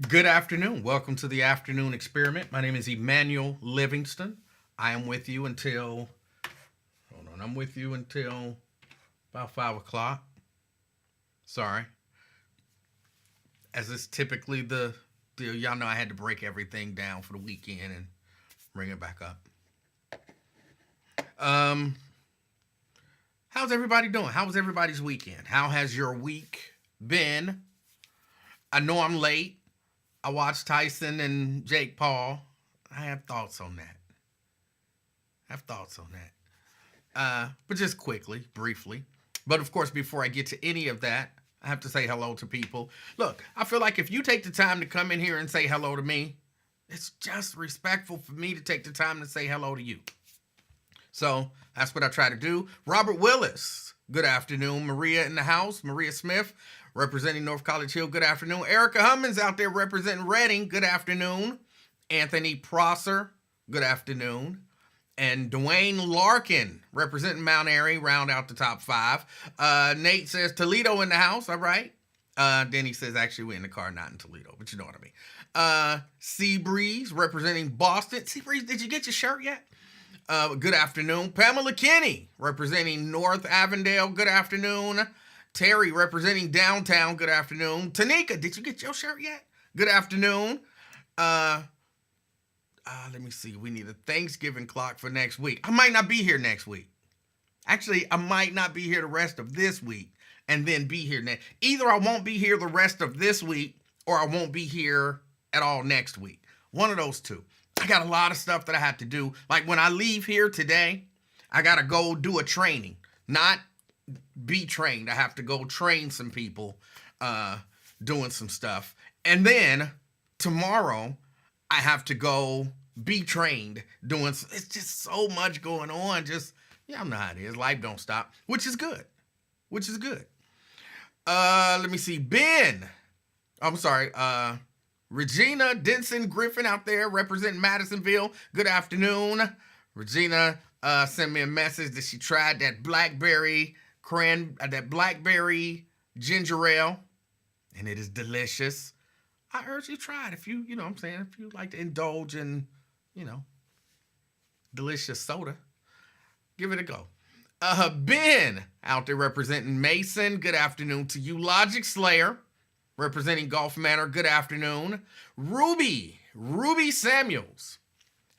Good afternoon. Welcome to the afternoon experiment. My name is Emanuel Livingston. I am with you until, hold on, I'm with you until about 5 o'clock. Sorry. As is typically the deal, y'all know I had to break everything down for the weekend and bring it back up. Um, how's everybody doing? How was everybody's weekend? How has your week been? I know I'm late. I watched Tyson and Jake Paul. I have thoughts on that. But just quickly, briefly. But of course, before I get to any of that, I have to say hello to people. Look, I feel like if you take the time to come in here and say hello to me, it's just respectful for me to take the time to say hello to you. So that's what I try to do. Robert Willis, good afternoon. Maria in the house. Maria Smith, representing North College Hill, good afternoon. Erica Hummins out there representing Reading, good afternoon. Anthony Prosser, good afternoon. And Dwayne Larkin, representing Mount Airy, round out the top five. Nate says Toledo in the house, all right. Then he says, actually, we're in the car, not in Toledo, but you know what I mean. Seabreeze, representing Boston. Seabreeze, did you get your shirt yet? Good afternoon. Pamela Kinney, representing North Avondale, good afternoon. Terry, representing Downtown, good afternoon. Tanika, did you get your shirt yet? Good afternoon. Let me see. We need a Thanksgiving clock for next week. I might not be here next week. Actually, I might not be here the rest of this week and then be here next. Either I won't be here the rest of this week or I won't be here at all next week. One of those two. I got a lot of stuff that I have to do. Like when I leave here today, I got to go do a training. Not be trained. I have to go train some people doing some stuff. And then tomorrow, I have to go be trained doing. It's just so much going on. Just, y'all know how it is. Life don't stop, which is good. Let me see. Regina Denson Griffin out there representing Madisonville. Good afternoon. Regina sent me a message that she tried that blackberry ginger ale, and it is delicious. I urge you to try it if you know what I'm saying, if you like to indulge in, delicious soda, give it a go. Ben out there representing Mason, good afternoon to you. Logic Slayer, representing Gulf Manor, good afternoon. Ruby Samuels,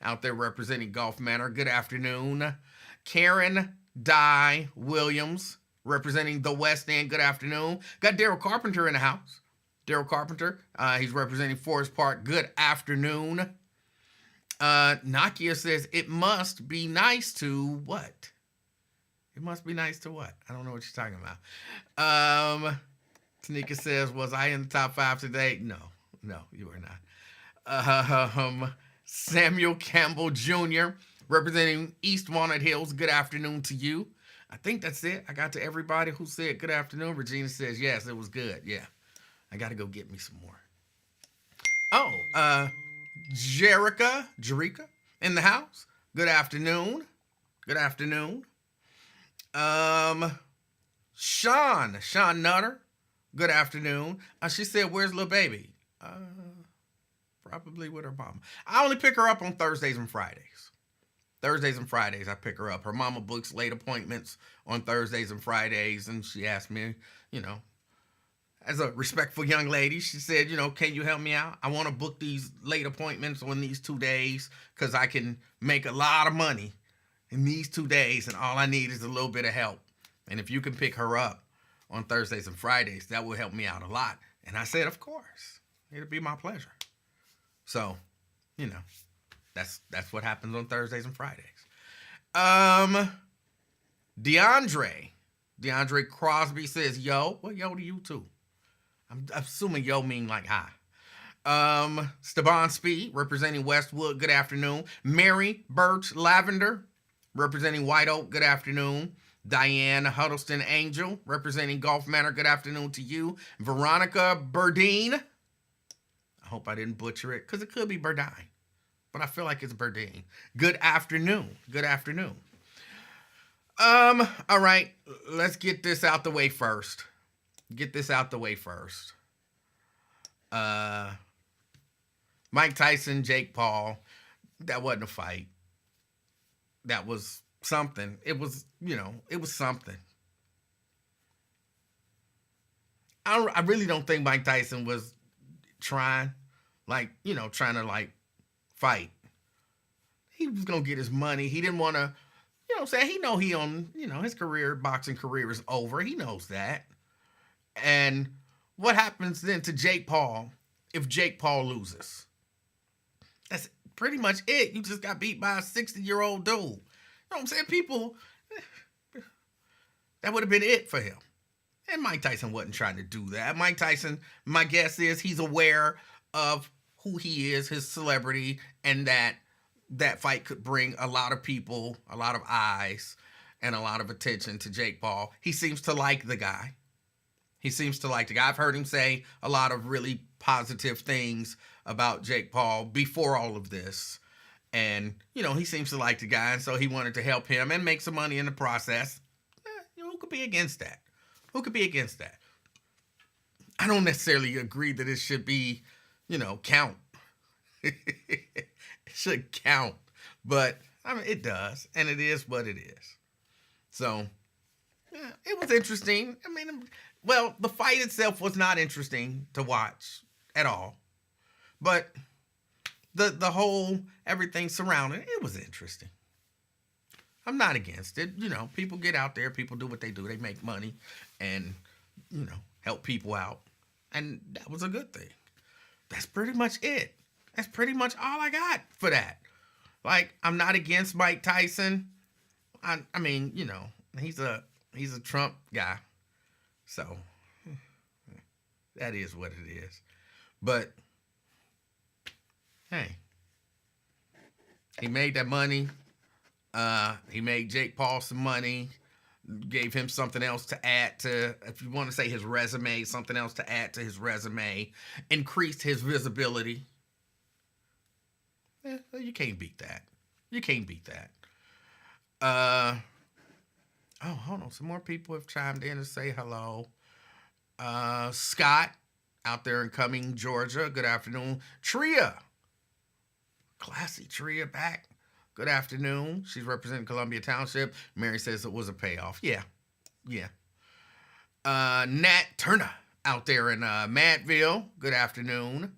out there representing Gulf Manor, good afternoon. Karen Dye Williams, representing the West End, good afternoon. Got Daryl Carpenter in the house. Daryl Carpenter, he's representing Forest Park, good afternoon. Nakia says, it must be nice to what? It must be nice to what? I don't know what you're talking about. Tanika says, was I in the top five today? No, you were not. Samuel Campbell Jr., representing East Walnut Hills, good afternoon to you. I think that's it. I got to everybody who said good afternoon. Regina says, yes, it was good. Yeah, I got to go get me some more. Oh, Jerica in the house, good afternoon. Sean Nutter, good afternoon. She said, where's little baby? Probably with her mama. I only pick her up on Thursdays and Fridays. I pick her up. Her mama books late appointments on Thursdays and Fridays, and she asked me, as a respectful young lady, she said, can you help me out? I want to book these late appointments on these 2 days because I can make a lot of money in these 2 days, and all I need is a little bit of help. And if you can pick her up on Thursdays and Fridays, that will help me out a lot. And I said, of course, it'll be my pleasure. So, that's what happens on Thursdays and Fridays. DeAndre Crosby says, yo. Well, yo to you too. I'm assuming yo mean like hi. Steban Speed, representing Westwood, good afternoon. Mary Birch Lavender, representing White Oak, good afternoon. Diane Huddleston Angel, representing Gulf Manor, good afternoon to you. Veronica Burdine, I hope I didn't butcher it, because it could be Burdine, but I feel like it's Burdine. Good afternoon. All right, let's get this out the way first. Mike Tyson, Jake Paul, that wasn't a fight. That was something. It was something. I really don't think Mike Tyson was trying, trying to fight. He was gonna get his money. He didn't want to, what I'm saying. He know he on, his boxing career is over. He knows that. And what happens then to Jake Paul if Jake Paul loses? That's pretty much it. You just got beat by a 60-year-old dude. You know what I'm saying? People, that would have been it for him. And Mike Tyson wasn't trying to do that. Mike Tyson, my guess is he's aware of who he is, his celebrity, and that fight could bring a lot of people, a lot of eyes, and a lot of attention to Jake Paul. He seems to like the guy. I've heard him say a lot of really positive things about Jake Paul before all of this. And, he seems to like the guy, and so he wanted to help him and make some money in the process. Who could be against that? I don't necessarily agree that it should be, count. It should count. But, it does. And it is what it is. So, yeah, it was interesting. Well, the fight itself was not interesting to watch at all. But the whole, everything surrounding it was interesting. I'm not against it. People get out there. People do what they do. They make money and, help people out. And that was a good thing. That's pretty much it. That's pretty much all I got for that. I'm not against Mike Tyson. He's a Trump guy. So, that is what it is. But, hey, he made that money. He made Jake Paul some money, gave him something else to add to, if you want to say his resume, something else to add to his resume, increased his visibility. Yeah, you can't beat that. Hold on. Some more people have chimed in to say hello. Scott, out there in Cumming, Georgia. Good afternoon. Tria. Classy Tria back. Good afternoon. She's representing Columbia Township. Mary says it was a payoff. Yeah. Nat Turner out there in Madville. Good afternoon.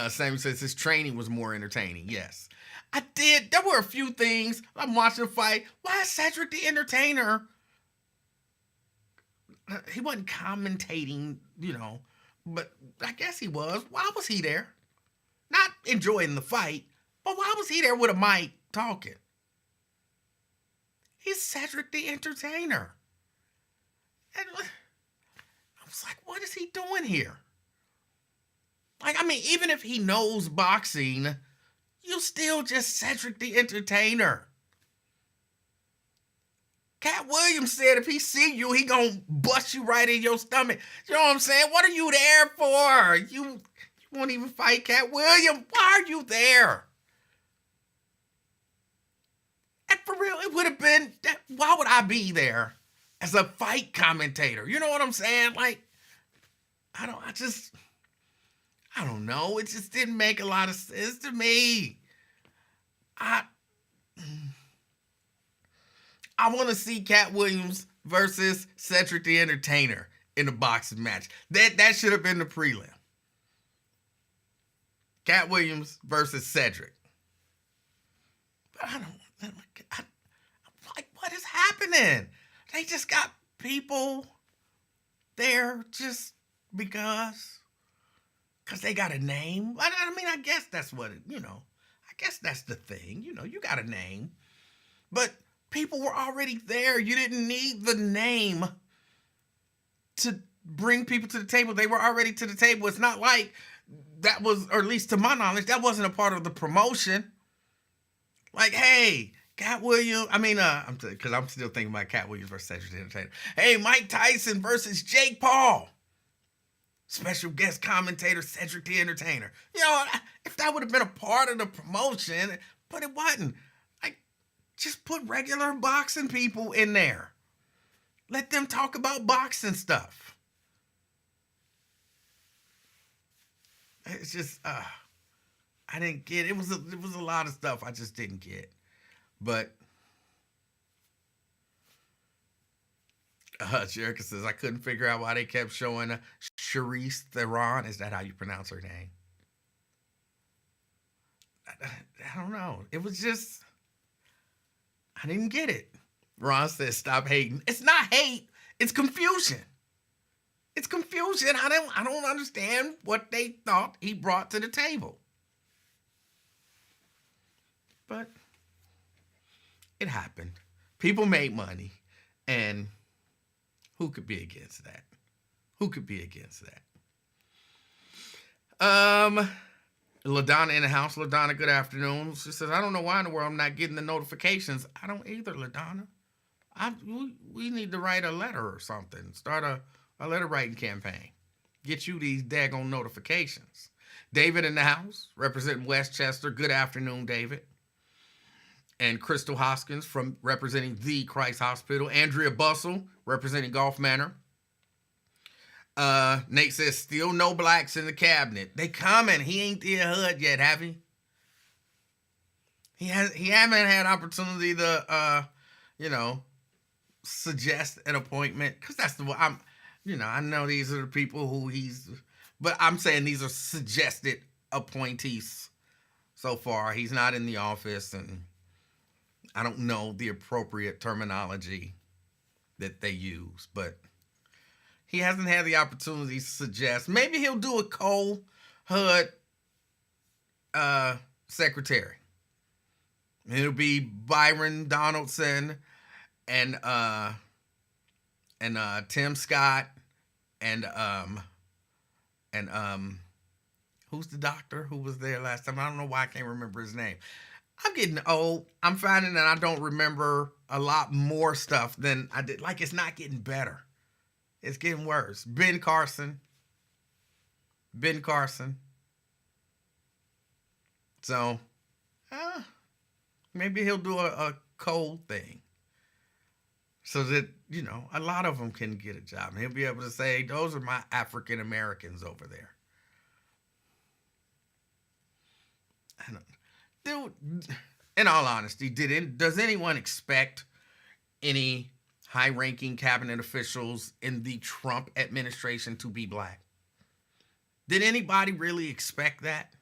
Sammy says his training was more entertaining. Yes. I did. There were a few things. I'm watching the fight. Why is Cedric the Entertainer? He wasn't commentating, but I guess he was. Why was he there? Not enjoying the fight, but why was he there with a mic talking? He's Cedric the Entertainer. And I was like, what is he doing here? Even if he knows boxing, you still just Cedric the Entertainer. Cat Williams said if he see you, he gonna bust you right in your stomach. You know what I'm saying? What are you there for? You won't even fight Cat Williams. Why are you there? And for real, it would have been, why would I be there as a fight commentator? You know what I'm saying? I don't know. It just didn't make a lot of sense to me. I want to see Cat Williams versus Cedric the Entertainer in a boxing match. That should have been the prelim. Cat Williams versus Cedric. But I'm like, what is happening? They just got people there just because they got a name. I guess that's what it, I guess that's the thing. You got a name. But people were already there. You didn't need the name to bring people to the table. They were already to the table. It's not like that was, or at least to my knowledge, that wasn't a part of the promotion. Hey, Cat Williams, because I'm still thinking about Cat Williams versus Cedric the Entertainer. Hey, Mike Tyson versus Jake Paul. Special guest commentator Cedric the Entertainer. If that would have been a part of the promotion, but it wasn't. Just put regular boxing people in there. Let them talk about boxing stuff. It's just, I didn't get it. It was a lot of stuff I just didn't get. But Jerica says I couldn't figure out why they kept showing Charisse Theron. Is that how you pronounce her name? I don't know. It was just I didn't get it. Ron says stop hating. It's not hate. It's confusion. It's confusion. I don't understand what they thought he brought to the table. But it happened. People made money, and who could be against that? Who could be against that? LaDonna in the house. LaDonna, good afternoon. She says, I don't know why in the world I'm not getting the notifications. I don't either, LaDonna. We need to write a letter or something. Start a letter writing campaign. Get you these daggone notifications. David in the house, representing Westchester. Good afternoon, David. And Crystal Hoskins from representing the Christ Hospital. Andrea Bustle, representing Gulf Manor. Nate says, still no blacks in the cabinet. They coming. He ain't the HUD yet, have he? He haven't had opportunity to, suggest an appointment. Because that's the I know these are the people who but I'm saying these are suggested appointees so far. He's not in the office, and I don't know the appropriate terminology that they use, but he hasn't had the opportunity to suggest. Maybe he'll do a co-HUD secretary. It'll be Byron Donaldson and Tim Scott and who's the doctor who was there last time? I don't know why I can't remember his name. I'm getting old. I'm finding that I don't remember a lot more stuff than I did. Like, it's not getting better. It's getting worse. Ben Carson. So, maybe he'll do a cold thing. So that, a lot of them can get a job. And he'll be able to say, those are my African Americans over there. Dude, in all honesty, does anyone expect any high-ranking cabinet officials in the Trump administration to be black? Did anybody really expect that?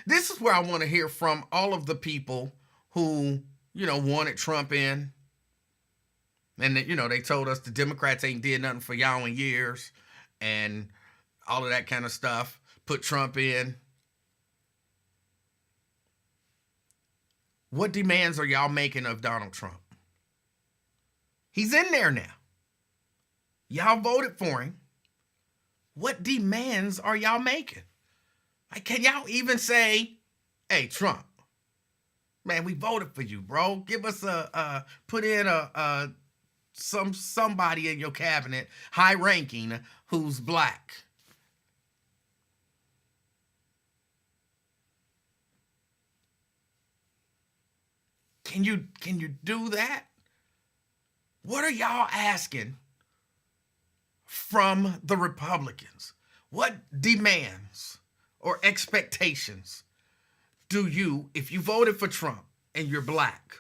This is where I want to hear from all of the people who, wanted Trump in. And, they told us the Democrats ain't did nothing for y'all in years and all of that kind of stuff. Put Trump in. What demands are y'all making of Donald Trump? He's in there now. Y'all voted for him. What demands are y'all making? Like, can y'all even say, hey, Trump, man, we voted for you, bro. Give us put in somebody in your cabinet, high ranking, who's black. Can you do that? What are y'all asking from the Republicans? What demands or expectations do you, if you voted for Trump and you're black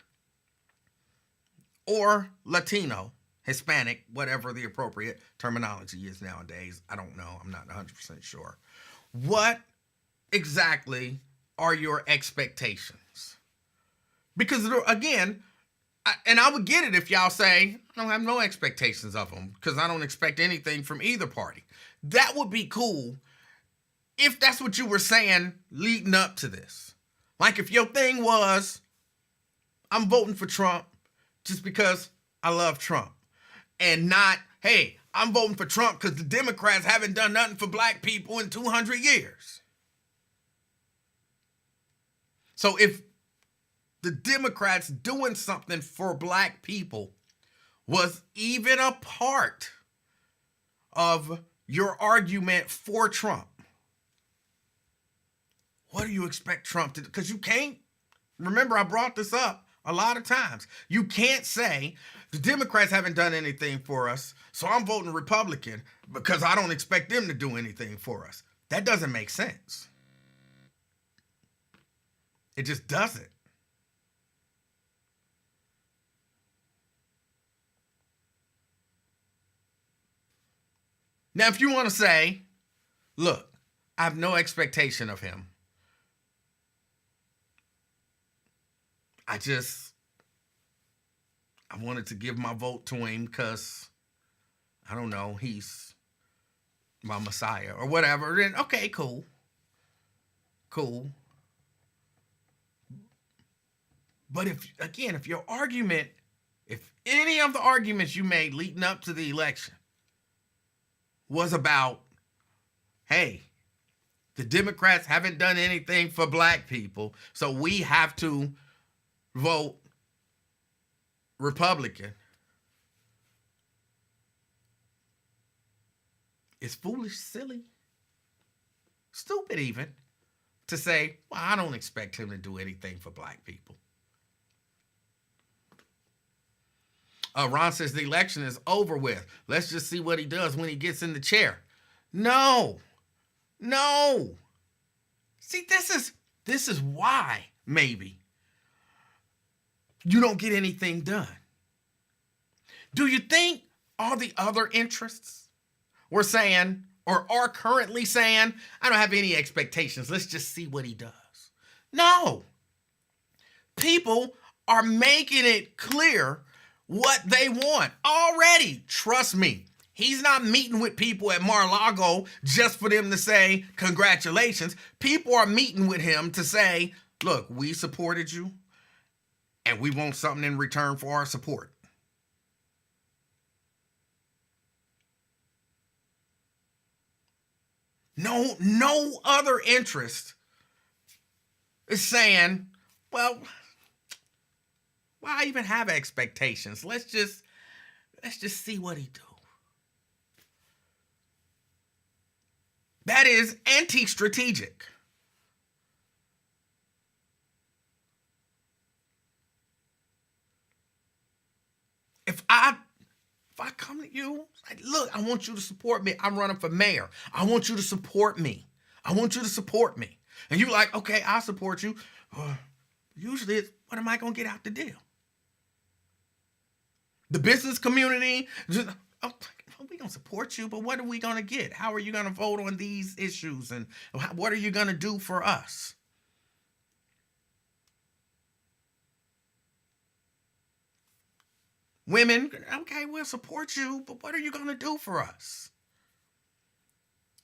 or Latino, Hispanic, whatever the appropriate terminology is nowadays, I don't know, I'm not 100% sure. What exactly are your expectations? Because, again, I would get it if y'all say, I don't have no expectations of them because I don't expect anything from either party. That would be cool if that's what you were saying leading up to this. Like, if your thing was, I'm voting for Trump just because I love Trump. And not, hey, I'm voting for Trump because the Democrats haven't done nothing for black people in 200 years. So if the Democrats doing something for black people was even a part of your argument for Trump, what do you expect Trump to do? Because you can't, remember I brought this up a lot of times. You can't say the Democrats haven't done anything for us, so I'm voting Republican because I don't expect them to do anything for us. That doesn't make sense. It just doesn't. Now, if you want to say, look, I have no expectation of him. I wanted to give my vote to him because, I don't know, he's my Messiah or whatever. Then, okay, cool. Cool. But if your argument, if any of the arguments you made leading up to the election was about, hey, the Democrats haven't done anything for black people, so we have to vote Republican, it's foolish, silly, stupid even to say, well, I don't expect him to do anything for black people. Ron says the election is over with. Let's just see what he does when he gets in the chair. No. See, this is why, maybe, you don't get anything done. Do you think all the other interests were saying, or are currently saying, I don't have any expectations, let's just see what he does? No. People are making it clear what they want already. Trust me, he's not meeting with people at Mar-a-Lago just for them to say congratulations. People are meeting with him to say, look, we supported you and we want something in return for our support. No other interest is saying, well, why even have expectations? Let's just see what he do. That is anti-strategic. If I come to you, like, look, I want you to support me. I'm running for mayor. I want you to support me. And you're like, okay, I'll support you. Usually it's, what am I going to get out the deal? The business community, we're going to support you, but what are we going to get? How are you going to vote on these issues? And what are you going to do for us? Women, okay, we'll support you, but what are you going to do for us?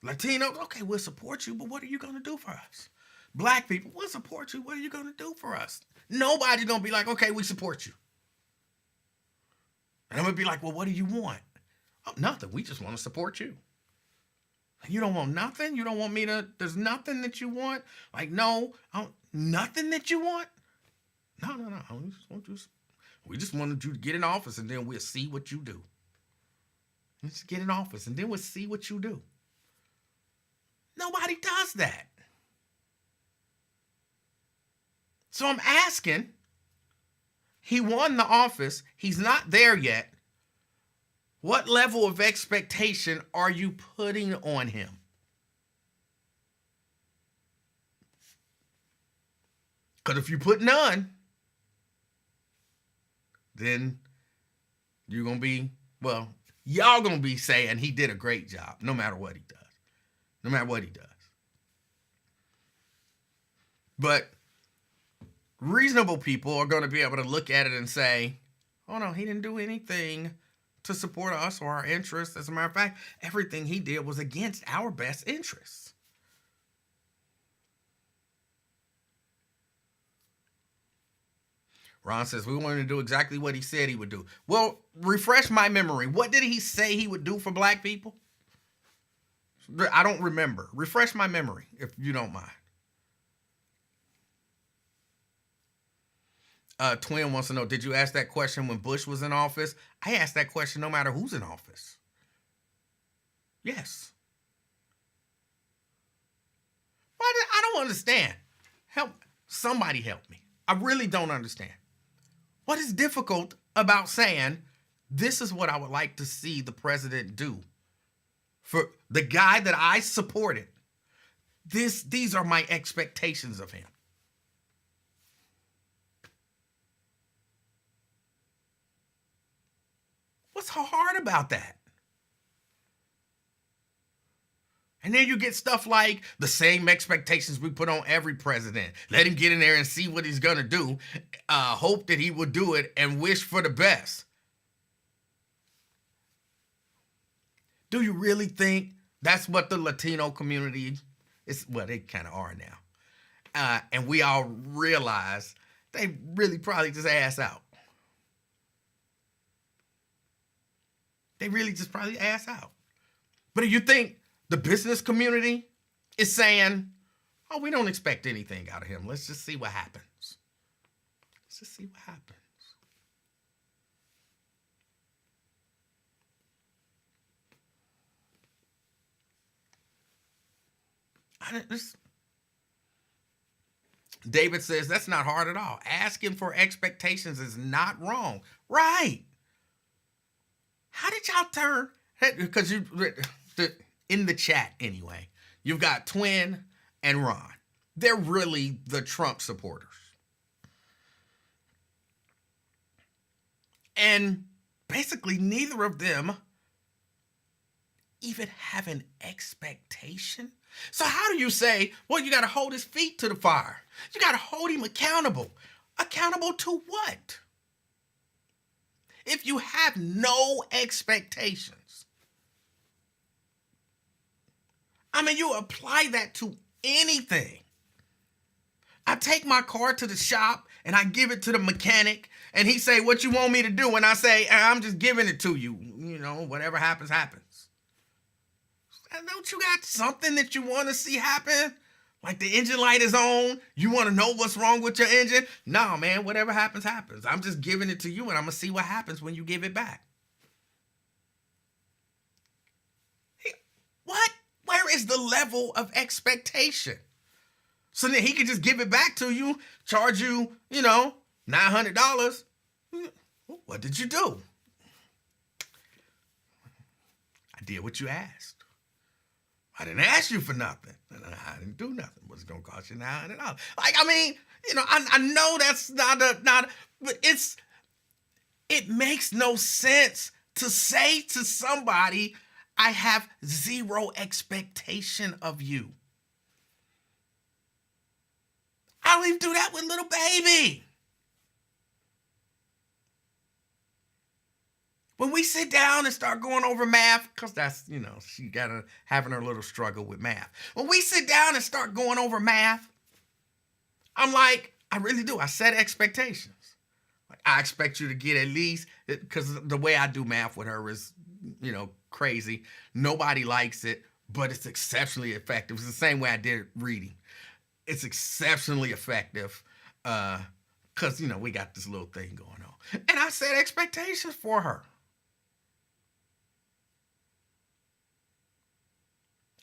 Latinos, okay, we'll support you, but what are you going to do for us? Black people, we'll support you, what are you going to do for us? Nobody's going to be like, okay, we support you. And I'm going to be like, well, what do you want? Oh, nothing. We just want to support you. You don't want nothing? You don't want me to, there's nothing that you want? Like, no, nothing that you want? No. We just wanted you to get in office and then we'll see what you do. Let's get in office and then we'll see what you do. Nobody does that. So I'm asking, he won the office. He's not there yet. What level of expectation are you putting on him? Because if you put none, then you're going to be, well, y'all going to be saying he did a great job no matter what he does. No matter what he does. But reasonable people are going to be able to look at it and say, oh no, he didn't do anything to support us or our interests. As a matter of fact, everything he did was against our best interests. Ron says, we wanted to do exactly what he said he would do. Well, refresh my memory. What did he say he would do for black people? I don't remember. Refresh my memory, if you don't mind. Twin wants to know, did you ask that question when Bush was in office? I asked that question no matter who's in office. Yes. I don't understand. Somebody help me. I really don't understand. What is difficult about saying, this is what I would like to see the president do for the guy that I supported? These are my expectations of him. so hard about that? And then you get stuff like the same expectations we put on every president. Let him get in there and see what he's going to do. Hope that he will do it and wish for the best. Do you really think that's what the Latino community is? Well, they kind of are now. And we all realize they really probably just ass out. They really just probably ass out. But do you think the business community is saying, oh, we don't expect anything out of him. Let's just see what happens. Let's just see what happens. David says that's not hard at all. Asking for expectations is not wrong. Right. How did y'all turn? Because you... in the chat anyway, you've got Twin and Ron. They're really the Trump supporters. And basically neither of them even have an expectation. So how do you say, well, you got to hold his feet to the fire? You got to hold him accountable. Accountable to what? If you have no expectations, I mean, you apply that to anything. I take my car to the shop and I give it to the mechanic and he say, what you want me to do? And I say, I'm just giving it to you. You know, whatever happens, happens. Don't you got something that you want to see happen? Like the engine light is on. You want to know what's wrong with your engine? No, man, whatever happens, happens. I'm just giving it to you and I'm going to see what happens when you give it back. What? Where is the level of expectation? So that he could just give it back to you, charge you, $900. What did you do? I did what you asked. I didn't ask you for nothing. I didn't do nothing. What's it going to cost you $900? Like, I mean, I know that's not, but it makes no sense to say to somebody, I have zero expectation of you. I don't even do that with little baby. When we sit down and start going over math, because that's, she having her little struggle with math. When we sit down and start going over math, I'm like, I really do. I set expectations. Like, I expect you to get at least, because the way I do math with her is, crazy. Nobody likes it, but it's exceptionally effective. It's the same way I did reading. It's exceptionally effective because, we got this little thing going on. And I set expectations for her.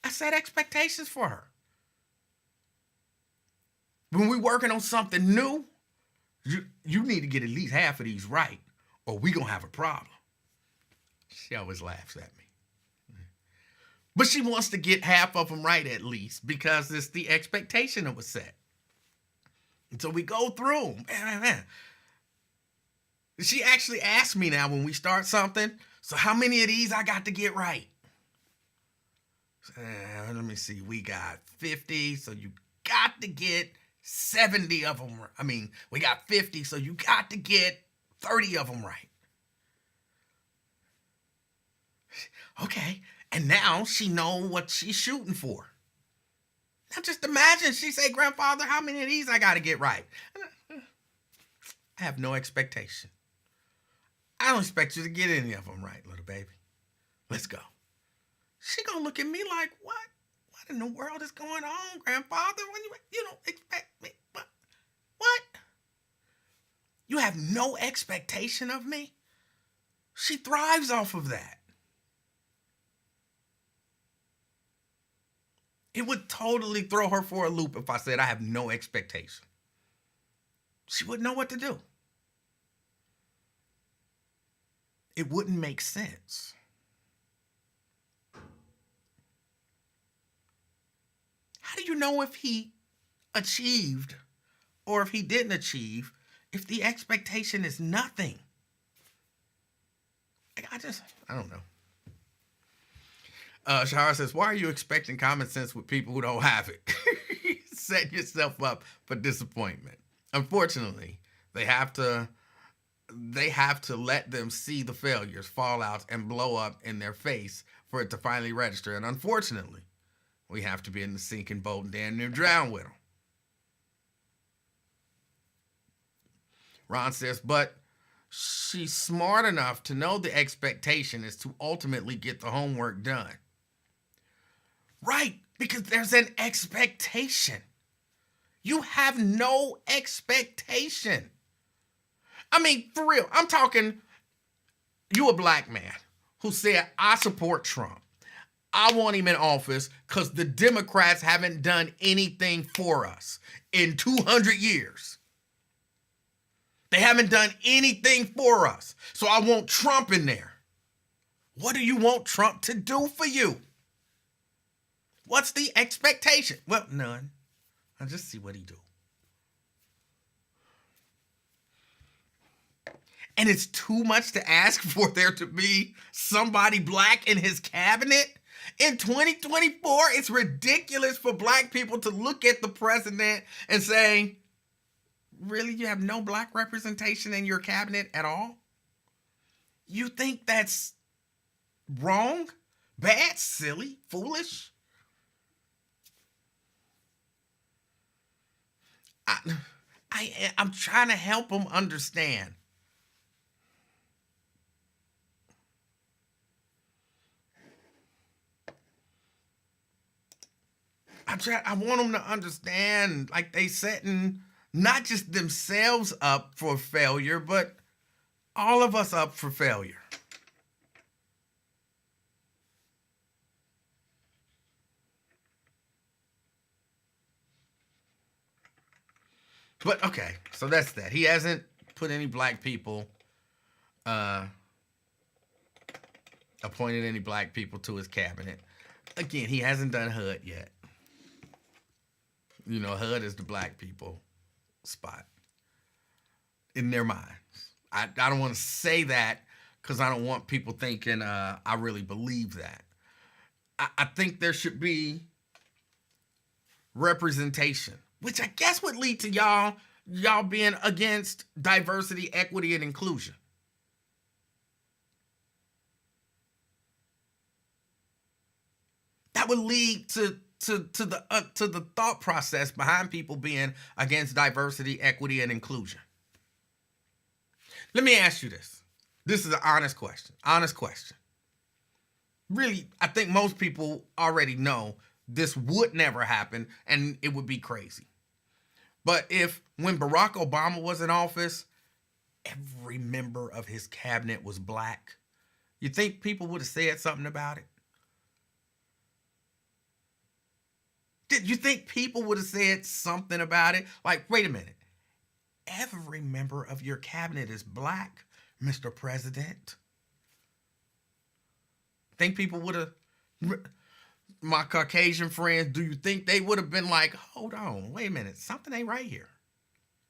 I set expectations for her. When we're working on something new, you need to get at least half of these right, or we're going to have a problem. She always laughs at me. But she wants to get half of them right at least because it's the expectation that was set. And so we go through. Man. She actually asked me now when we start something, so how many of these I got to get right? Let me see. We got 50, so you got to get 70 of them. I mean, we got 50, so you got to get 30 of them right. Okay, and now she know what she's shooting for. Now just imagine she say, grandfather, how many of these I got to get right? I have no expectation. I don't expect you to get any of them right, little baby. Let's go. She gonna look at me like, what? What in the world is going on, grandfather? When you don't expect me? What? You have no expectation of me? She thrives off of that. It would totally throw her for a loop if I said I have no expectation. She wouldn't know what to do. It wouldn't make sense. How do you know if he achieved or if he didn't achieve if the expectation is nothing? I don't know. Shahar says, why are you expecting common sense with people who don't have it? Set yourself up for disappointment. Unfortunately, they have to let them see the failures, fallouts, and blow up in their face for it to finally register. And unfortunately, we have to be in the sinking boat and damn near drown with them. Ron says, but she's smart enough to know the expectation is to ultimately get the homework done. Right, because there's an expectation. You have no expectation. I mean, for real, I'm talking, you a black man who said, I support Trump. I want him in office because the Democrats haven't done anything for us in 200 years. They haven't done anything for us. So I want Trump in there. What do you want Trump to do for you? What's the expectation? Well, none. I'll just see what he do. And it's too much to ask for there to be somebody black in his cabinet. In 2024, it's ridiculous for black people to look at the president and say, really, you have no black representation in your cabinet at all? You think that's wrong, bad, silly, foolish? I'm trying to help them understand. I want them to understand, like they setting not just themselves up for failure, but all of us up for failure. But okay, so that's that. He hasn't put any black people, appointed any black people to his cabinet. Again, he hasn't done HUD yet. You know, HUD is the black people spot in their minds. I don't want to say that because I don't want people thinking I really believe that. I think there should be representation, which I guess would lead to y'all being against diversity, equity, and inclusion. That would lead to the thought process behind people being against diversity, equity, and inclusion. Let me ask you this. This is an honest question. Honest question. Really, I think most people already know this would never happen and it would be crazy. But if when Barack Obama was in office, every member of his cabinet was black, you think people would have said something about it? Did you think people would have said something about it? Like, wait a minute. Every member of your cabinet is black, Mr. President. Think people would have, my Caucasian friends, do you think they would have been like, hold on, wait a minute, something ain't right here.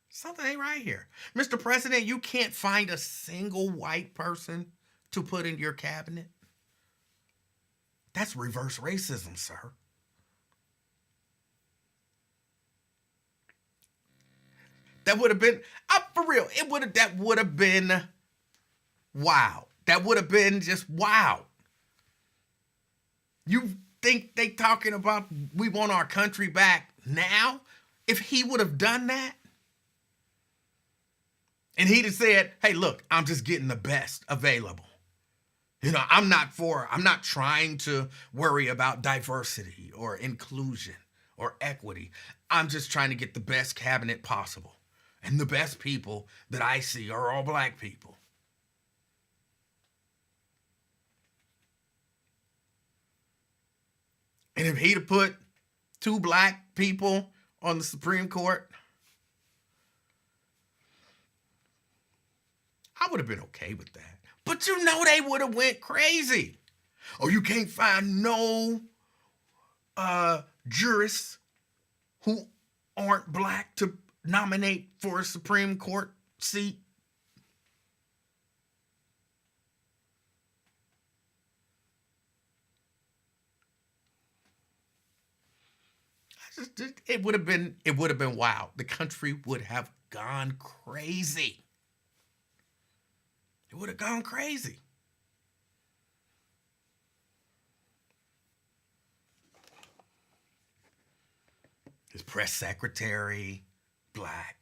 Something ain't right here. Mr. President, you can't find a single white person to put in your cabinet? That's reverse racism, sir. That would have been, for real, that would have been wow. That would have been just wow. You think they talking about we want our country back now? If he would have done that, and he'd have said, hey, look, I'm just getting the best available. You know, I'm not trying to worry about diversity or inclusion or equity. I'm just trying to get the best cabinet possible. And the best people that I see are all black people. And if he'd have put 2 black people on the Supreme Court, I would have been okay with that. But you know they would have went crazy. Oh, you can't find no jurists who aren't black to nominate for a Supreme Court seat. it would have been wild. The country would have gone crazy. It would have gone crazy. His press secretary, black.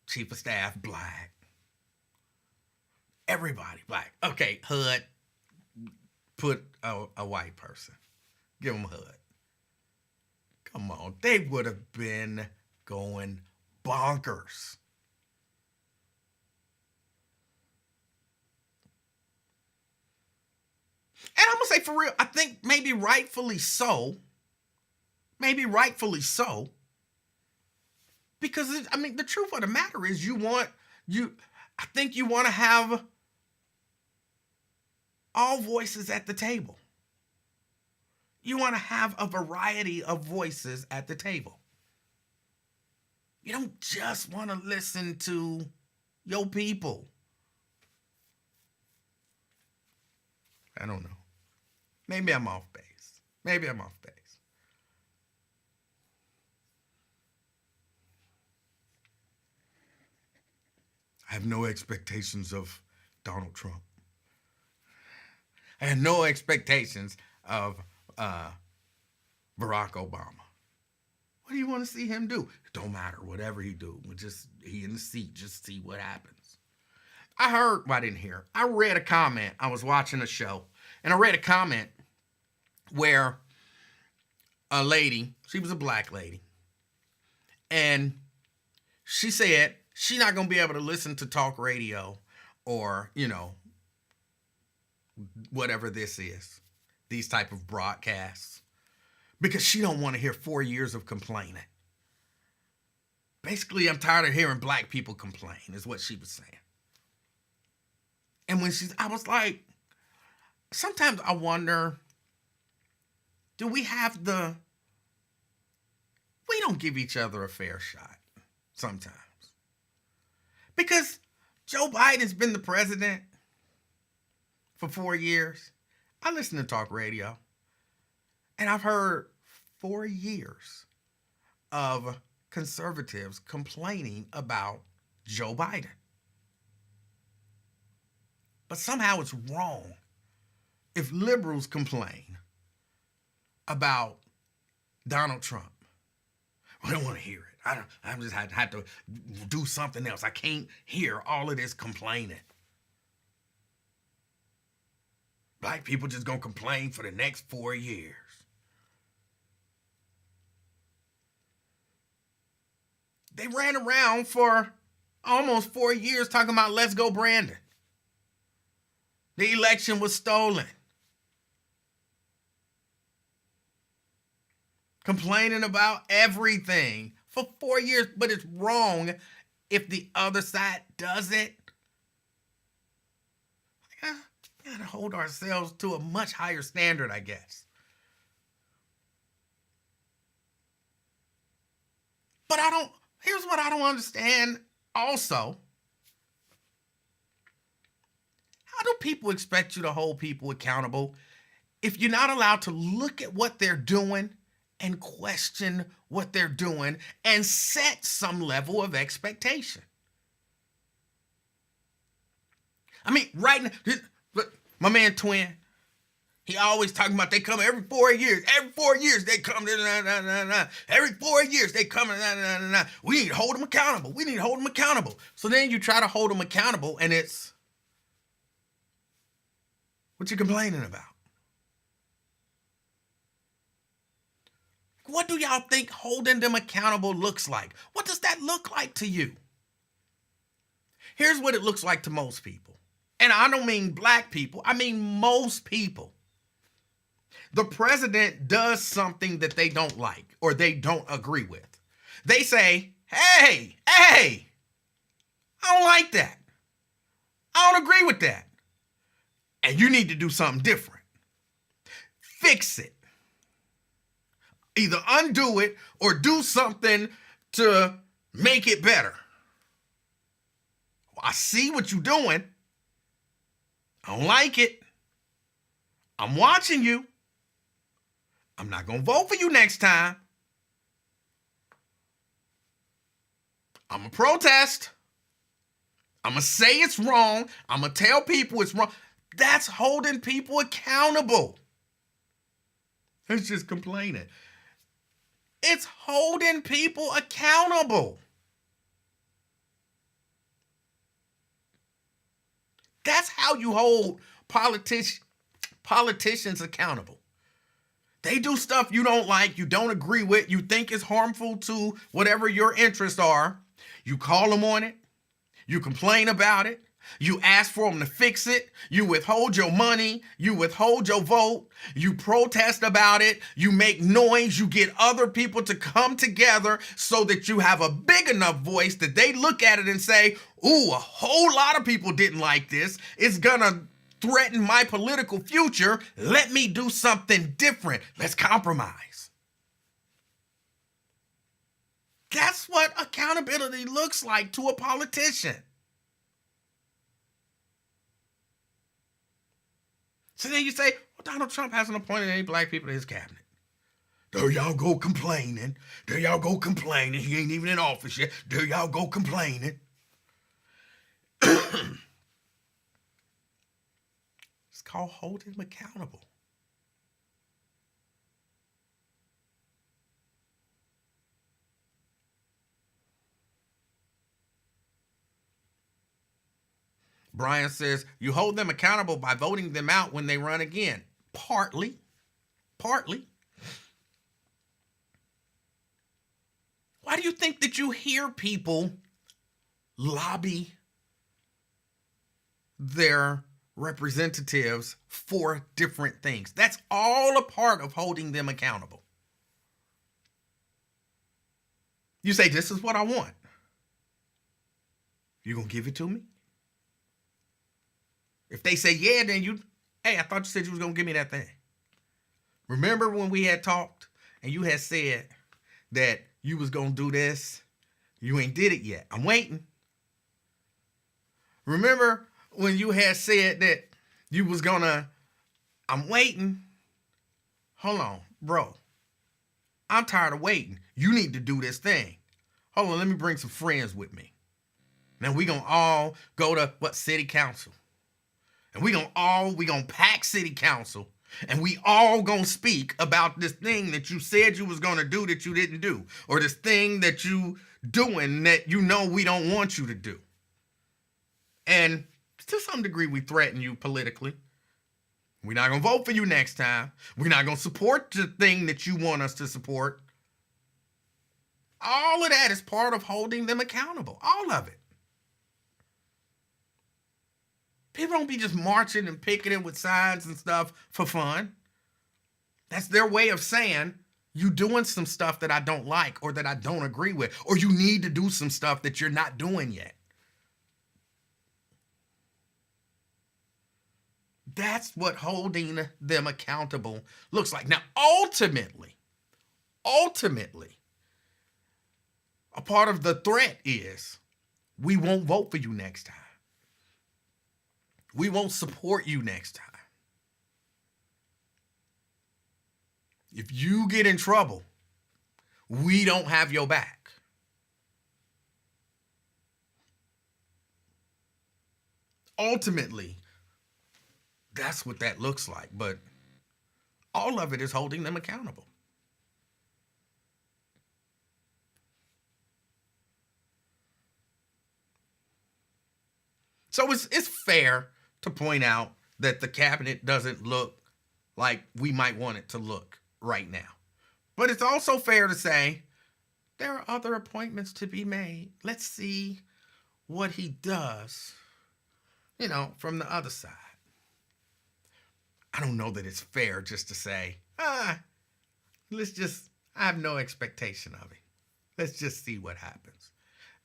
Chief of staff, black. Everybody, black. Okay, HUD, put a white person. Give him HUD. Come on, they would have been going bonkers. And I'm going to say for real, I think maybe rightfully so. Maybe rightfully so. Because, the truth of the matter is I think you want to have all voices at the table. You want to have a variety of voices at the table. You don't just want to listen to your people. I don't know. Maybe I'm off base. I have no expectations of Donald Trump. I have no expectations of Barack Obama. What do you want to see him do? It don't matter, whatever he do. He in the seat, just see what happens. I didn't hear. I read a comment. I was watching a show, and I read a comment where a lady, she was a black lady, and she said she's not going to be able to listen to talk radio or, whatever this is, these type of broadcasts, because she don't want to hear 4 years of complaining. Basically, I'm tired of hearing black people complain, is what she was saying. And I was like, sometimes I wonder, we don't give each other a fair shot sometimes. Because Joe Biden's been the president for 4 years. I listen to talk radio, and I've heard 4 years of conservatives complaining about Joe Biden. But somehow it's wrong if liberals complain about Donald Trump. I don't want to hear it. I just had to do something else. I can't hear all of this complaining. Black people just gonna complain for the next 4 years. They ran around for almost 4 years talking about let's go Brandon. The election was stolen. Complaining about everything for 4 years, but it's wrong if the other side does it. We gotta hold ourselves to a much higher standard, I guess. But here's what I don't understand also. How do people expect you to hold people accountable if you're not allowed to look at what they're doing and question what they're doing and set some level of expectation? Right now, look, my man Twin, he always talking about they come every 4 years. Every 4 years they come. Every 4 years they come. We need to hold them accountable. So then you try to hold them accountable, and it's, what you complaining about? What do y'all think holding them accountable looks like? What does that look like to you? Here's what it looks like to most people. And I don't mean black people. I mean most people. The president does something that they don't like or they don't agree with. They say, hey, I don't like that. I don't agree with that. And you need to do something different. Fix it. Either undo it or do something to make it better. Well, I see what you're doing. I don't like it. I'm watching you. I'm not going to vote for you next time. I'm going to protest. I'm going to say it's wrong. I'm going to tell people it's wrong. That's holding people accountable. It's just complaining. It's holding people accountable. That's how you hold politicians accountable. They do stuff you don't like, you don't agree with, you think is harmful to whatever your interests are. You call them on it. You complain about it. You ask for them to fix it. You withhold your money. You withhold your vote. You protest about it. You make noise. You get other people to come together so that you have a big enough voice that they look at it and say, ooh, a whole lot of people didn't like this. It's gonna threaten my political future. Let me do something different. Let's compromise. That's what accountability looks like to a politician. So then you say, well, Donald Trump hasn't appointed any black people to his cabinet. There y'all go complaining. There y'all go complaining. He ain't even in office yet. There y'all go complaining. It's called holding him accountable. Brian says, you hold them accountable by voting them out when they run again. Partly. Why do you think that you hear people lobby their representatives for different things? That's all a part of holding them accountable. You say, this is what I want. You gonna give it to me? If they say, yeah, then hey, I thought you said you was going to give me that thing. Remember when we had talked and you had said that you was going to do this? You ain't did it yet. I'm waiting. Remember when you had said that you was going to, I'm waiting. Hold on, bro. I'm tired of waiting. You need to do this thing. Hold on, let me bring some friends with me. Now we going to all go to, city council. And we gonna pack city council, and we all gonna speak about this thing that you said you was gonna do that you didn't do, or this thing that you doing that you know we don't want you to do. And to some degree, we threaten you politically. We're not gonna vote for you next time. We're not gonna support the thing that you want us to support. All of that is part of holding them accountable. All of it. People don't be just marching and picketing with signs and stuff for fun. That's their way of saying, you doing some stuff that I don't like or that I don't agree with, or you need to do some stuff that you're not doing yet. That's what holding them accountable looks like. Now, ultimately, a part of the threat is we won't vote for you next time. We won't support you next time. If you get in trouble, we don't have your back. Ultimately, that's what that looks like. But all of it is holding them accountable. So it's fair to point out that the cabinet doesn't look like we might want it to look right now. But it's also fair to say there are other appointments to be made. Let's see what he does, from the other side. I don't know that it's fair just to say, I have no expectation of it. Let's just see what happens.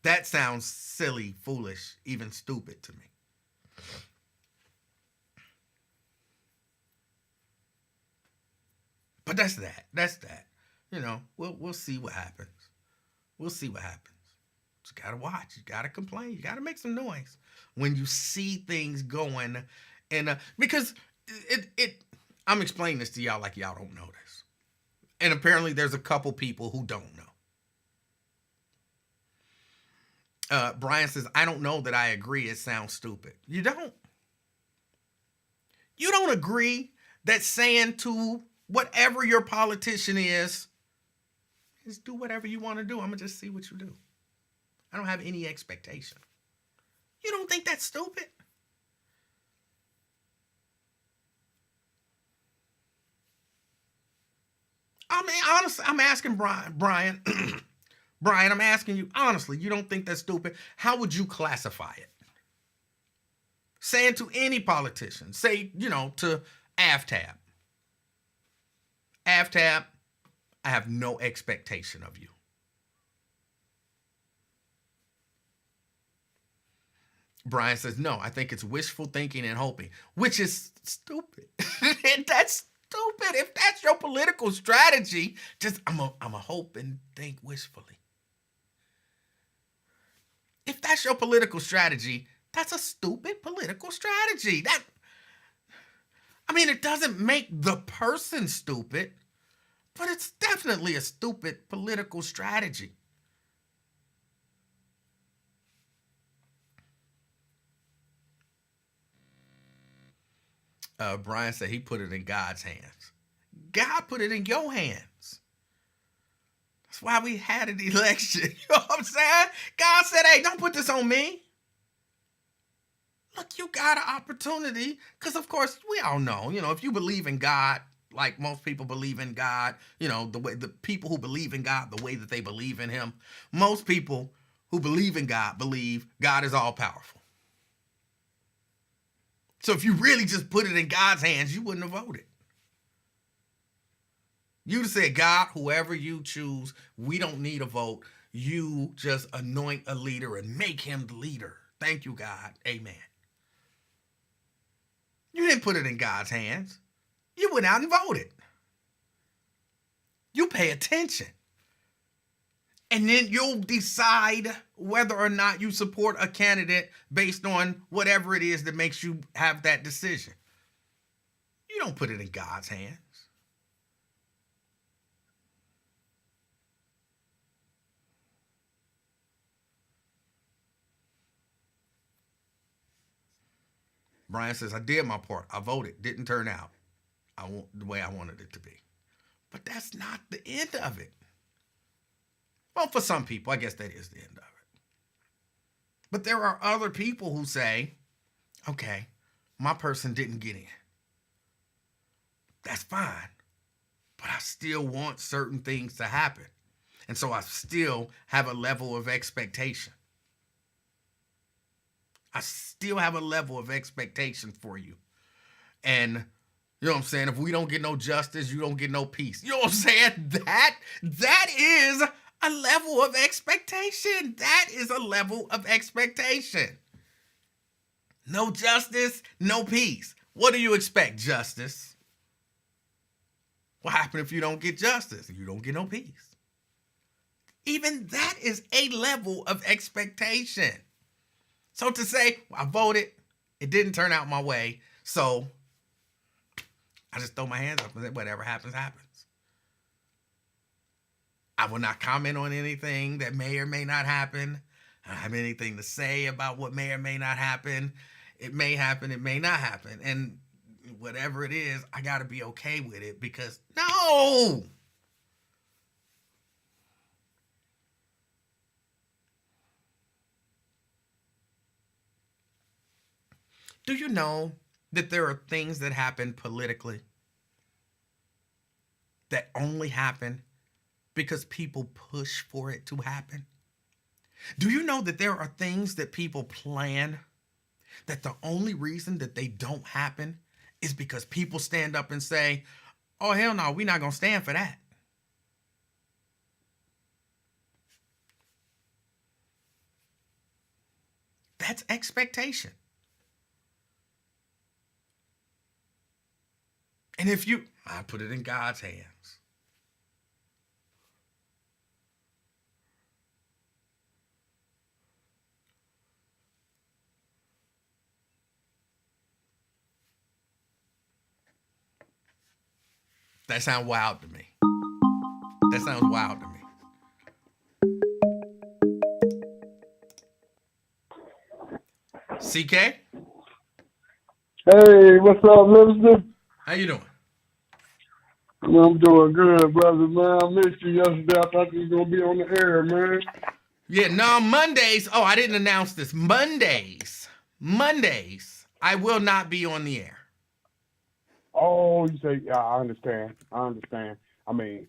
That sounds silly, foolish, even stupid to me. But that's that. We'll see what happens. We'll see what happens. You gotta watch. You gotta complain. You gotta make some noise when you see things going, and because I'm explaining this to y'all like y'all don't know this, and apparently there's a couple people who don't know. Brian says, I don't know that I agree. It sounds stupid. You don't? You don't agree that saying to whatever your politician is do whatever you want to do. I'm going to just see what you do. I don't have any expectation. You don't think that's stupid? I mean, honestly, I'm asking Brian. Brian, I'm asking you, honestly, you don't think that's stupid? How would you classify it? Saying to any politician, say, to AFTAB. AFTAB, I have no expectation of you. Brian says, no, I think it's wishful thinking and hoping, which is stupid. That's stupid. If that's your political strategy, just I'm a hope and think wishfully. If that's your political strategy, that's a stupid political strategy. It doesn't make the person stupid, but it's definitely a stupid political strategy. Brian said he put it in God's hands. God put it in your hands. That's why we had an election. You know what I'm saying? God said, hey, don't put this on me. Look, you got an opportunity. Because, of course, we all know, if you believe in God, like most people believe in God, the people who believe in God, the way that they believe in him, most people who believe in God believe God is all powerful. So if you really just put it in God's hands, you wouldn't have voted. You'd have said, God, whoever you choose, we don't need a vote. You just anoint a leader and make him the leader. Thank you, God. Amen. You didn't put it in God's hands. You went out and voted. You pay attention. And then you'll decide whether or not you support a candidate based on whatever it is that makes you have that decision. You don't put it in God's hands. Brian says, I did my part. I voted. Didn't turn out the way I wanted it to be. But that's not the end of it. Well, for some people, I guess that is the end of it. But there are other people who say, okay, my person didn't get in. That's fine. But I still want certain things to happen. And so I still have a level of expectation. I still have a level of expectation for you. And you know what I'm saying? If we don't get no justice, you don't get no peace. You know what I'm saying? That is a level of expectation. That is a level of expectation. No justice, no peace. What do you expect, justice? What happens if you don't get justice? You don't get no peace. Even that is a level of expectation. So to say, I voted, it didn't turn out my way, so I just throw my hands up and say, whatever happens, happens. I will not comment on anything that may or may not happen. I don't have anything to say about what may or may not happen. It may happen, it may not happen. And whatever it is, I got to be okay with it because, no! Do you know that there are things that happen politically that only happen because people push for it to happen? Do you know that there are things that people plan that the only reason that they don't happen is because people stand up and say, oh, hell no, we're not going to stand for that. That's expectation. And I put it in God's hands. That sounds wild to me. That sounds wild to me. CK, Hey, what's up, Livingston? how you doing? I'm doing good, brother, man. I missed you yesterday. I thought you was gonna be on the air, man. Yeah, no, Mondays. Oh, I didn't announce this. Mondays, I will not be on the air. Oh, you say, yeah, I understand. I understand. I mean,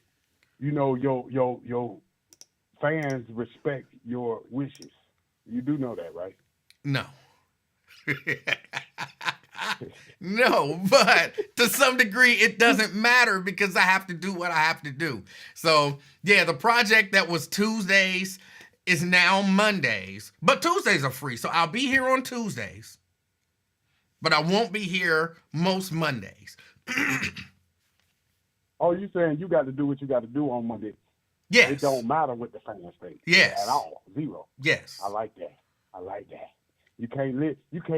your fans respect your wishes. You do know that, right? No. No, but to some degree, it doesn't matter because I have to do what I have to do. So, yeah, the project that was Tuesdays is now Mondays, but Tuesdays are free. So I'll be here on Tuesdays, but I won't be here most Mondays. Oh, you saying you got to do what you got to do on Monday? It Yes. don't matter what the fans think at Yes. all. Zero. I Yes. like that. I like that. You can't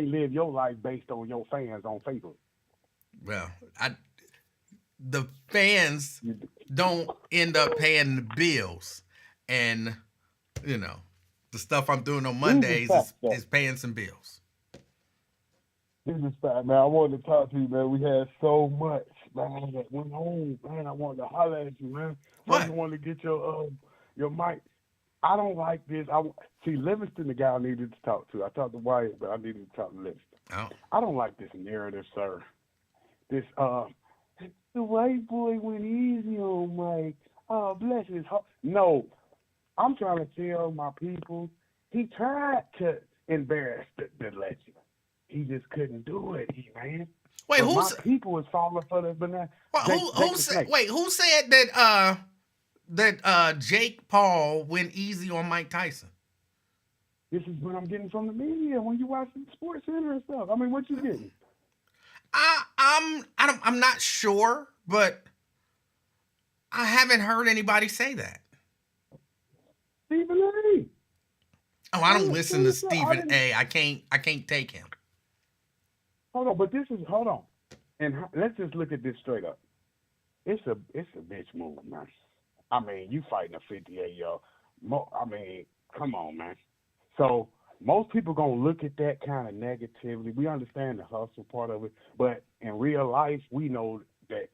live your life based on your fans on Facebook. Well, the fans You, don't end up paying the bills, and you know the stuff I'm doing on these is Mondays facts, is though. paying some bills. This is fact, man. I wanted to talk to you, man. We had so much, man, that went on, man. I wanted to holler at you, man. First, I What? wanted to get your mic. I don't like this. See Livingston, the guy I needed to talk to. I talked to Wyatt, but I needed to talk to Livingston. Oh, I don't like this narrative, sir. This the white boy went easy on Mike. Oh, bless his heart. No, I'm trying to tell my people he tried to embarrass the legend. He just couldn't do it, man. wait, But my people is falling for the banana. who Jake the said? Snake. Wait, who said that Jake Paul went easy on Mike Tyson? This is what I'm getting from the media when you watch the Sports Center and stuff. I mean, what you getting? I'm not sure, but I haven't heard anybody say that. Stephen A. Oh, I don't listen to I Stephen didn't. A. I can't take him. Hold on, but this is hold on, and let's just look at this straight up. It's a bitch move, man. I mean, you fighting a 58-year-old. I mean, come on, man. So most people gonna look at that kind of negatively. We understand the hustle part of it, but in real life, we know that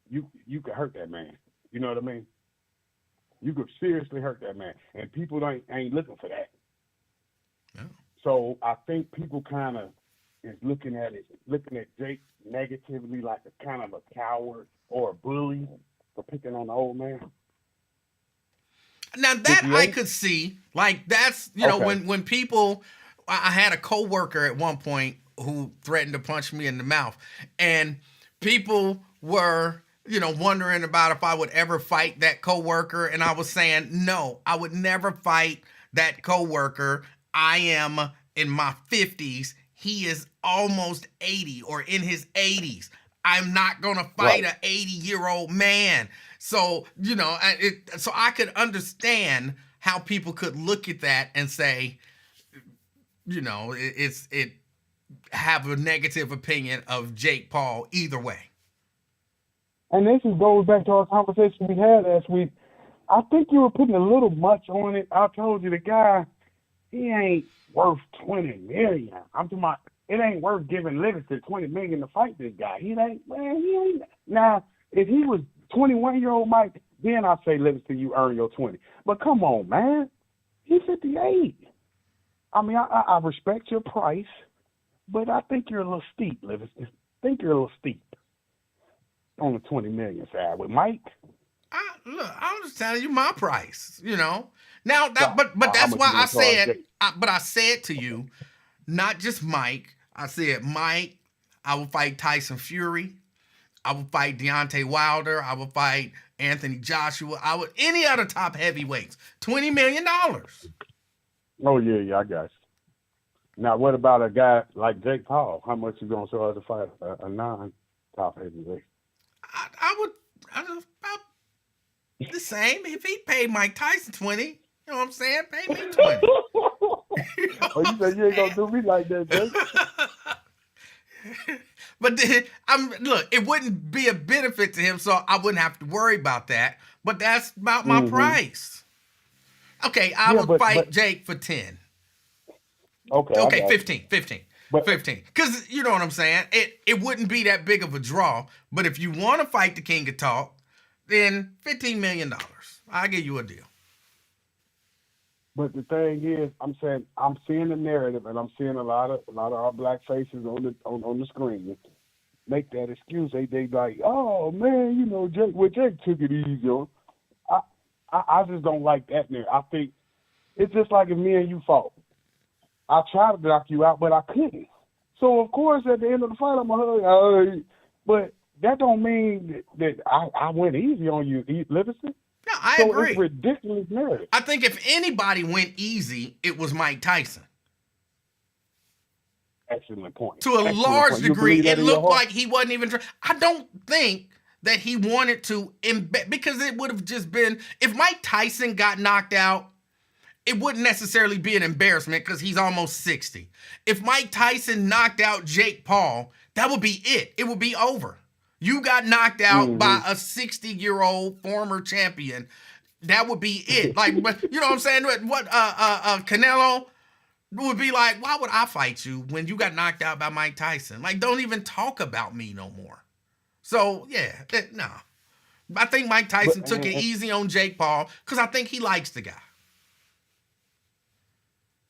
you could hurt that man. You know what I mean? You could seriously hurt that man, and people ain't looking for that. No. So I think people kind of is looking at Jake negatively, like a kind of a coward or a bully for picking on the old man. Now that I 58? could see, like that's Okay. when people, I had a coworker at one point who threatened to punch me in the mouth, and people were wondering about if I would ever fight that coworker, and I was saying no, I would never fight that coworker. I am in my 50s. He is almost 80 or in his 80s. I'm not gonna fight Right. an 80-year-old man. So so I could understand how people could look at that and say, it have a negative opinion of Jake Paul either way. And this goes back to our conversation we had last week. I think you were putting a little much on it. I told you the guy, he ain't worth 20 million. I'm talking about it ain't worth giving Livingston 20 million to fight this guy. He ain't. Now, if he was 21-year-old Mike, then I'd say Livingston, you earn your 20. But come on, man. He's 58. I mean, I respect your price, but I think you're a little steep, Livingston. I think you're a little steep on the 20 million side with Mike. I'm just telling you my price. Now that, So, but how that's much why you I gonna charge said, Jake? but I said to you, not just Mike. I said Mike. I will fight Tyson Fury. I would fight Deontay Wilder. I would fight Anthony Joshua. I would any other top heavyweights. $20 million. Oh yeah, I got you. Now, what about a guy like Jake Paul? How much you gonna charge to fight a non-top heavyweight? I would about the same if he paid Mike Tyson 20. You know what I'm saying? Pay me 20. You know Oh, what you I'm said you ain't gonna saying? do me like that, Jake? But then, look, it wouldn't be a benefit to him, so I wouldn't have to worry about that. But that's about my Mm-hmm. price. Okay, I Yeah, would but fight Jake for 10. Okay, I Okay, got you. 15, 15, But 15. Because you know what I'm saying? It wouldn't be that big of a draw. But if you want to fight the King of Talk, then $15 million. I'll give you a deal. But the thing is, I'm saying I'm seeing the narrative, and I'm seeing a lot of our black faces on the screen make that excuse. They like, oh man, Jake took it easy on. I I just don't like that narrative. I think it's just like if me and you fought. I tried to knock you out, but I couldn't. So of course, at the end of the fight, I'm gonna hug you. But that don't mean that I went easy on you, Livingston. No, I So it's agree. ridiculous narrative. I think if anybody went easy, it was Mike Tyson. Excellent point. To a Excellent large point. You degree, believe it that in your looked heart? like he wasn't even trying. I don't think that he wanted to because it would have just been if Mike Tyson got knocked out, it wouldn't necessarily be an embarrassment because he's almost 60. If Mike Tyson knocked out Jake Paul, that would be it. It would be over. You got knocked out Mm-hmm. by a 60-year-old former champion. That would be it. Like, but you know what I'm saying? What Canelo would be like, why would I fight you when you got knocked out by Mike Tyson? Like, don't even talk about me no more. So, yeah, no. I think Mike But Tyson took it easy on Jake Paul because I think he likes the guy.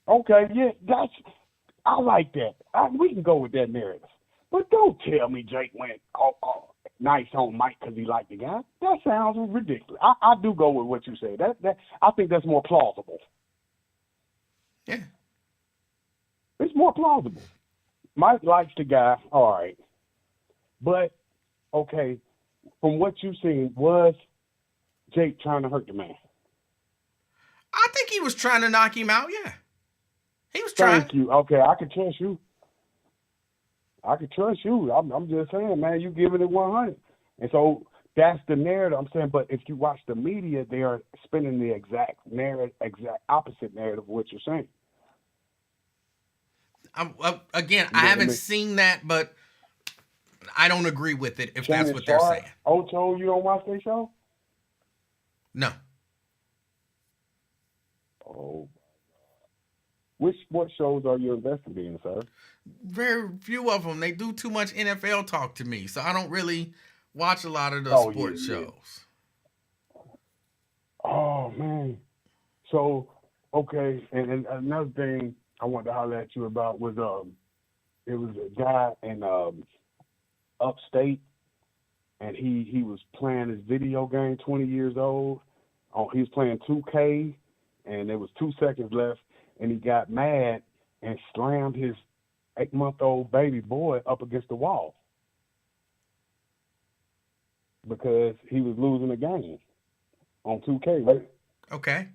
okay, yeah, I like that. We can go with that narrative. But don't tell me Jake went nice on Mike because he liked the guy. That sounds ridiculous. I do go with what you say. That I think that's more plausible. Yeah. It's more plausible. Mike likes the guy, all right. But okay, from what you've seen, was Jake trying to hurt the man? I think he was trying to knock him out, yeah. He was trying. Thank you. Okay, I can trust you. I'm just saying, man, you giving it 100. And so that's the narrative I'm saying. But if you watch the media, they are spinning the exact opposite narrative of what you're saying. Again, You I know what I haven't mean? seen that, but I don't agree with it if that's Shannon what they're Sharp, saying. Ocho, you don't watch their show? No. Oh. Which sports shows are you invested in, sir? Very few of them. They do too much NFL talk to me, so I don't really watch a lot of the Oh, yeah, sports yeah. shows. Oh, man. So, okay, and another thing I wanted to holler at you about was it was a guy in upstate, and he was playing his video game, 20 years old. Oh, he was playing 2K, and there was 2 seconds left, and he got mad and slammed his 8-month-old baby boy up against the wall because he was losing the game on 2K, right? Okay.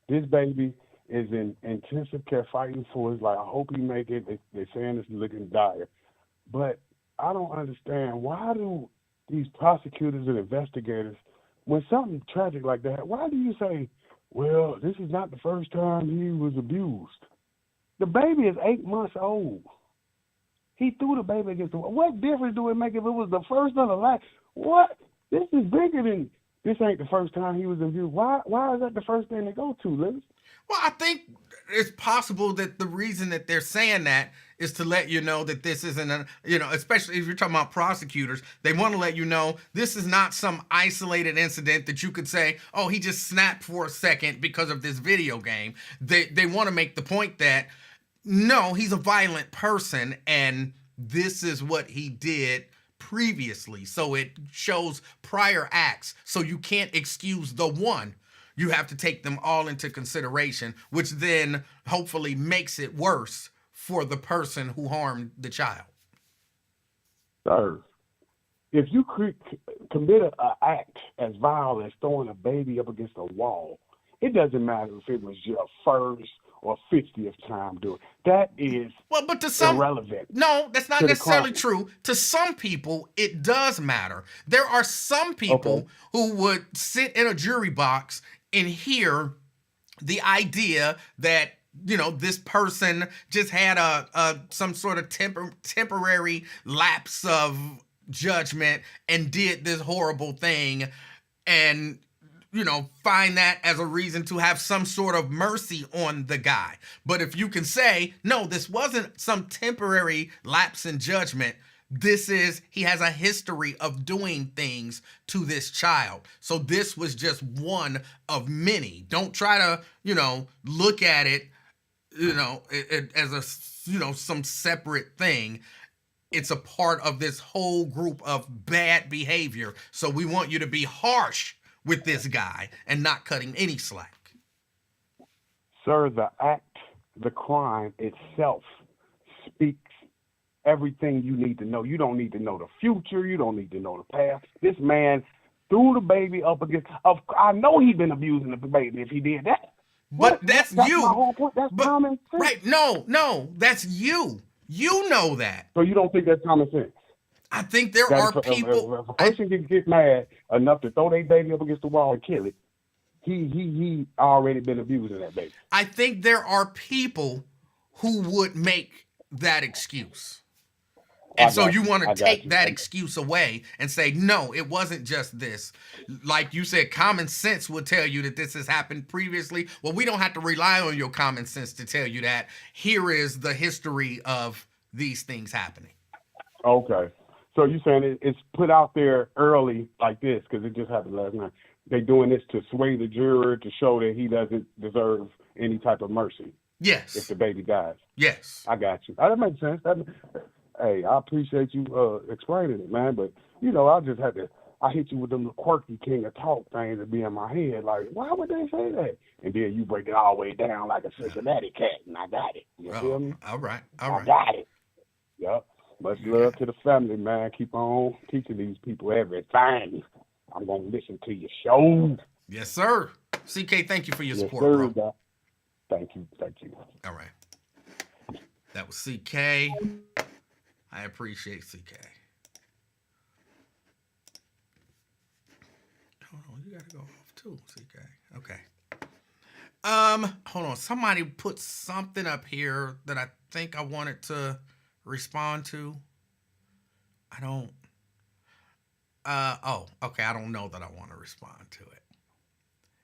This baby is in intensive care fighting for his life. I hope he make it. They're saying it's looking dire. But I don't understand, why do these prosecutors and investigators, when something tragic like that, why do you say, well, this is not the first time he was abused? The baby is 8 months old. He threw the baby against the wall. What difference do it make if it was the first or the last? What? This is bigger than this ain't the first time he was abused. Why is that the first thing they go to, Liz? Well, I think it's possible that the reason that they're saying that is to let you know that this isn't especially if you're talking about prosecutors, they want to let you know this is not some isolated incident that you could say, oh, he just snapped for a second because of this video game. They want to make the point that, no, he's a violent person and this is what he did previously. So it shows prior acts. So you can't excuse the one. You have to take them all into consideration, which then hopefully makes it worse for the person who harmed the child. Sir, if you commit an act as vile as throwing a baby up against a wall, it doesn't matter if it was your first or 50th time doing it. That is but to some, irrelevant. No, that's not to the necessarily crime. true. To some people, it does matter. There are some people Okay. who would sit in a jury box and hear the idea that this person just had a some sort of temporary lapse of judgment and did this horrible thing, and find that as a reason to have some sort of mercy on the guy. But if you can say, no, this wasn't some temporary lapse in judgment. He has a history of doing things to this child. So this was just one of many. Don't try to, look at it, as a, some separate thing. It's a part of this whole group of bad behavior. So we want you to be harsh with this guy and not cut him any slack. Sir, the act, the crime itself speaks everything you need to know. You don't need to know the future. You don't need to know the past. This man threw the baby up against. I know he'd been abusing the baby if he did that. But that's you. My whole point. That's common sense. Right? No, that's you. You know that. So you don't think that's common sense? I think there are people. If a person can get mad enough to throw their baby up against the wall and kill it, he already been abusing that baby. I think there are people who would make that excuse. And so you want to take that excuse away and say, no, it wasn't just this. Like you said, common sense would tell you that this has happened previously. Well, we don't have to rely on your common sense to tell you that. Here is the history of these things happening. Okay. So you're saying it's put out there early like this because it just happened last night. They're doing this to sway the juror to show that he doesn't deserve any type of mercy. Yes. If the baby dies. Yes. I got you. That makes sense. Hey, I appreciate you explaining it, man. But, I hit you with them quirky king of talk things that be in my head. Like, why would they say that? And then you break it all the way down like a Cincinnati cat, and I got it. You feel me? All right. I got it. Yep. Much love to the family, man. Keep on teaching these people everything. I'm going to listen to your show. Yes, sir. CK, thank you for your support, sir, bro. Thank you. All right. That was CK. I appreciate CK. Hold on, you gotta go off too, CK. Okay. Hold on. Somebody put something up here that I think I wanted to respond to. I don't. Okay. I don't know that I want to respond to it.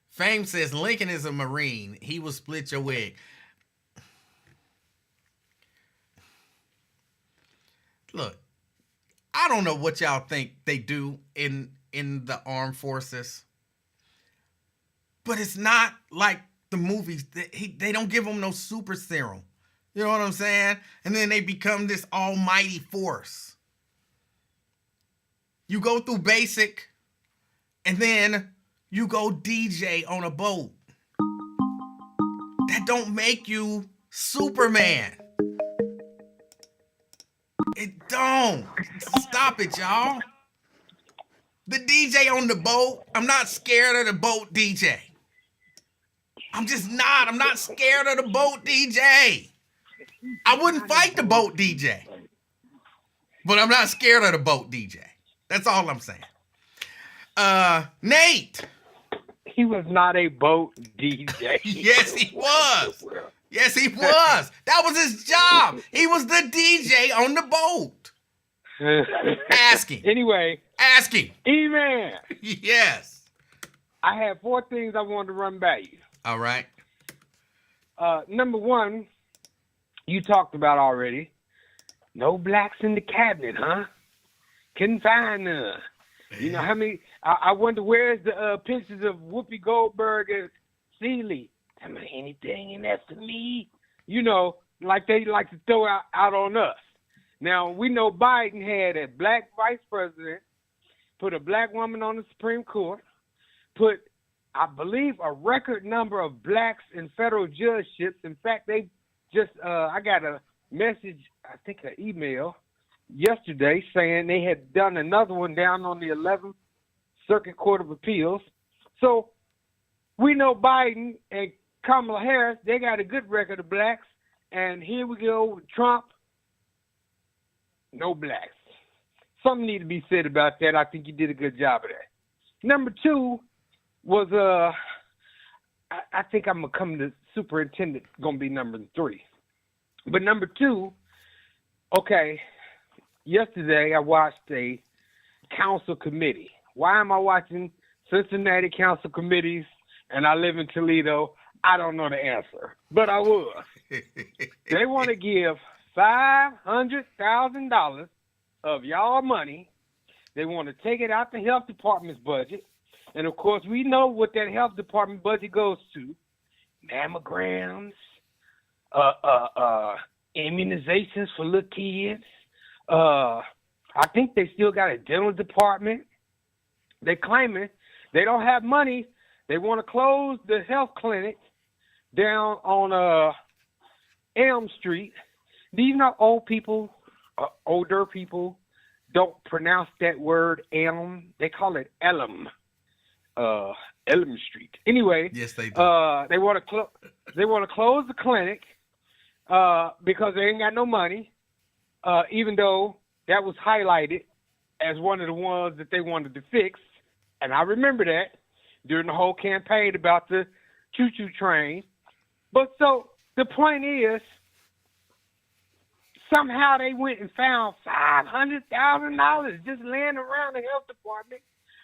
Fame says Lincoln is a Marine. He will split your wig. Look, I don't know what y'all think they do in the armed forces, but it's not like the movies. They don't give them no super serum. You know what I'm saying? And then they become this almighty force. You go through basic, and then you go DJ on a boat. That don't make you Superman. It don't. Stop it, y'all. The DJ on the boat, I'm not scared of the boat DJ. I'm just not. I'm not scared of the boat DJ. I wouldn't fight the boat DJ. But I'm not scared of the boat DJ. That's all I'm saying. Nate. He was not a boat DJ. Yes, he was. Yes, he was. That was his job. He was the DJ on the boat. Ask him. Anyway. Ask him. E-Man. Yes. I have 4 things I wanted to run by you. All right. Number 1, you talked about already. No blacks in the cabinet, huh? Couldn't find none. You know how many? I wonder where's the pictures of Whoopi Goldberg and Seeley. Am I anything in that for me? You know, like they like to throw out on us. Now, we know Biden had a black vice president, put a black woman on the Supreme Court, put, I believe, a record number of blacks in federal judgeships. In fact, they just, I got a message, I think an email yesterday saying they had done another one down on the 11th Circuit Court of Appeals. So we know Biden and Kamala Harris, they got a good record of blacks. And here we go with Trump, no blacks. Something need to be said about that. I think you did a good job of that. Number 2 was, I think I'm going to come to superintendent, going to be number 3. But number 2, okay, yesterday I watched a council committee. Why am I watching Cincinnati council committees, and I live in Toledo, I don't know the answer, but I would. They want to give $500,000 of y'all money. They want to take it out the health department's budget. And, of course, we know what that health department budget goes to. Mammograms, immunizations for little kids. I think they still got a dental department. They're claiming they don't have money. They want to close the health clinic down on Elm Street. These not old people, older people don't pronounce that word Elm. They call it Elm. Elm Street. Anyway, yes, they do. They want to close the clinic because they ain't got no money. Even though that was highlighted as one of the ones that they wanted to fix, and I remember that during the whole campaign about the choo-choo train. But so the point is, somehow they went and found $500,000 just laying around the health department,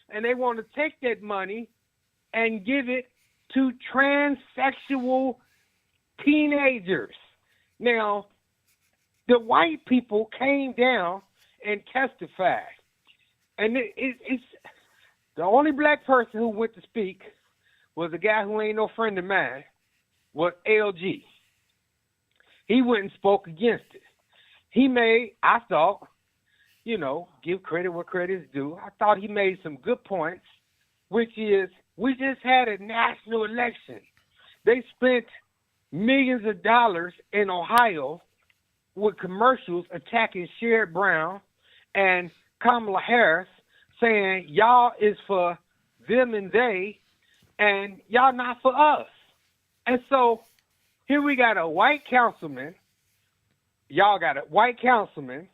and they want to take that money and give it to transsexual teenagers. Now, the white people came down and testified, and it's the only black person who went to speak was a guy who ain't no friend of mine, was LG. He went and spoke against it. He made, I thought, give credit where credit is due. I thought he made some good points, which is we just had a national election. They spent millions of dollars in Ohio with commercials attacking Sherrod Brown and Kamala Harris, saying y'all is for them and they, and y'all not for us. And so here we got a white councilman. Y'all got a white councilman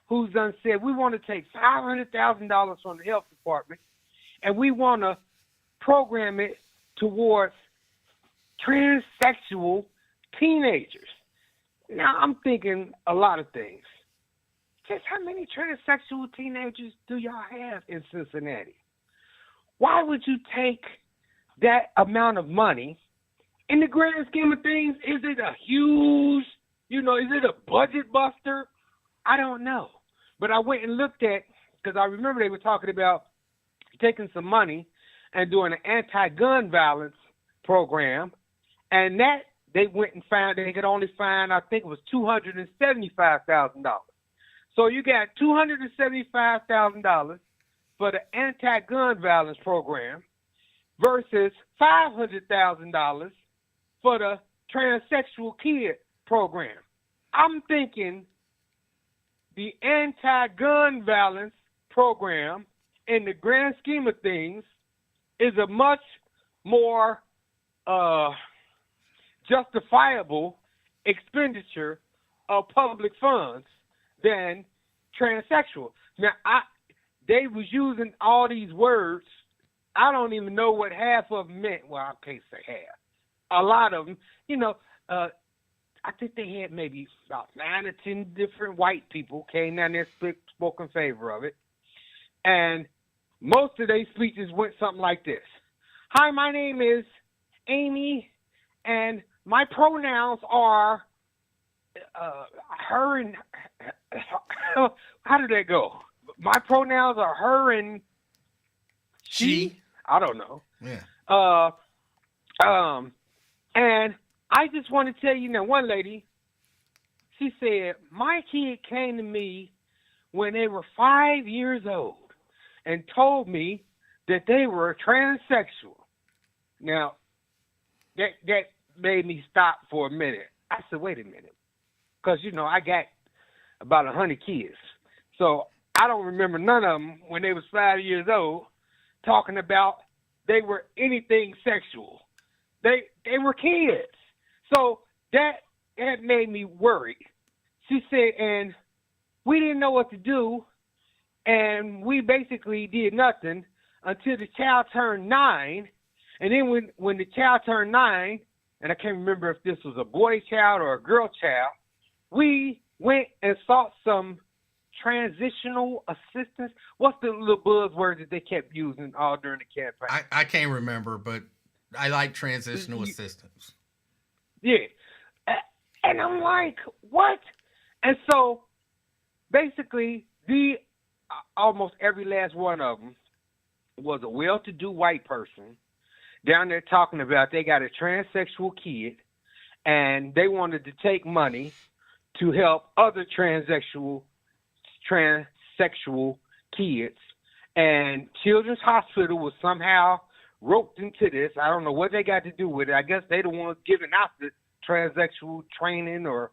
who's done said we want to take $500,000 from the health department and we want to program it towards transsexual teenagers. Now, I'm thinking a lot of things. Just how many transsexual teenagers do y'all have in Cincinnati? Why would you take that amount of money? In the grand scheme of things, is it a huge, is it a budget buster? I don't know. But I went and looked at, because I remember they were talking about taking some money and doing an anti-gun violence program, and that they went and found they could only find, I think it was $275,000. So you got $275,000 for the anti-gun violence program versus $500,000 for the transsexual kid program. I'm thinking the anti-gun violence program, in the grand scheme of things, is a much more justifiable expenditure of public funds than transsexual. Now, they was using all these words. I don't even know what half of them meant. Well, I can't say half. A lot of them, I think they had maybe about 9 or 10 different white people came down there and spoke in favor of it. And most of their speeches went something like this. Hi, my name is Amy, and my pronouns are her and... How did that go? My pronouns are her and she? I don't know. Yeah. And I just want to tell you now, one lady, she said, my kid came to me when they were 5 years old and told me that they were transsexual. Now, that made me stop for a minute. I said, wait a minute. Because, I got about 100 kids. So I don't remember none of them when they was 5 years old talking about they were anything sexual. They were kids. So that made me worried. She said, and we didn't know what to do, and we basically did nothing until the child turned 9. And then when the child turned 9, and I can't remember if this was a boy child or a girl child, we went and sought some transitional assistance. What's the little buzzword that they kept using all during the campaign? I can't remember, but I like transitional assistance. Yeah. And I'm like, what? And so basically, almost every last one of them was a well-to-do white person down there talking about they got a transsexual kid and they wanted to take money to help other transsexual kids. And Children's Hospital was somehow roped into this. I don't know what they got to do with it. I guess they the ones giving out the transsexual training or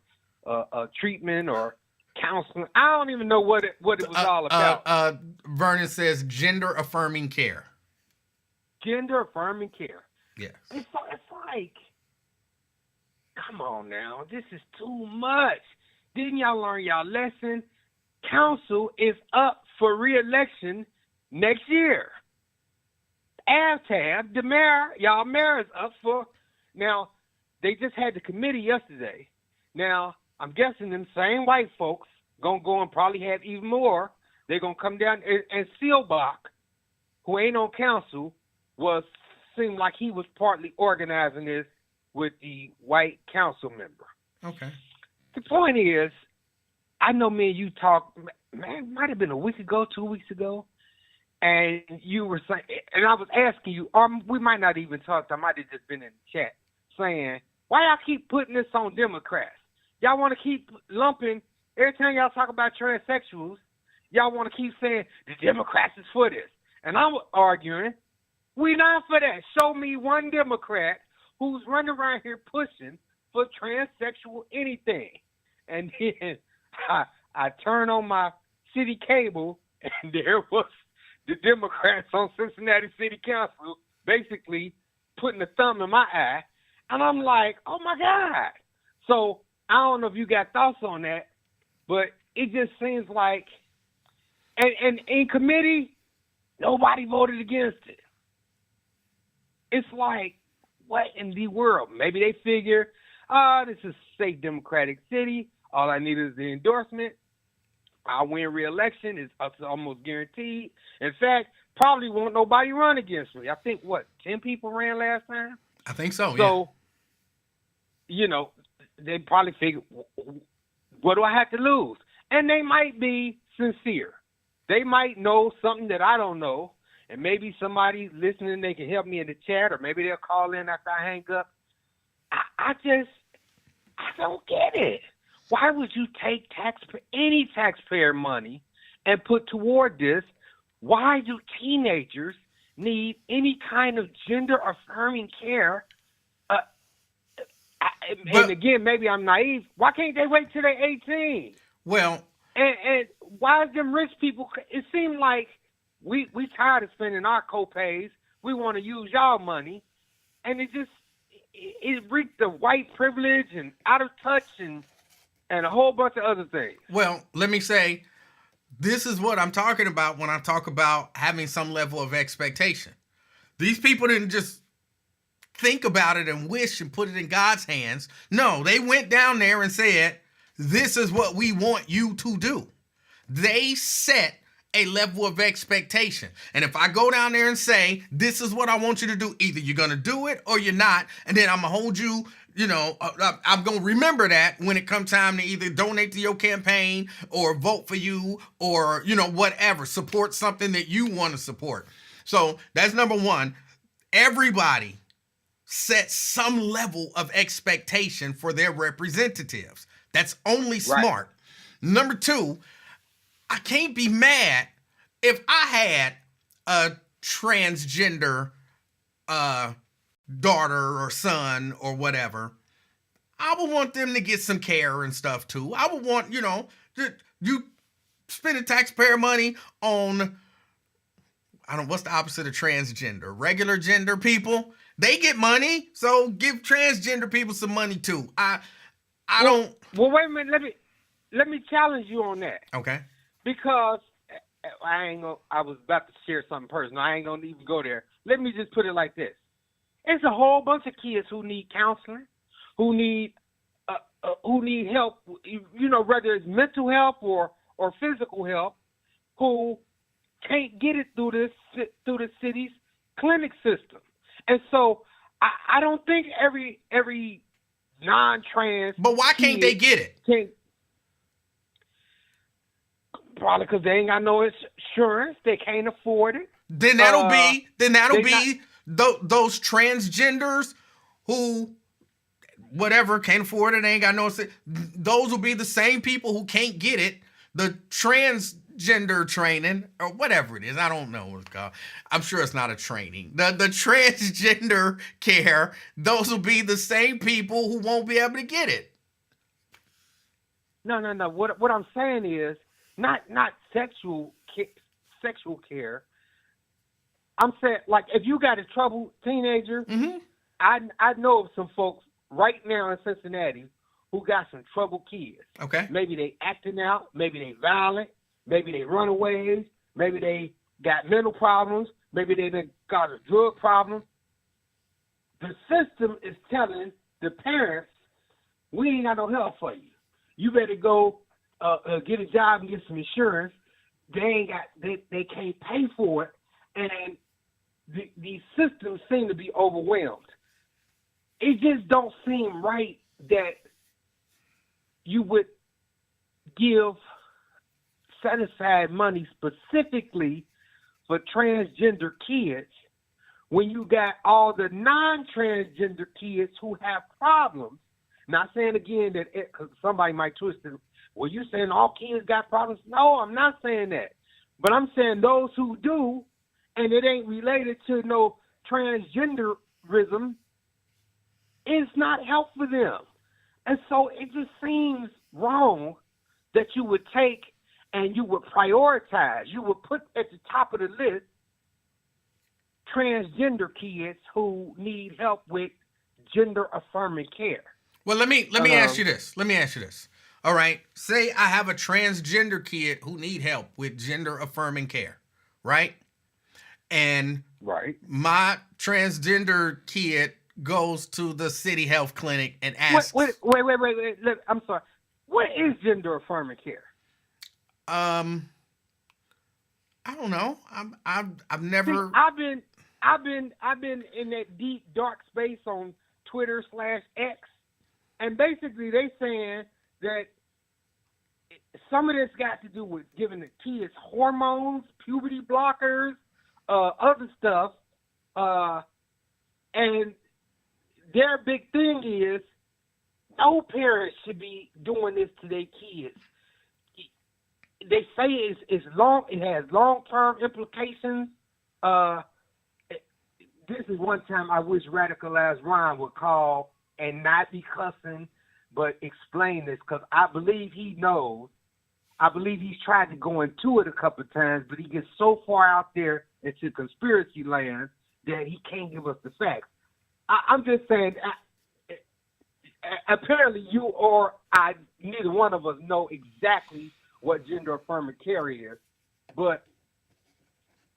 treatment or counseling. I don't even know what it was all about. Vernon says gender affirming care. Gender affirming care. Yes. It's like, come on now, this is too much. Didn't y'all learn y'all lesson? Council is up for re-election next year. AvTab, the mayor, y'all mayor is up for. Now, they just had the committee yesterday. Now, I'm guessing them same white folks gonna go and probably have even more. They're gonna come down and Seelbach, who ain't on council, seemed like he was partly organizing this with the white council member. Okay. The point is, I know me and you talked, man, might have been a week ago, 2 weeks ago, and you were saying, and I was asking you, or we might not even talk, I might have just been in the chat, saying, why y'all keep putting this on Democrats? Y'all want to keep lumping, every time y'all talk about transsexuals, y'all want to keep saying, the Democrats is for this. And I'm arguing, we not for that. Show me one Democrat who's running around here pushing for transsexual anything. And then I turn on my city cable, and there was the Democrats on Cincinnati City Council basically putting a thumb in my eye. And I'm like, oh, my God. So I don't know if you got thoughts on that, but it just seems like, and in committee, nobody voted against it. It's like, what in the world? Maybe they figure, this is a safe democratic city. All I need is the endorsement. I'll win re-election. It's almost guaranteed. In fact, probably won't nobody run against me. I think, 10 people ran last time? I think so, yeah. So, they probably figure, what do I have to lose? And they might be sincere. They might know something that I don't know, and maybe somebody listening, they can help me in the chat, or maybe they'll call in after I hang up. I don't get it. Why would you take any taxpayer money and put toward this? Why do teenagers need any kind of gender-affirming care? And again, maybe I'm naive. Why can't they wait till they're 18? Well, and why is them rich people? It seemed like we tired of spending our co-pays. We want to use y'all money, and it reeked of white privilege and out of touch and a whole bunch of other things. Well, let me say, this is what I'm talking about when I talk about having some level of expectation. These people didn't just think about it and wish and put it in God's hands. No, they went down there and said, this is what we want you to do. They set a level of expectation. And if I go down there and say, this is what I want you to do, either you're going to do it or you're not. And then I'm going to hold you, I'm going to remember that when it comes time to either donate to your campaign or vote for you or, whatever, support something that you want to support. So that's number one. Everybody set some level of expectation for their representatives. That's only smart. Right. Number two, I can't be mad if I had a transgender daughter or son or whatever. I would want them to get some care and stuff too. I would want, you spending taxpayer money on, what's the opposite of transgender? Regular gender people. They get money, so give transgender people some money too. I don't. Well, wait a minute. Let me challenge you on that. Okay. Because I was about to share something personal. I ain't gonna even go there. Let me just put it like this: it's a whole bunch of kids who need counseling, who need help. Whether it's mental help or or physical help who can't get it through the city's clinic system. And so I don't think every non-trans. But why can't they get it? Probably because they ain't got no insurance. They can't afford it. Then that'll be those transgenders who whatever can't afford it, ain't got no. Those will be the same people who can't get it. The transgender training or whatever it is, I don't know what it's called. I'm sure it's not a training. The transgender care, those will be the same people who won't be able to get it. No. What I'm saying is not sexual care. I'm saying, like, if you got a troubled teenager, I know of some folks right now in Cincinnati who got some troubled kids. Okay. Maybe they acting out, maybe they violent, maybe they runaways, maybe they got mental problems, maybe they got a drug problem. The system is telling the parents, we ain't got no help for you. You better go get a job and get some insurance. They can't pay for it, and these systems seem to be overwhelmed. It just don't seem right that you would give set aside money specifically for transgender kids when you got all the non-transgender kids who have problems. Not saying again that cause somebody might twist it. Well, you saying all kids got problems? No, I'm not saying that. But I'm saying those who do, and it ain't related to no transgenderism, it's not help for them. And so it just seems wrong that you would take and you would prioritize, you would put at the top of the list transgender kids who need help with gender-affirming care. Well, let me ask you this. All right. Say I have a transgender kid who need help with gender-affirming care, right? And my transgender kid goes to the city health clinic and asks. Wait. Look, I'm sorry. What is gender-affirming care? I don't know. I've never. See, I've been in that deep dark space on Twitter/X, and basically they saying that some of this got to do with giving the kids hormones, puberty blockers, other stuff, and their big thing is no parent should be doing this to their kids. They say it has long-term implications. This is one time I wish Radicalized Ron would call and not be cussing, but explain this, because I believe he knows. I believe he's tried to go into it a couple of times, but he gets so far out there into conspiracy land that he can't give us the facts. I'm just saying, apparently you or I, neither one of us know exactly what gender-affirming care is, but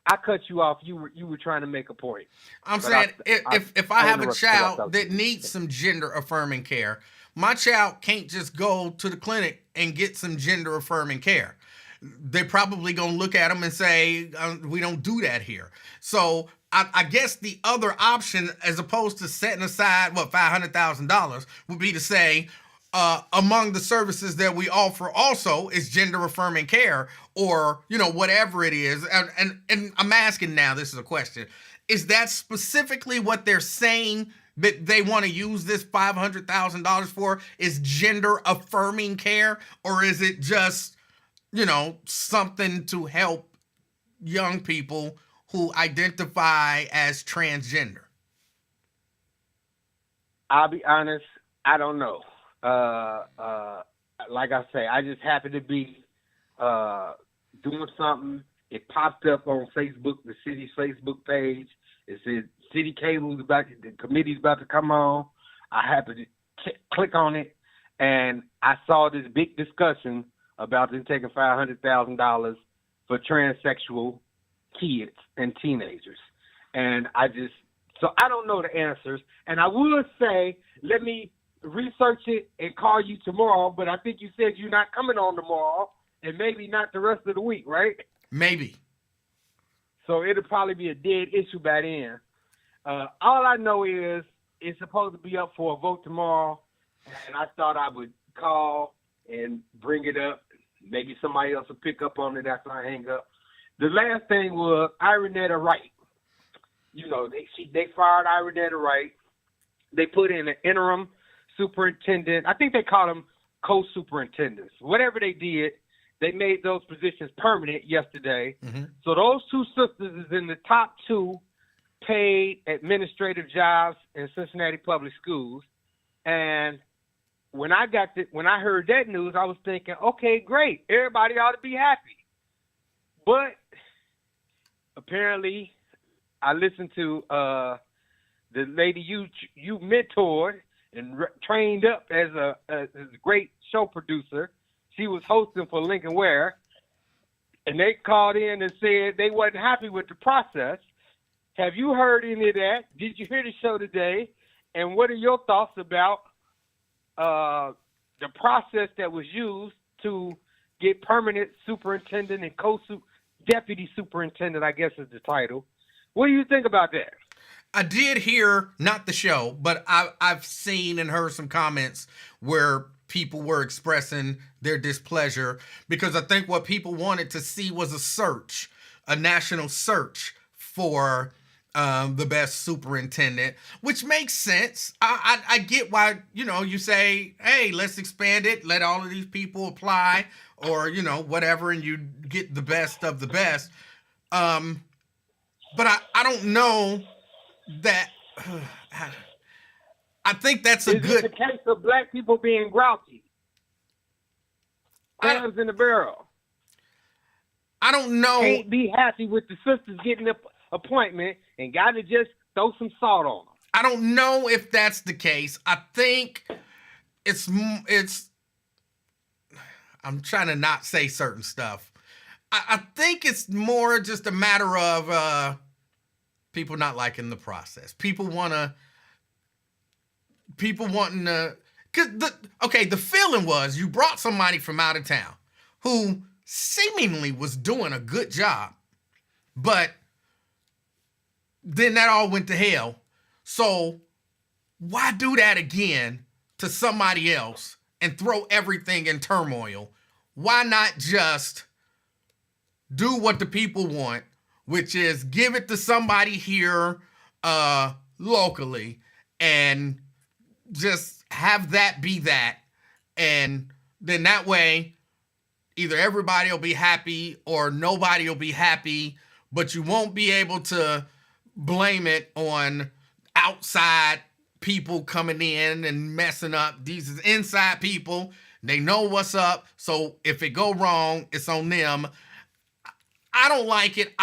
I cut you off. You were trying to make a point. I'm saying if I have a child that needs some gender-affirming care, my child can't just go to the clinic and get some gender-affirming care. They're probably going to look at them and say, we don't do that here. So I guess the other option, as opposed to setting aside, $500,000, would be to say, among the services that we offer also is gender-affirming care, or, whatever it is. And I'm asking now, this is a question. Is that specifically what they're saying that they want to use this $500,000 for, is gender-affirming care? Or is it just, something to help young people who identify as transgender? I'll be honest, I don't know. Like I say, I just happened to be doing something. It popped up on Facebook, the city's Facebook page. It said city cable's the committee's about to come on. I happened to click on it, and I saw this big discussion about them taking $500,000 for transsexual kids and teenagers. And so I don't know the answers. And I will say, let me research it and call you tomorrow, but I think you said you're not coming on tomorrow. and maybe not the rest of the week, right? Maybe. So it'll probably be a dead issue by then. All I know is it's supposed to be up for a vote tomorrow, and I thought I would call and bring it up. Maybe somebody else will pick up on it after I hang up. The last thing was Ironetta Wright. You know, they fired Ironetta Wright. They put in an interim superintendent. I think they call them co-superintendents. Whatever they did, they made those positions permanent yesterday. Mm-hmm. So those two sisters is in the top 2 paid administrative jobs in Cincinnati Public Schools. And when I heard that news, I was thinking, okay, great. Everybody ought to be happy. But apparently I listened to the lady you mentored and trained up as a great show producer. She was hosting for Lincoln Ware, and they called in and said they wasn't happy with the process. Have you heard any of that? Did you hear the show today? And what are your thoughts about the process that was used to get permanent superintendent and deputy superintendent, I guess is the title? What do you think about that? I did hear, not the show, but I've seen and heard some comments where people were expressing their displeasure because I think what people wanted to see was a national search for the best superintendent, which makes sense. I get why, you say, hey, let's expand it, let all of these people apply, or, whatever, and you get the best of the best. But I don't know that. I think that's a good. Is it the case of black people being grouchy? Crabs in the barrel. I don't know. Can't be happy with the sisters getting the appointment and got to just throw some salt on them. I don't know if that's the case. I think it's. I'm trying to not say certain stuff. I think it's more just a matter of people not liking the process. People wanting to. The feeling was you brought somebody from out of town who seemingly was doing a good job, but then that all went to hell. So why do that again to somebody else and throw everything in turmoil? Why not just do what the people want, which is give it to somebody here locally and just have that be that. And then that way, either everybody will be happy or nobody will be happy, but you won't be able to blame it on outside people coming in and messing up. These is inside people. They know what's up. So if it go wrong, it's on them. I don't like it.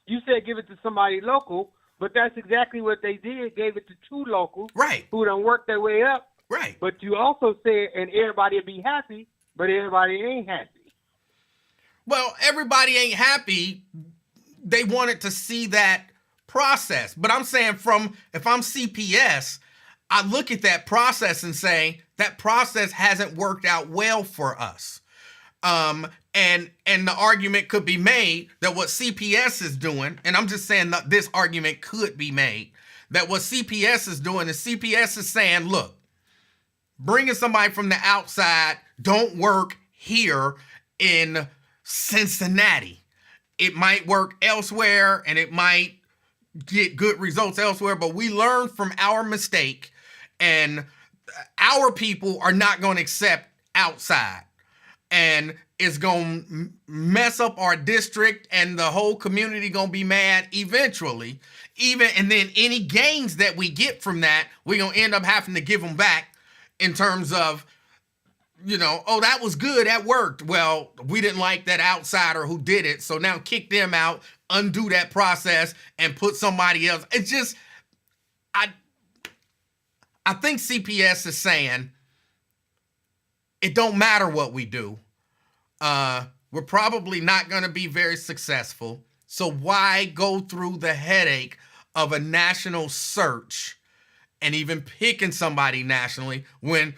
You said give it to somebody local, but that's exactly what they did. Gave it to 2 locals, right, who done worked their way up. Right. But you also said, and everybody will be happy, but everybody ain't happy. Well, everybody ain't happy. They wanted to see that process. But I'm saying if I'm CPS, I look at that process and say, that process hasn't worked out well for us. And the argument could be made that what CPS is doing, and I'm just saying that this argument could be made, that what CPS is doing is CPS is saying, look, bringing somebody from the outside don't work here in Cincinnati. It might work elsewhere and it might get good results elsewhere, but we learn from our mistake and our people are not going to accept outside. And it's going to mess up our district and the whole community going to be mad eventually. And then any gains that we get from that, we're going to end up having to give them back in terms of, oh, that was good, that worked. Well, we didn't like that outsider who did it, so now kick them out, undo that process, and put somebody else. It's just, I think CPS is saying, it don't matter what we do. We're probably not going to be very successful. So why go through the headache of a national search and even picking somebody nationally when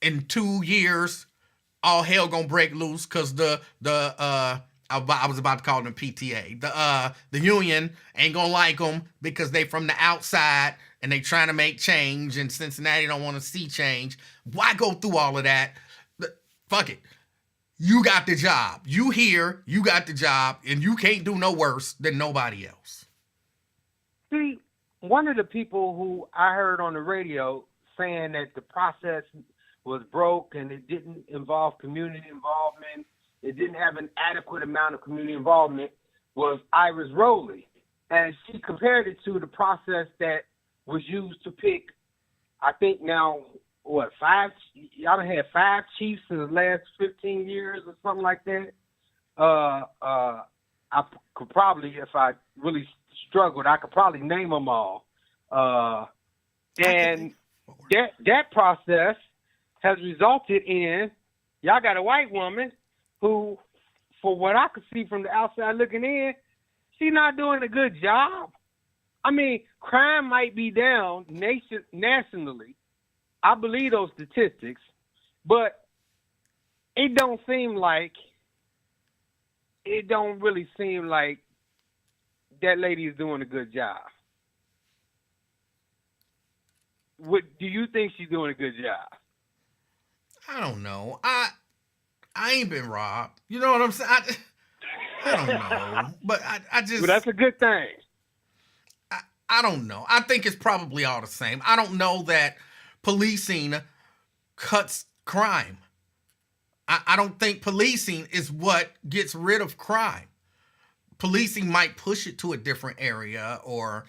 in 2 years all hell gonna break loose because I was about to call them PTA. The union ain't gonna like them because they from the outside and they trying to make change, and Cincinnati don't want to see change. Why go through all of that? Fuck it. You got the job. You here, you got the job, and you can't do no worse than nobody else. See, one of the people who I heard on the radio saying that the process was broke and it didn't involve community involvement, it didn't have an adequate amount of community involvement, was Iris Rowley. And she compared it to the process that was used to pick, I think now, y'all done had 5 chiefs in the last 15 years or something like that. I could probably, if I really struggled, I could probably name them all. And that process has resulted in, y'all got a white woman who, for what I could see from the outside looking in, she's not doing a good job. I mean, crime might be down nationally. I believe those statistics, but it don't really seem like that lady is doing a good job. Do you think she's doing a good job? I don't know. I ain't been robbed. You know what I'm saying? I don't know. But I just... Well, that's a good thing. I don't know. I think it's probably all the same. I don't know that policing cuts crime. I don't think policing is what gets rid of crime. Policing might push it to a different area or,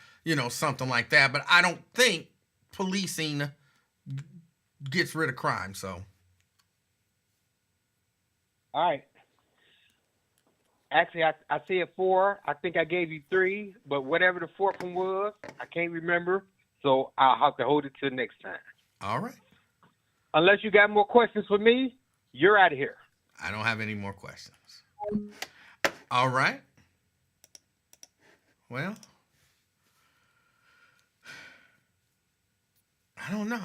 something like that. But I don't think policing gets rid of crime. So. All right. Actually, I said 4. I think I gave you 3, but whatever the 4th one was, I can't remember. So I'll have to hold it till next time. All right. Unless you got more questions for me, you're out of here. I don't have any more questions. All right. Well, I don't know.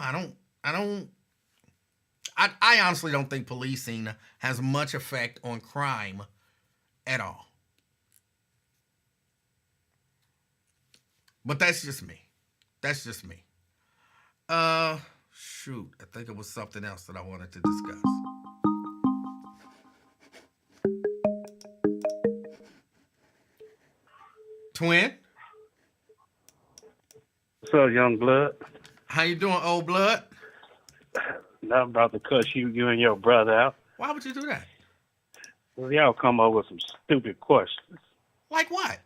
I honestly don't think policing has much effect on crime at all. But that's just me. Shoot, I think it was something else that I wanted to discuss. Twin? What's up, young blood? How you doing, old blood? I'm about to cuss you and your brother out. Why would you do that? Well, y'all come up with some stupid questions. Like what?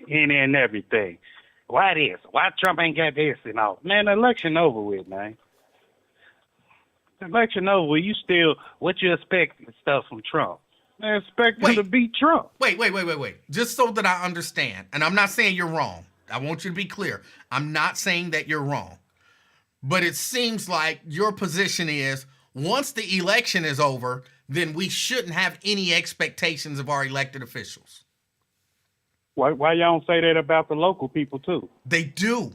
Any and everything. Why this? Why Trump ain't got this and all? Man, the election over with, man. The election over with. You still, what you expect stuff from Trump? Man, expect him to beat Trump. Wait. Just so that I understand, and I'm not saying you're wrong. I want you to be clear. I'm not saying that you're wrong. But it seems like your position is, once the election is over, then we shouldn't have any expectations of our elected officials. Why y'all don't say that about the local people too? They do.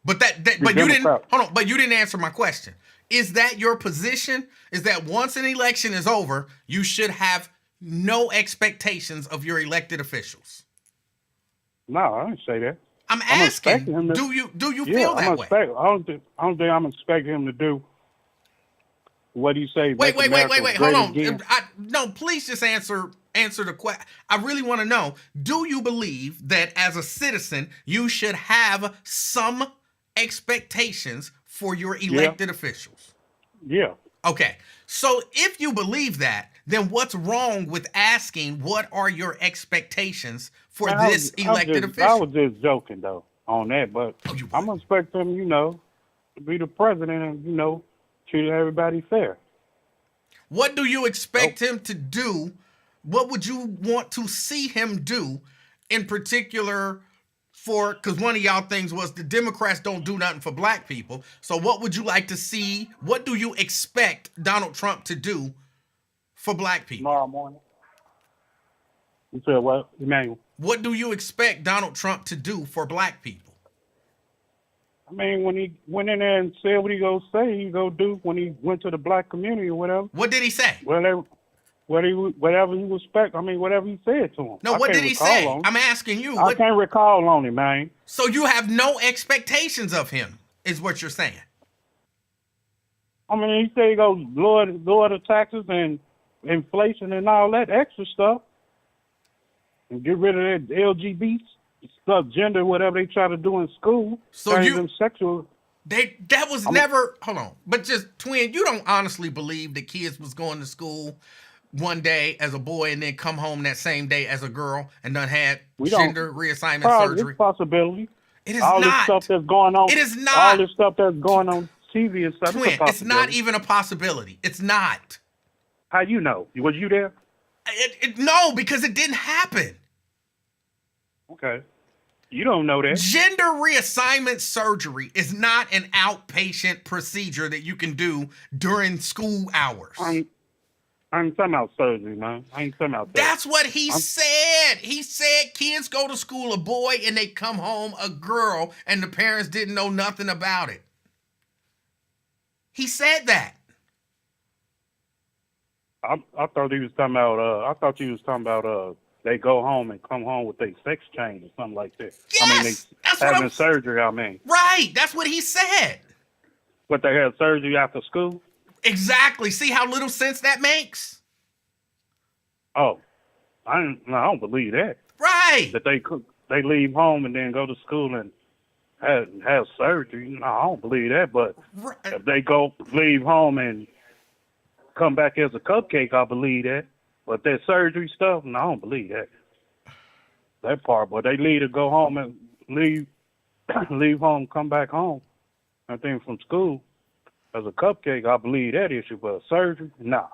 But you didn't hold on, but you didn't answer my question. Is that your position? Is that once an election is over, you should have no expectations of your elected officials? No, I didn't say that. I'm asking, do you feel that way? I don't think I'm expecting him to do what do you say? Wait. Hold on. No, please just answer the question. I really want to know, do you believe that as a citizen, you should have some expectations for your elected officials? Yeah. Okay. So if you believe that, then what's wrong with asking what are your expectations for this elected official? I was just joking, though, on that. But I'm expecting him, to be the president and, treat everybody fair. What do you expect him to do? What would you want to see him do in particular because one of y'all things was the Democrats don't do nothing for black people. So what would you like to see? What do you expect Donald Trump to do for black people? Tomorrow morning. You said what, Emanuel? What do you expect Donald Trump to do for black people? I mean, when he went in there and said what he gonna say, he gonna do when he went to the black community or whatever. What did he say? Whatever he respect. I mean, whatever he said to him. No, I what can't did he recall say? on him. I'm asking you. I can't recall on him, man. So you have no expectations of him, is what you're saying. I mean, he said he goes lower the taxes and inflation and all that extra stuff, and get rid of that LGBT stuff, gender, whatever they try to do in school. So turn you- them sexual. That was never, hold on, but just twin, you don't honestly believe that kids was going to school one day as a boy and then come home that same day as a girl and done had gender reassignment surgery? It's a possibility. It is all not. this stuff that's going on. It is not. All this stuff that's going on TV and stuff. Twin, it's not even a possibility. It's not. How you know? Was you there? No, because it didn't happen. Okay. You don't know that. Gender reassignment surgery is not an outpatient procedure that you can do during school hours. I ain't talking about surgery, man. I ain't talking about that. That's what he said. He said kids go to school a boy and they come home a girl and the parents didn't know nothing about it. He said that. I thought he was talking about. They go home and come home with their sex change or something like that. Yes, I mean, that's they what having surgery. I mean, right. That's what he said. but they had surgery after school. Exactly. See how little sense that makes? Oh, I don't believe that. Right. That they leave home and then go to school and have surgery. No, I don't believe that. But Right. if they leave home and come back as a cupcake, I believe that. But that surgery stuff, no, I don't believe that. That part, but they leave to go home and leave home, come back home, I think from school as a cupcake, I believe that issue. But surgery, no.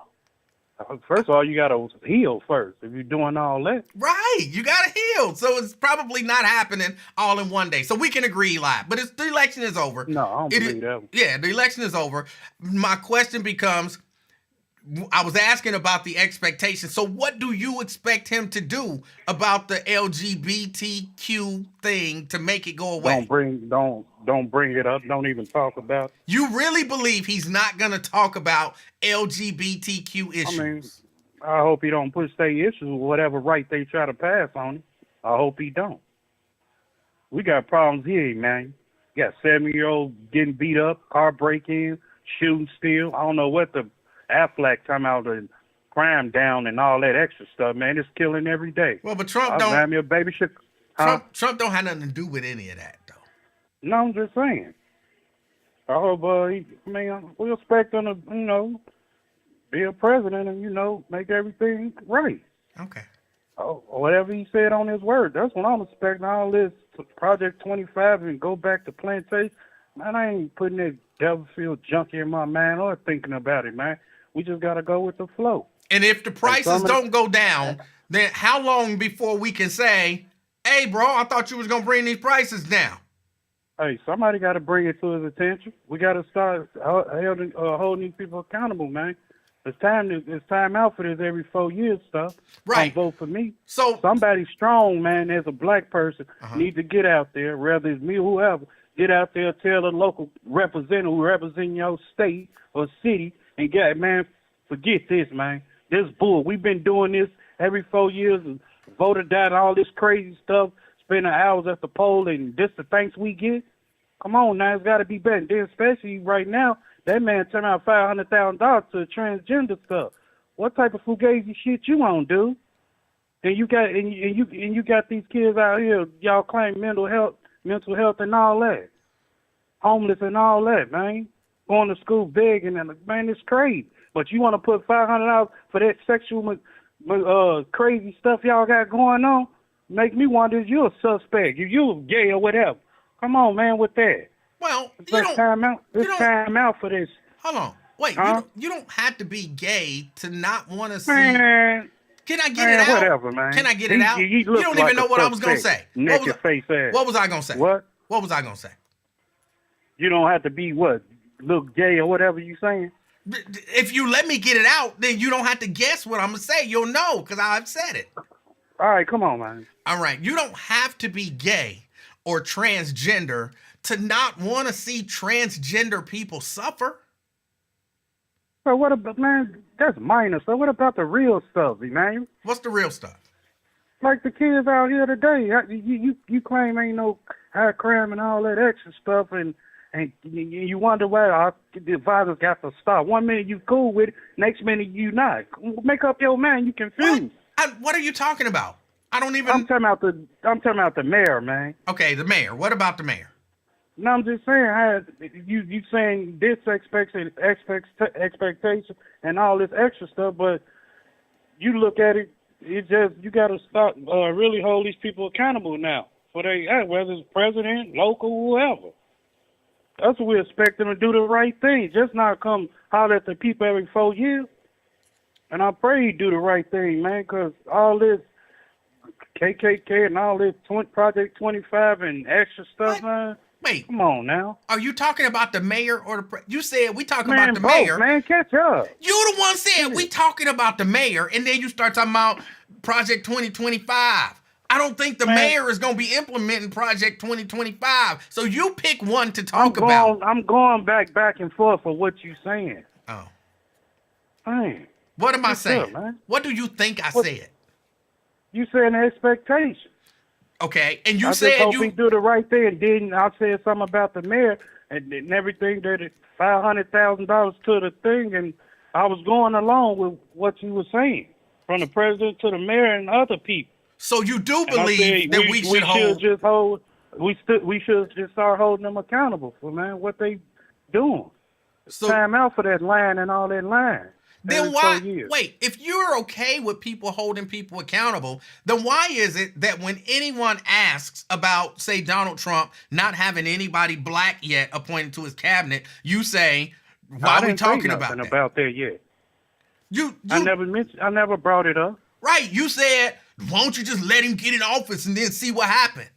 First of all, you gotta heal first. If you're doing all that, Right. You got to heal. So it's probably not happening all in one day. So we can agree, Eli. But the election is over. no, I don't believe that. Yeah, the election is over. My question becomes, I was asking about the expectation. So what do you expect him to do about the LGBTQ thing to make it go away? Don't bring it up. Don't even talk about it. You really believe he's not going to talk about LGBTQ issues? I mean, I hope he don't push their issues, whatever right they try to pass on him. I hope he don't. We got problems here, man. You got 7-year-olds getting beat up, car break-in, shooting, steal. I don't know what the Affleck talking about the crime down and all that extra stuff, man. It's killing every day. Well, but Trump I'll don't. have me a baby shit. Huh? Trump don't have nothing to do with any of that, though. No, I'm just saying. I hope, we expect him to, be a president and, make everything right. Okay. Oh, whatever he said on his word, that's what I'm expecting. All this Project 25 and go back to plantation. Man, I ain't putting that devil-filled junk in my mind or thinking about it, man. We just got to go with the flow. And if the prices don't go down, then how long before we can say, hey, bro, I thought you was going to bring these prices down? Hey, somebody got to bring it to his attention. We got to start holding these people accountable, man. It's time out for this every 4 years stuff. Right. Don't vote for me. So Somebody strong, man, as a black person, need to get out there, whether it's me or whoever, get out there, tell the local representative who represent your state or city, and man, forget this, man. This bull. We've been doing this every 4 years and voted down all this crazy stuff, spending hours at the poll, and this the thanks we get. Come on now, it's got to be better. Then especially right now, that man turned out $500,000 to transgender stuff. What type of fugazi shit you on, dude? And you got these kids out here, y'all claim mental health and all that, homeless and all that, man. Going to school begging and man, it's crazy. But you want to put $500 for that sexual crazy stuff y'all got going on? Make me wonder if you're a suspect, if you're gay or whatever. Come on, man, with that. well, It's time out for this. Hold on. Wait, Huh? you don't have to be gay to not want to see. Man, Can I get it out? whatever, man. Can I get it out? He You look don't like even know a what I was going to say. suspect. Naked face ass. What was I going to say? What? What was I going to say? You don't have to be look gay or whatever you saying. If you let me get it out, then you don't have to guess what I'm going to say. You'll know because I've said it. All right, come on, man. All right. You don't have to be gay or transgender to not want to see transgender people suffer. So what about, man, that's minor. So what about the real stuff, Emanuel? What's the real stuff? Like the kids out here today, you claim ain't no high crime and all that extra stuff, and you wonder why the violence got to stop. 1 minute you cool with it, next minute you not. Make up your mind. You confused. What are you talking about? I don't even. I'm talking about the mayor, man. Okay, the mayor. What about the mayor? No, I'm just saying, you saying this expectation and all this extra stuff, but you look at it, it just, you got to start really hold these people accountable now for they act, whether it's president, local, whoever. That's what we expect them to do the right thing, just not come holler at the people every 4 years. And I pray you do the right thing, man, because all this KKK and all this Project 25 and extra stuff, man. Wait. Come on now. Are you talking about the mayor or the you said we talking Man, about the both, mayor. man, catch up. You the one said we talking about the mayor, and then you start talking about Project 2025. I don't think the mayor is going to be implementing Project 2025. So you pick one to talk about. I'm going back and forth for what you saying. Oh. Man. What am I saying? Up, man? What do you think I said? You saying expectation. Okay, and you I said just hope you he do the right thing. And then I said something about the mayor and everything that $500,000 to the thing, and I was going along with what you were saying, from the president to the mayor and other people. So you do believe that we should hold? We should just start holding them accountable for what they doing. So time out for that line and all that line. Then why? Wait, if you're okay with people holding people accountable, then why is it that when anyone asks about, say, Donald Trump not having anybody black yet appointed to his cabinet, you say, "Why are we talking about that?" About that yet? You I never brought it up. Right? You said, "Why don't you just let him get in office and then see what happens?"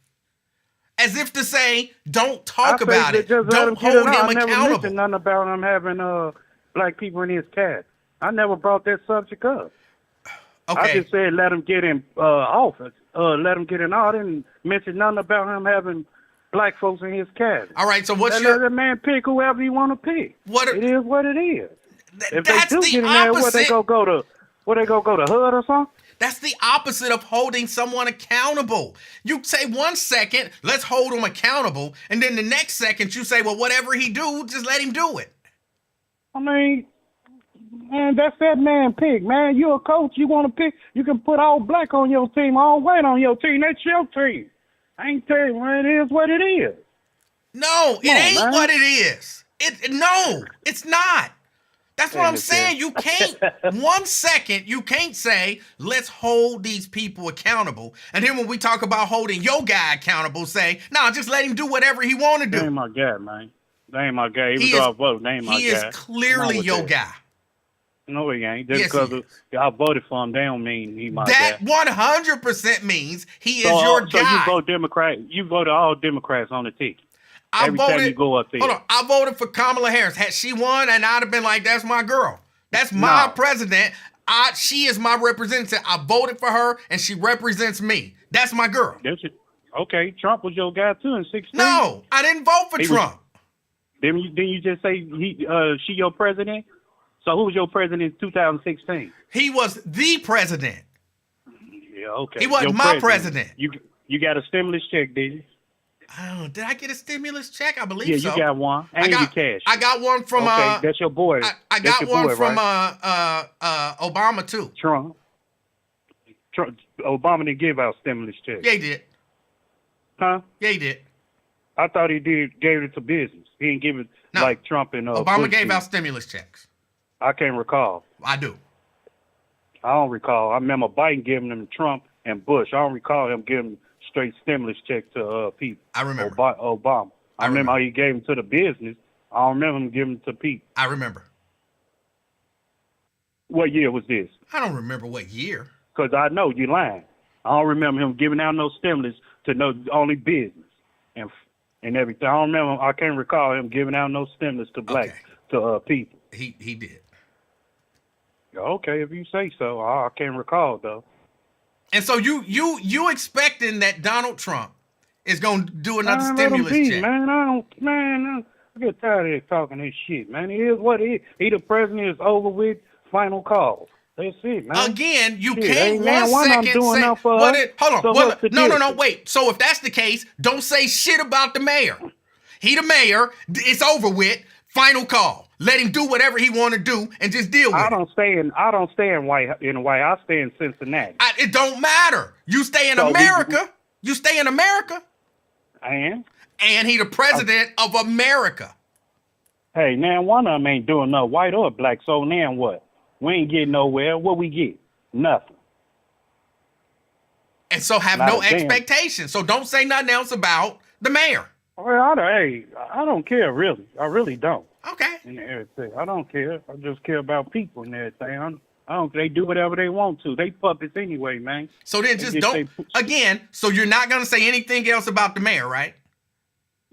As if to say, "Don't talk about it. Don't hold him accountable." I never mentioned nothing about him having black people in his cabinet. I never brought that subject up. Okay. I just said let him get in office. Let him get in office. I didn't mention nothing about him having black folks in his cabinet. All right, so what's let that man pick whoever you want to pick. It is what it is. If they do get in there, where they go to HUD or something? That's the opposite of holding someone accountable. You say 1 second, let's hold him accountable, and then the next second you say, well, whatever he do, just let him do it. I mean, man, that's that man pick, man. You a coach, you want to pick, you can put all black on your team, all white on your team. That's your team. I ain't telling you, man, it is what it is. No, it ain't what it is. No, it's not. That's what I'm saying. You can't, 1 second, you can't say, let's hold these people accountable. And then when we talk about holding your guy accountable, say, no, just let him do whatever he want to do. That ain't my guy, man. That ain't my guy. Even though I voted, that ain't my guy. He is clearly your guy. No, he ain't. Just because I voted for him, they don't mean he my guy. That 100% means he is your guy. So you vote Democrat. You voted all Democrats on the ticket. Every time you go up there. Hold on. I voted for Kamala Harris. Had she won, and I'd have been like, that's my girl. That's my president. She is my representative. I voted for her, and she represents me. That's my girl. Okay, Trump was your guy, too, in 2016. No, I didn't vote for Trump. Didn't you just say she your president? So who was your president in 2016? He was the president. Yeah, okay. He wasn't my president. You got a stimulus check, did you? Oh, did I get a stimulus check? I believe so. Yeah, you got one. And you cash. I got one from that's your boy. I got one from Obama too. Trump. Obama didn't give out stimulus checks. Yeah, he did. Huh? Yeah, he did. I thought he gave it to business. He didn't give it like Trump and Obama Bush gave did. out stimulus checks. I can't recall. I do. I don't recall. I remember Biden giving them to Trump and Bush. I don't recall him giving straight stimulus check to people. I remember. Obama. I remember how he gave them to the business. I don't remember him giving them to people. I remember. What year was this? I don't remember what year. Because I know you lying. I don't remember him giving out no stimulus to only business and everything. I don't remember. I can't recall him giving out no stimulus to to people. He did. Okay, if you say so. I can't recall though. And so you expecting that Donald Trump is gonna do another Man, let him stimulus be, check. man. I get tired of talking this shit, man. It is what it is. He the president, is over with. Final call. That's it, man. Again, you Shit, can't ain't now 1 one I'm second doing say enough for what us. it. Hold on, So well, what's the no, difference? wait. So if that's the case, don't say shit about the mayor. He the mayor. It's over with. Final call. Let him do whatever he want to do and just deal with I it. don't stay in White. I stay in Cincinnati. It don't matter. You stay in So America. You stay in America, And and he the president of America. hey, now one of them ain't doing no white or black. So now what? We ain't getting nowhere. What we get? Nothing. And so have Not no a damn- expectations. So don't say nothing else about the mayor. Well, I don't care really. I really don't. Okay. And everything. I don't care. I just care about people and everything. I don't. They do whatever they want to. They puppets anyway, man. So then just don't, again, so you're not going to say anything else about the mayor, right?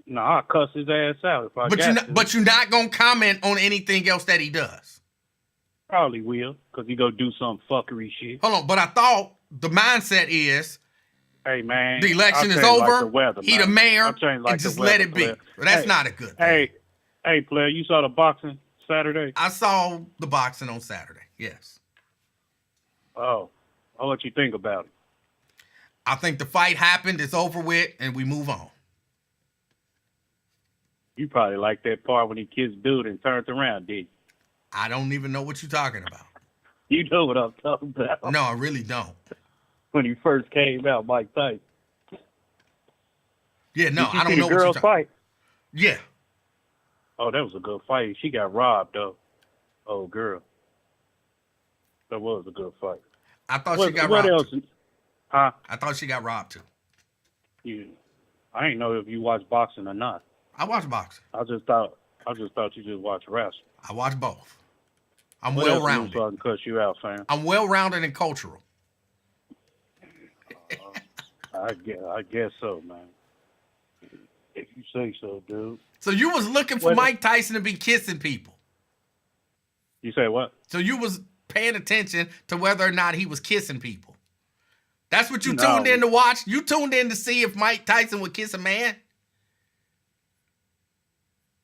No, I'll cuss his ass out if I But got to. but you're not going to comment on anything else that he does. Probably will, because he go do some fuckery shit. Hold on, but I thought the mindset is Hey, man. the election is I change over, like the weather, he man. the mayor, I change like and the just weather, let it be. player. Well, that's Hey, not a good thing. Hey, player, you saw the boxing Saturday? I saw the boxing on Saturday, yes. Oh, what you think about it? I think the fight happened, it's over with, and we move on. You probably like that part when he kissed dude and turned around, did you? I don't even know what you're talking about. You know what I'm talking about. No, I really don't. When he first came out, Mike Tyson. Yeah, no, Did you I don't see know the what you're girls talking about. fight? Yeah. Oh, that was a good fight. She got robbed, though. Oh, girl. That was a good fight. I thought she got what robbed else? too. Huh? I thought she got robbed too. I ain't know if you watch boxing or not. I watch boxing. I just thought you just watch wrestling. I watch both. I'm What else well-rounded. So I can cuss you out, fam. I'm well-rounded and cultural. I guess so, man. If you say so, dude. So you was looking for Mike Tyson to be kissing people. You say what? So you was paying attention to whether or not he was kissing people. That's what you No. tuned in to watch? You tuned in to see if Mike Tyson would kiss a man?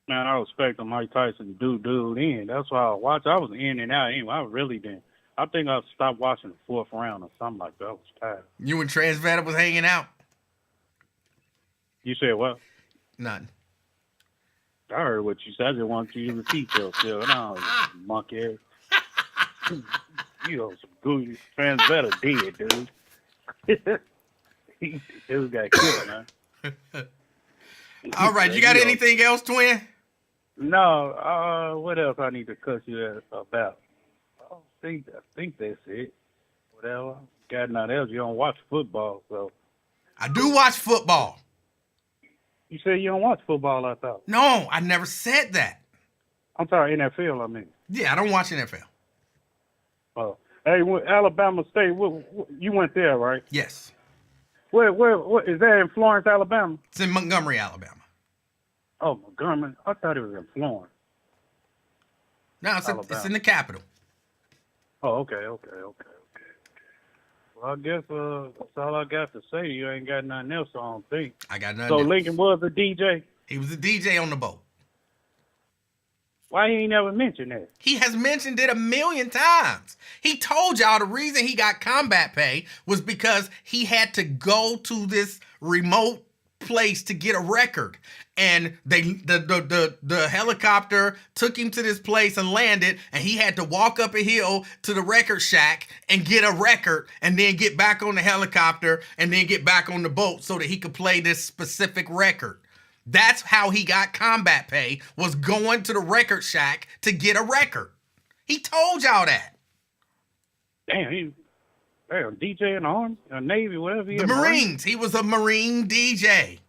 Man, I was expecting Mike Tyson to do dude in. That's why I watched. I was in and out anyway. I really didn't. I think I stopped watching the fourth round or something like that. I was tired. You and Transveta was hanging out? You said what? Nothing. I heard what you said. I just wanted you to repeat yourself. No, monkey ass. You know, some goofy Transveta dead, dude. He just got killed, man. All right, you got anything else, twin? No, what else I need to cuss you about? I think that's it. Whatever. Got nothing else. You don't watch football, so. I do watch football. You said you don't watch football, I thought. No, I never said that. I'm sorry, NFL, I mean. Yeah, I don't watch NFL. Oh. Hey, Alabama State, you went there, right? Yes. Where is that in Florence, Alabama? It's in Montgomery, Alabama. Oh, Montgomery. I thought it was in Florence. No, it's in the capital. Oh, okay. Well, I guess that's all I got to say. You ain't got nothing else, I don't think. I got nothing So else. Lincoln was a DJ? He was a DJ on the boat. Why he ain't never mentioned that? He has mentioned it 1,000,000 times. He told y'all the reason he got combat pay was because he had to go to this remote place to get a record. And the helicopter took him to this place and landed, and he had to walk up a hill to the record shack and get a record and then get back on the helicopter and then get back on the boat so that he could play this specific record. That's how he got combat pay, was going to the record shack to get a record. He told y'all that. Damn, DJ in the Army, or Navy, whatever. The Marines. He was a Marine DJ.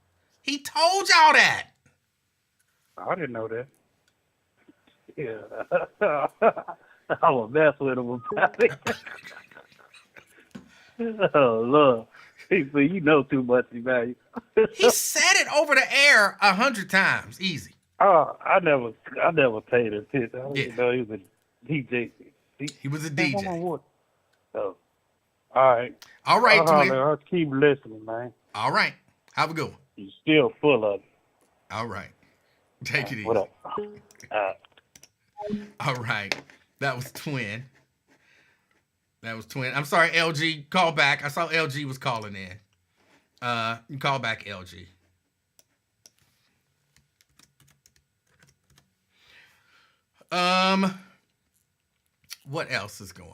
He told y'all that. I didn't know that. Yeah. I will mess with him about it. Oh, Lord. So you know too much about it. He said it over the air 100 times. Easy. Oh, I never paid attention. I didn't Yeah. know he was a DJ. He was a DJ. Oh. All right. All right, twin. I'll keep listening, man. All right. Have a good one. You still full of it. All right. Take it easy. What up? All right. That was Twin. I'm sorry, LG. Call back. I saw LG was calling in. You call back LG. What else is going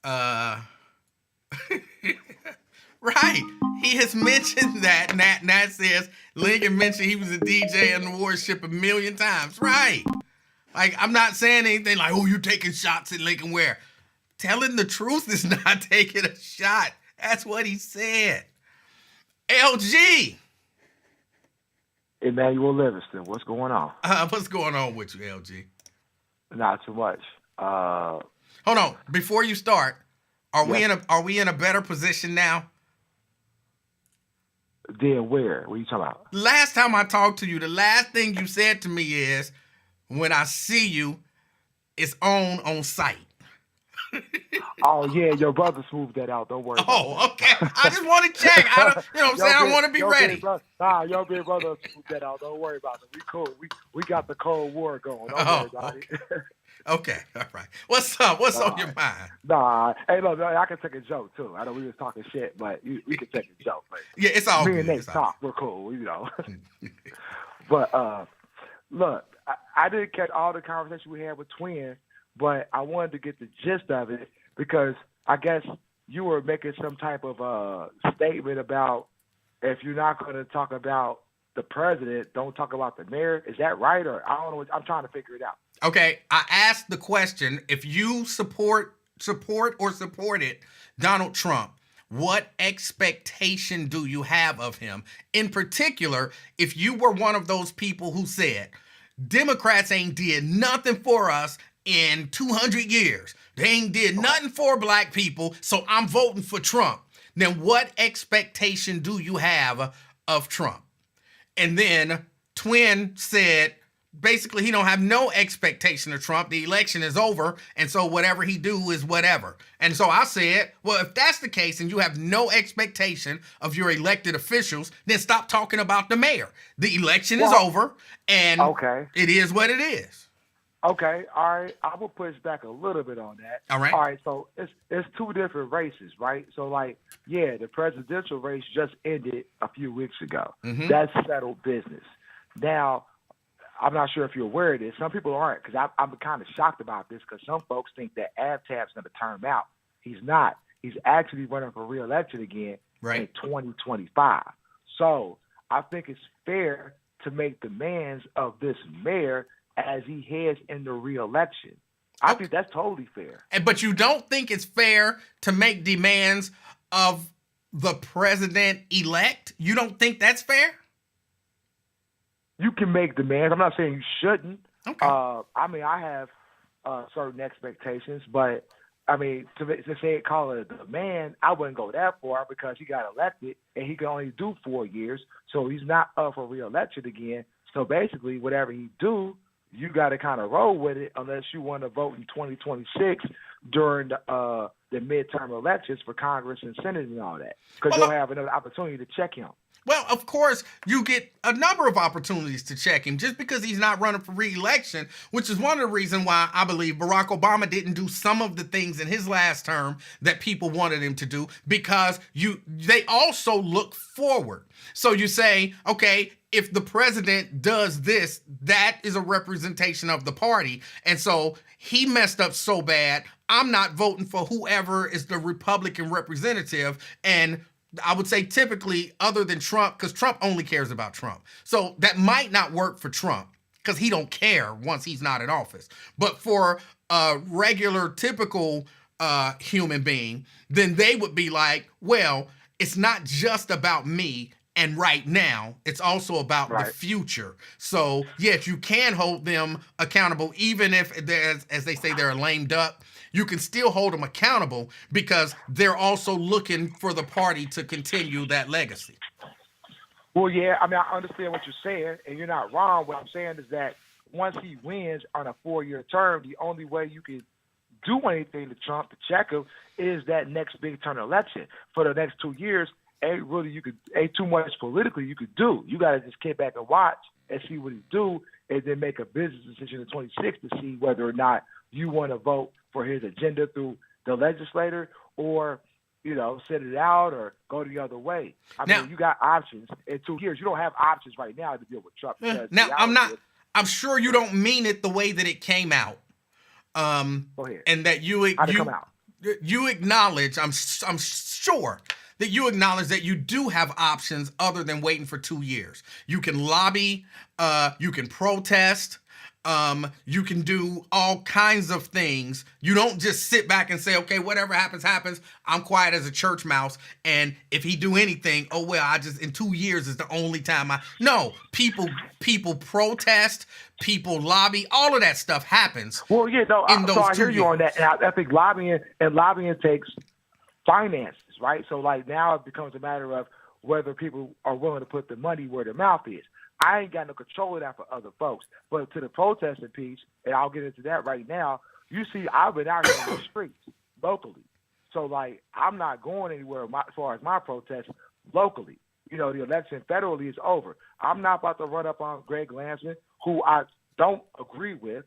on? Right. He has mentioned that. Nat says Lincoln mentioned he was a DJ on the warship 1 million times. Right. Like, I'm not saying anything like, oh, you're taking shots at Lincoln Ware. Telling the truth is not taking a shot. That's what he said. LG. Emanuel Livingston, what's going on? What's going on with you, LG? Not too much. Hold on. Before you start, are we in a better position now? Then where? What are you talking about? Last time I talked to you, the last thing you said to me is, when I see you, it's on site. Oh, yeah, your brother smoothed that out. Don't worry. Oh, okay. I just want to check. I'm saying? I want to be ready. Your big brother smoothed that out. Don't worry about it. We cool. We got the Cold War going. Don't worry about it. Okay, all right. What's up? What's on your mind? Nah, hey, look, I can take a joke, too. I know we was talking shit, but we can take a joke. Like, yeah, it's all me good. Me and Nate talk. We're cool, you know. But, look, I didn't catch all the conversation we had with Twin, but I wanted to get the gist of it because I guess you were making some type of statement about if you're not going to talk about the president, don't talk about the mayor. Is that right? Or I don't know. I'm trying to figure it out. Okay, I asked the question, if you support or supported Donald Trump, what expectation do you have of him? In particular, if you were one of those people who said, Democrats ain't did nothing for us in 200 years. They ain't did nothing for black people, so I'm voting for Trump. Then what expectation do you have of Trump? And then Twin said, basically, he don't have no expectation of Trump. The election is over, and so whatever he do is whatever. And so I said, well, if that's the case and you have no expectation of your elected officials, then stop talking about the mayor. The election is over, and it is what it is. Okay, all right. I will push back a little bit on that. All right. All right, so it's two different races, right? So, like, yeah, the presidential race just ended a few weeks ago. Mm-hmm. That's settled business. Now, I'm not sure if you're aware of this. Some people aren't, because I'm kind of shocked about this, because some folks think that Abtab's going to turn him out. He's not. He's actually running for re-election again in 2025. So I think it's fair to make demands of this mayor as he heads into re-election. I think that's totally fair. But you don't think it's fair to make demands of the president-elect? You don't think that's fair? You can make demands. I'm not saying you shouldn't. Okay. I mean, I have certain expectations, but I mean, to call it a demand, I wouldn't go that far because he got elected and he can only do 4 years, so he's not up for re-election again. So basically, whatever he do, you got to kind of roll with it unless you want to vote in 2026 during the midterm elections for Congress and Senate and all that, because you'll have another opportunity to check him. Well, of course, you get a number of opportunities to check him just because he's not running for re-election, which is one of the reasons why I believe Barack Obama didn't do some of the things in his last term that people wanted him to do, because they also look forward. So you say, okay, if the president does this, that is a representation of the party. And so he messed up so bad, I'm not voting for whoever is the Republican representative. And I would say typically, other than Trump, because Trump only cares about Trump. So that might not work for Trump because he don't care once he's not in office. But for a regular, typical human being, then they would be like, well, it's not just about me and right now, it's also about the future. So, yes, you can hold them accountable, even if, as they say, they're a lame duck. You can still hold them accountable because they're also looking for the party to continue that legacy. Well, yeah, I mean, I understand what you're saying, and you're not wrong. What I'm saying is that once he wins on a 4-year term, the only way you can do anything to Trump to check him is that next big turn election. For the next 2 years, ain't too much politically you could do. You got to just kick back and watch and see what he do, and then make a business decision in 26 to see whether or not you want to vote for his agenda through the legislator, or sit it out or go the other way. I mean, you got options in 2 years. You don't have options right now to deal with Trump. Now, I'm sure you don't mean it the way that it came out. Go ahead. And that you acknowledge, I'm sure that you acknowledge that you do have options other than waiting for 2 years. You can lobby, you can protest, you can do all kinds of things. You don't just sit back and say, okay, whatever happens, happens. I'm quiet as a church mouse. And if he do anything, oh, well, in 2 years is the only time no, people protest, people lobby, all of that stuff happens. Well, yeah, no, so I hear you on that. And I think lobbying takes finances, right? So like now it becomes a matter of whether people are willing to put the money where their mouth is. I ain't got no control of that for other folks. But to the protesting piece, and I'll get into that right now, you see, I've been out here in the streets locally. So, like, I'm not going anywhere as far as my protest locally. The election federally is over. I'm not about to run up on Greg Lansman, who I don't agree with,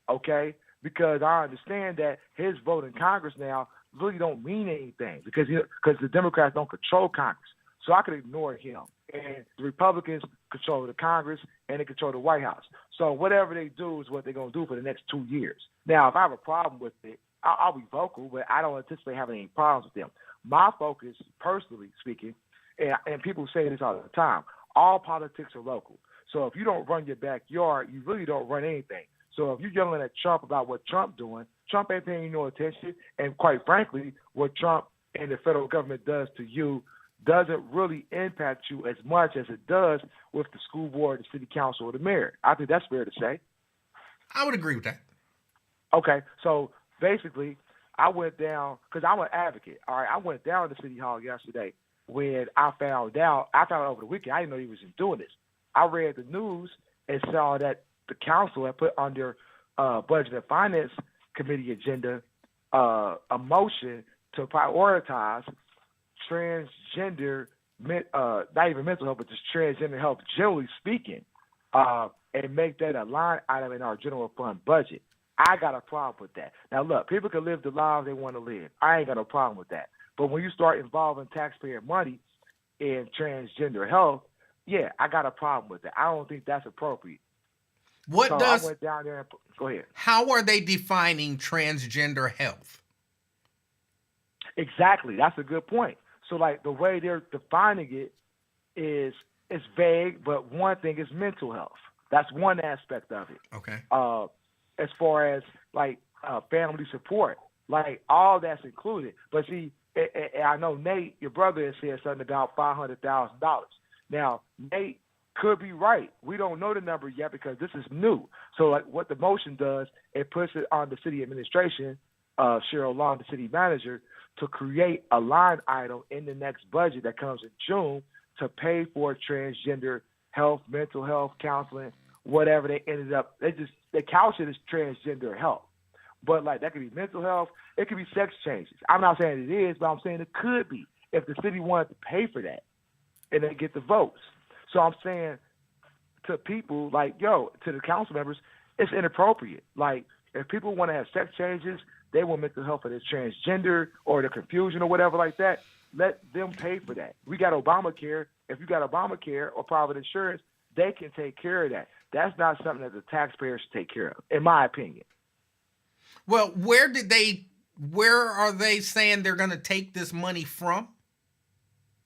okay, because I understand that his vote in Congress now really don't mean anything because the Democrats don't control Congress. So I could ignore him. And the Republicans control the Congress and they control the White House. So whatever they do is what they're going to do for the next 2 years. Now, if I have a problem with it, I'll be vocal, but I don't anticipate having any problems with them. My focus, personally speaking, and people say this all the time, all politics are local. So if you don't run your backyard, you really don't run anything. So if you're yelling at Trump about what Trump doing, Trump ain't paying no attention. And quite frankly, what Trump and the federal government does to you doesn't really impact you as much as it does with the school board, the city council, or the mayor. I think that's fair to say. I would agree with that. Okay, so basically, I went down, because I'm an advocate, all right? I went down to City Hall yesterday when I found out over the weekend, I didn't know he was doing this. I read the news and saw that the council had put under Budget and Finance Committee agenda a motion to prioritize transgender, not even mental health, but just transgender health, generally speaking, and make that a line item in our general fund budget. I got a problem with that. Now, look, people can live the lives they want to live. I ain't got no problem with that. But when you start involving taxpayer money in transgender health, yeah, I got a problem with that. I don't think that's appropriate. I went down there and go ahead. How are they defining transgender health? Exactly. That's a good point. So, like, the way they're defining it is it's vague, but one thing is mental health. That's one aspect of it. Okay. As far as, like, family support, like, all that's included. But, see, I know Nate, your brother, has said something about $500,000. Now, Nate could be right. We don't know the number yet because this is new. So, like, what the motion does, it puts it on the city administration, Cheryl Long, the city manager, to create a line item in the next budget that comes in June to pay for transgender health, mental health, counseling, whatever they ended up. They couch it as transgender health. But, like, that could be mental health. It could be sex changes. I'm not saying it is, but I'm saying it could be if the city wanted to pay for that and they get the votes. So I'm saying to people, like, to the council members, it's inappropriate. Like, if people want to have sex changes, they want mental health for their transgender or the confusion or whatever like that, let them pay for that. We got Obamacare. If you got Obamacare or private insurance, they can take care of that. That's not something that the taxpayers should take care of, in my opinion. Well, where are they saying they're going to take this money from?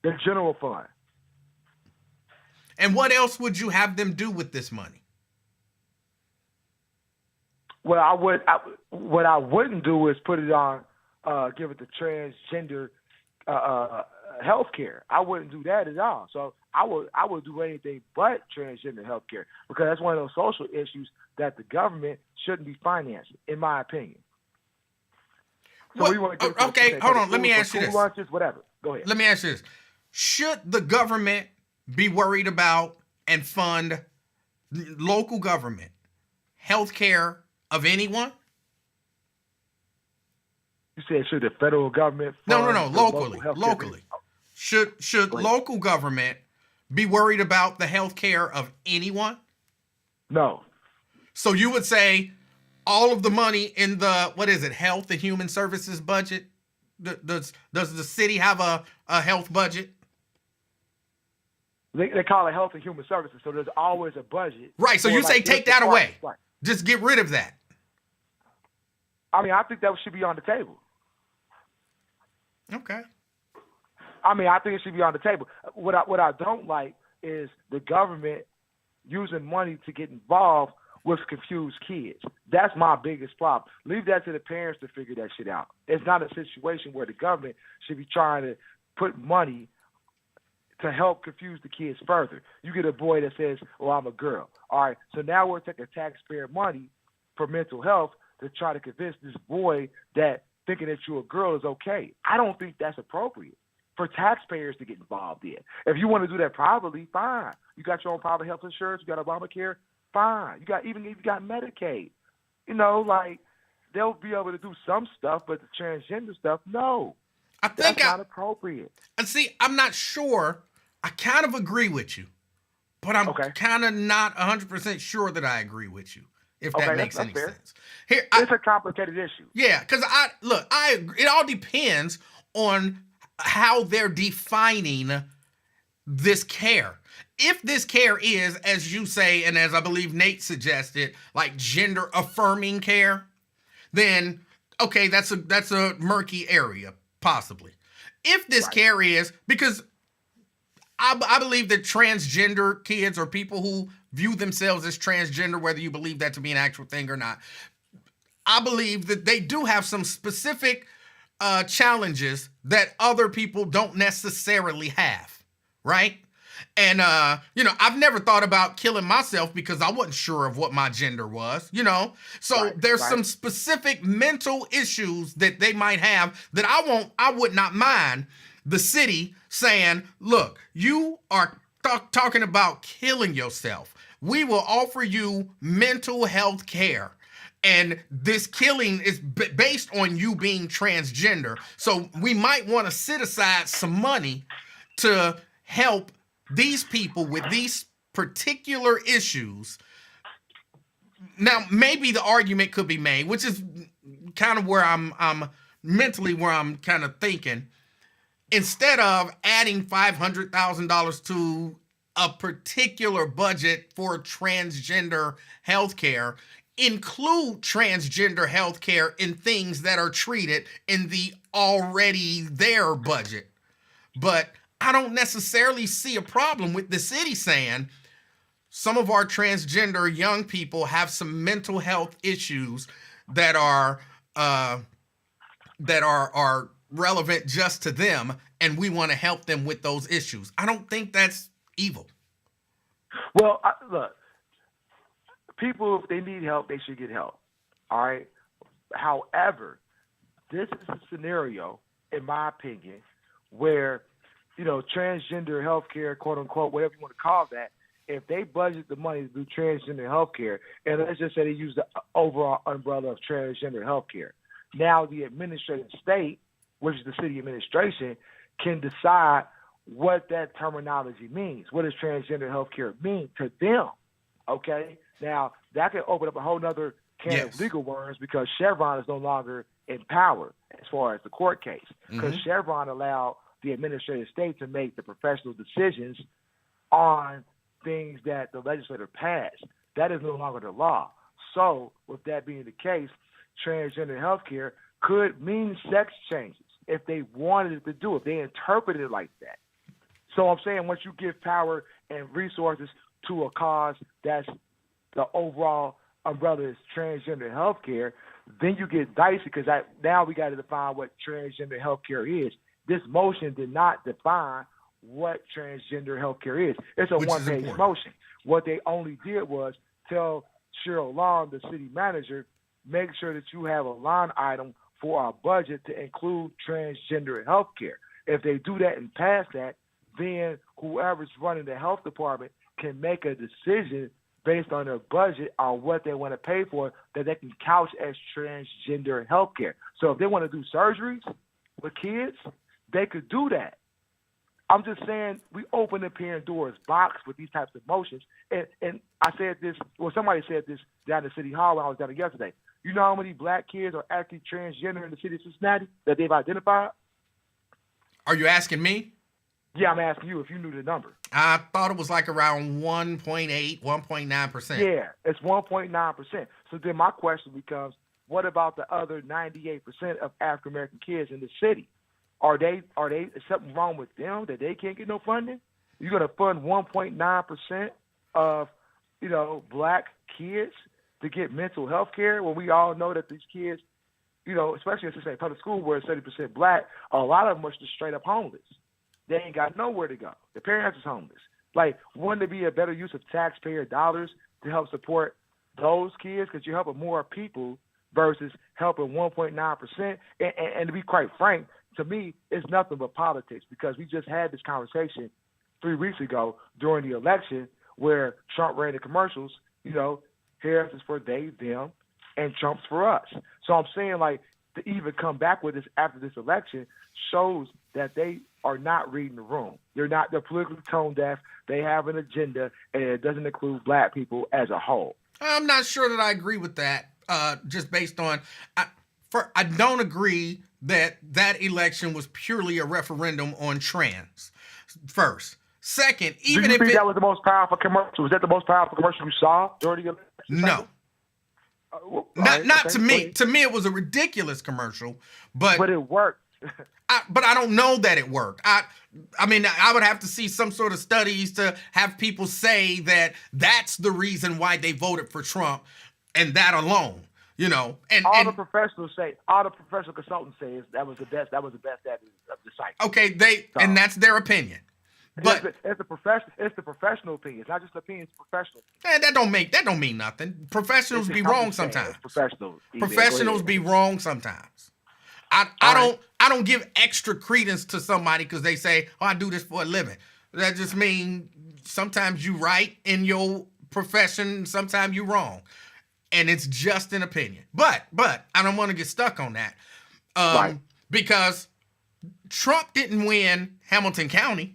The general fund. And what else would you have them do with this money? Well, what I wouldn't do is put it on, give it to transgender health care. I wouldn't do that at all. So I would do anything but transgender health care because that's one of those social issues that the government shouldn't be financing, in my opinion. So well, we want to okay, hold on. Let me ask you this. Lunches, whatever. Go ahead. Let me ask you this. Should the government be worried about and fund local government health care of anyone? You said should the federal government fund No, locally. Should local government be worried about the health care of anyone? No. So you would say all of the money in the, what is it, Health and Human Services budget? Does the city have a health budget? They call it Health and Human Services, so there's always a budget. Right, so you say take that away. Right. Just get rid of that. I mean, I think that should be on the table. Okay. I mean, I think it should be on the table. What I don't like is the government using money to get involved with confused kids. That's my biggest problem. Leave that to the parents to figure that shit out. It's not a situation where the government should be trying to put money to help confuse the kids further. You get a boy that says, "Oh, I'm a girl." All right, so now we're taking taxpayer money for mental health to try to convince this boy that thinking that you're a girl is okay. I don't think that's appropriate for taxpayers to get involved in. If you want to do that privately, fine. You got your own private health insurance, you got Obamacare, fine. You got Medicaid. You know, like they'll be able to do some stuff, but the transgender stuff, no. I think that's not appropriate. And see, I'm not sure. I kind of agree with you, but I'm kind of not 100% sure that I agree with you. If that makes any sense. Here, it's a complicated issue. Yeah, because I agree. It all depends on how they're defining this care. If this care is, as you say, and as I believe Nate suggested, like gender affirming care, then okay, that's a murky area, possibly. If this care is, because I believe that transgender kids or people who view themselves as transgender, whether you believe that to be an actual thing or not, I believe that they do have some specific challenges that other people don't necessarily have, right? And, I've never thought about killing myself because I wasn't sure of what my gender was, So there's some specific mental issues that they might have that I would not mind the city saying, look, you are talking about killing yourself. We will offer you mental health care. And this killing is based on you being transgender. So we might want to set aside some money to help these people with these particular issues. Now, maybe the argument could be made, which is kind of where I'm mentally where I'm kind of thinking. Instead of adding $500,000 to a particular budget for transgender healthcare, include transgender healthcare in things that are treated in the already there budget. But I don't necessarily see a problem with the city saying some of our transgender young people have some mental health issues that are relevant just to them, and we want to help them with those issues. I don't think that's evil. Well, look, people, if they need help, they should get help. All right. However, this is a scenario, in my opinion, where, transgender healthcare, quote unquote, whatever you want to call that, if they budget the money to do transgender healthcare, and let's just say they use the overall umbrella of transgender healthcare, now the administrative state, which is the city administration, can decide what that terminology means. What does transgender healthcare mean to them? Okay? Now, that could open up a whole other can of legal worms because Chevron is no longer in power as far as the court case. Because Chevron allowed the administrative state to make the professional decisions on things that the legislature passed. That is no longer the law. So, with that being the case, transgender healthcare could mean sex changes if they wanted it to do it, if they interpreted it like that. So I'm saying once you give power and resources to a cause that's the overall umbrella is transgender healthcare, then you get dicey because now we got to define what transgender healthcare is. This motion did not define what transgender healthcare is. It's a one-page motion. What they only did was tell Cheryl Long, the city manager, make sure that you have a line item for our budget to include transgender healthcare. If they do that and pass that, then whoever's running the health department can make a decision based on their budget on what they want to pay for that they can couch as transgender healthcare. So if they want to do surgeries with kids, they could do that. I'm just saying we open the Pandora's box with these types of motions. And I said this, well, somebody said this down in City Hall when I was down there yesterday. You know how many black kids are actually transgender in the city of Cincinnati that they've identified? Are you asking me? Yeah, I'm asking you if you knew the number. I thought it was like around 1.8, 1.9%. Yeah, it's 1.9%. So then my question becomes, what about the other 98% of African American kids in the city? Are they is something wrong with them that they can't get no funding? You're gonna fund 1.9% of, black kids to get mental health care when we all know that these kids, especially in Cincinnati public school where it's 30% black, a lot of them are just straight up homeless. They ain't got nowhere to go. The parents is homeless. Like, wouldn't it be a better use of taxpayer dollars to help support those kids because you're helping more people versus helping 1.9%? And to be quite frank, to me, it's nothing but politics because we just had this conversation 3 weeks ago during the election where Trump ran the commercials, Harris is for they, them, and Trump's for us. So I'm saying, like, to even come back with this after this election shows that they are not reading the room. They're politically tone deaf. They have an agenda, and it doesn't include black people as a whole. I'm not sure that I agree with that, just based on... I don't agree that election was purely a referendum on trans, first. Second, even Do you if think that was the most powerful commercial? Was that the most powerful commercial you saw during the election? No. Not to me. To me, it was a ridiculous commercial, but it worked. But I don't know that it worked. I mean, I would have to see some sort of studies to have people say that that's the reason why they voted for Trump, and that alone, And the professional consultants say that was the best. That was the best of the site. Okay, and that's their opinion. But it's the professional opinion. It's not just opinion. It's professional. That don't mean nothing. Professionals be wrong sometimes. Professionals be wrong sometimes. I don't give extra credence to somebody because they say, "Oh, I do this for a living." That just means sometimes you right in your profession, sometimes you're wrong, and it's just an opinion. But I don't want to get stuck on that because Trump didn't win Hamilton County.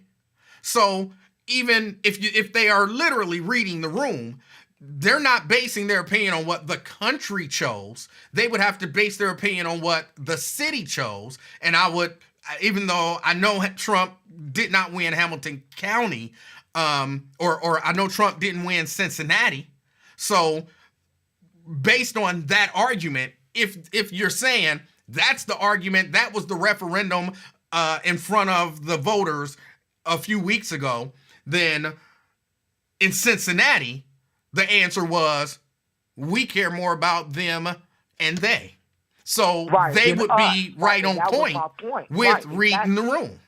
So even if they are literally reading the room, they're not basing their opinion on what the country chose. They would have to base their opinion on what the city chose. And even though I know Trump did not win Hamilton County, or I know Trump didn't win Cincinnati. So based on that argument, if you're saying that's the argument, that was the referendum in front of the voters a few weeks ago, then in Cincinnati, the answer was, we care more about them and they. So they would be right on point with reading the room.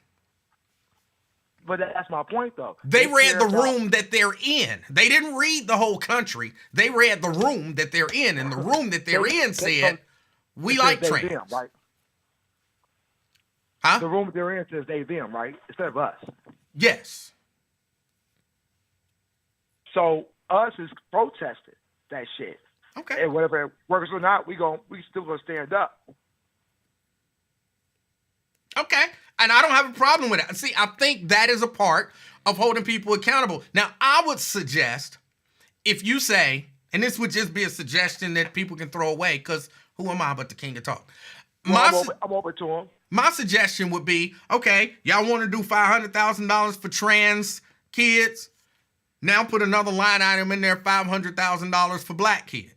But that's my point, though. They read the room that they're in. They didn't read the whole country. They read the room that they're in, and the room that they're in said, we like trans. Them, right? Huh? The room that they're in says they, them, right? Instead of us. Yes. So us is protesting that shit. Okay. And whether it works or not, we still gonna stand up. Okay. And I don't have a problem with it. See, I think that is a part of holding people accountable. Now, I would suggest if you say, and this would just be a suggestion that people can throw away, because who am I but the king of talk? I'm open to him. My suggestion would be, okay, y'all want to do $500,000 for trans kids? Now put another line item in there, $500,000 for black kids.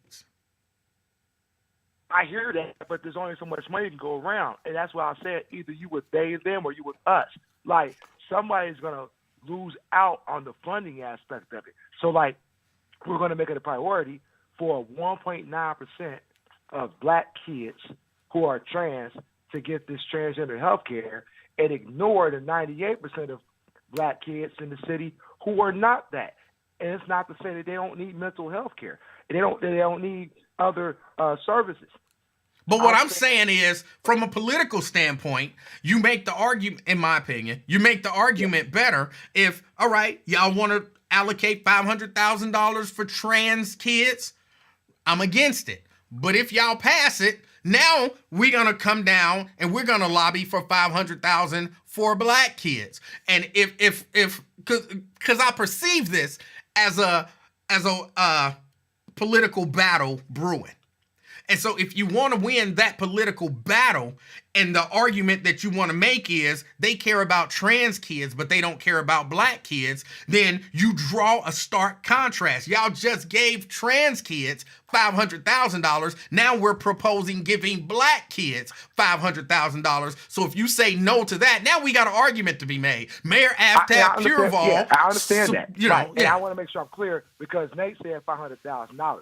I hear that, but there's only so much money to go around. And that's why I said either you with they, them, or you with us. Like, somebody's going to lose out on the funding aspect of it. So, like, we're going to make it a priority for 1.9% of black kids who are trans to get this transgender health care and ignore the 98% of black kids in the city who are not that. And it's not to say that they don't need mental health care. They don't need other services. But what I'm saying is, from a political standpoint, you make the argument, in my opinion, you make the argument better if, all right, y'all want to allocate $500,000 for trans kids, I'm against it. But if y'all pass it, now we're going to come down and we're going to lobby for $500,000 for black kids. And because I perceive this as a political battle brewing. And so if you want to win that political battle, and the argument that you want to make is they care about trans kids, but they don't care about black kids, then you draw a stark contrast. Y'all just gave trans kids $500,000. Now we're proposing giving black kids $500,000. So if you say no to that, now we got an argument to be made. Mayor Aftab Pureval. Yeah, I understand that. You know, right. And I want to make sure I'm clear because Nate said $500,000.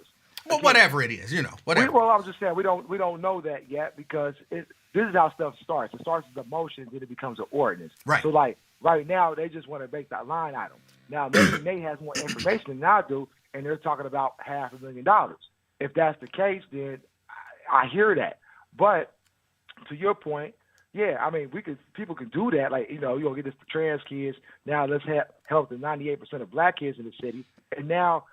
Well, whatever it is, whatever. Well, I was just saying we don't know that yet because this is how stuff starts. It starts as a motion, then it becomes an ordinance. Right. So, like, right now, they just want to make that line item. Now, maybe Nate has more information than I do, and they're talking about $500,000. If that's the case, then I hear that. But to your point, yeah, I mean, people can do that. Like, you're going to get this for trans kids. Now let's help the 98% of black kids in the city. And now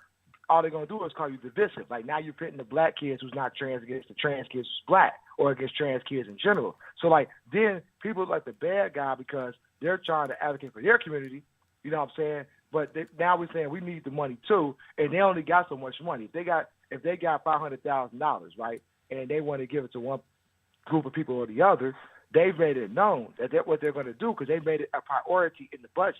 all they're going to do is call you divisive. Like, now you're pitting the black kids who's not trans against the trans kids who's black or against trans kids in general. So, like, then people like the bad guy because they're trying to advocate for their community, you know what I'm saying? But now we're saying we need the money too, and they only got so much money. If they got $500,000, right, and they want to give it to one group of people or the other, they've made it known that that's what they're going to do because they made it a priority in the budget.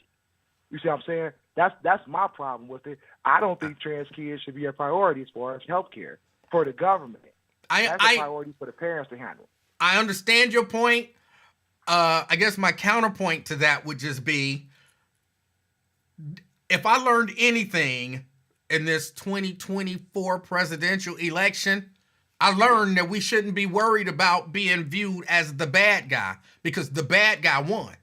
You see what I'm saying? That's my problem with it. I don't think trans kids should be a priority as far as health care for the government. That's a priority for the parents to handle. I understand your point. I guess my counterpoint to that would just be, if I learned anything in this 2024 presidential election, I learned that we shouldn't be worried about being viewed as the bad guy because the bad guy won.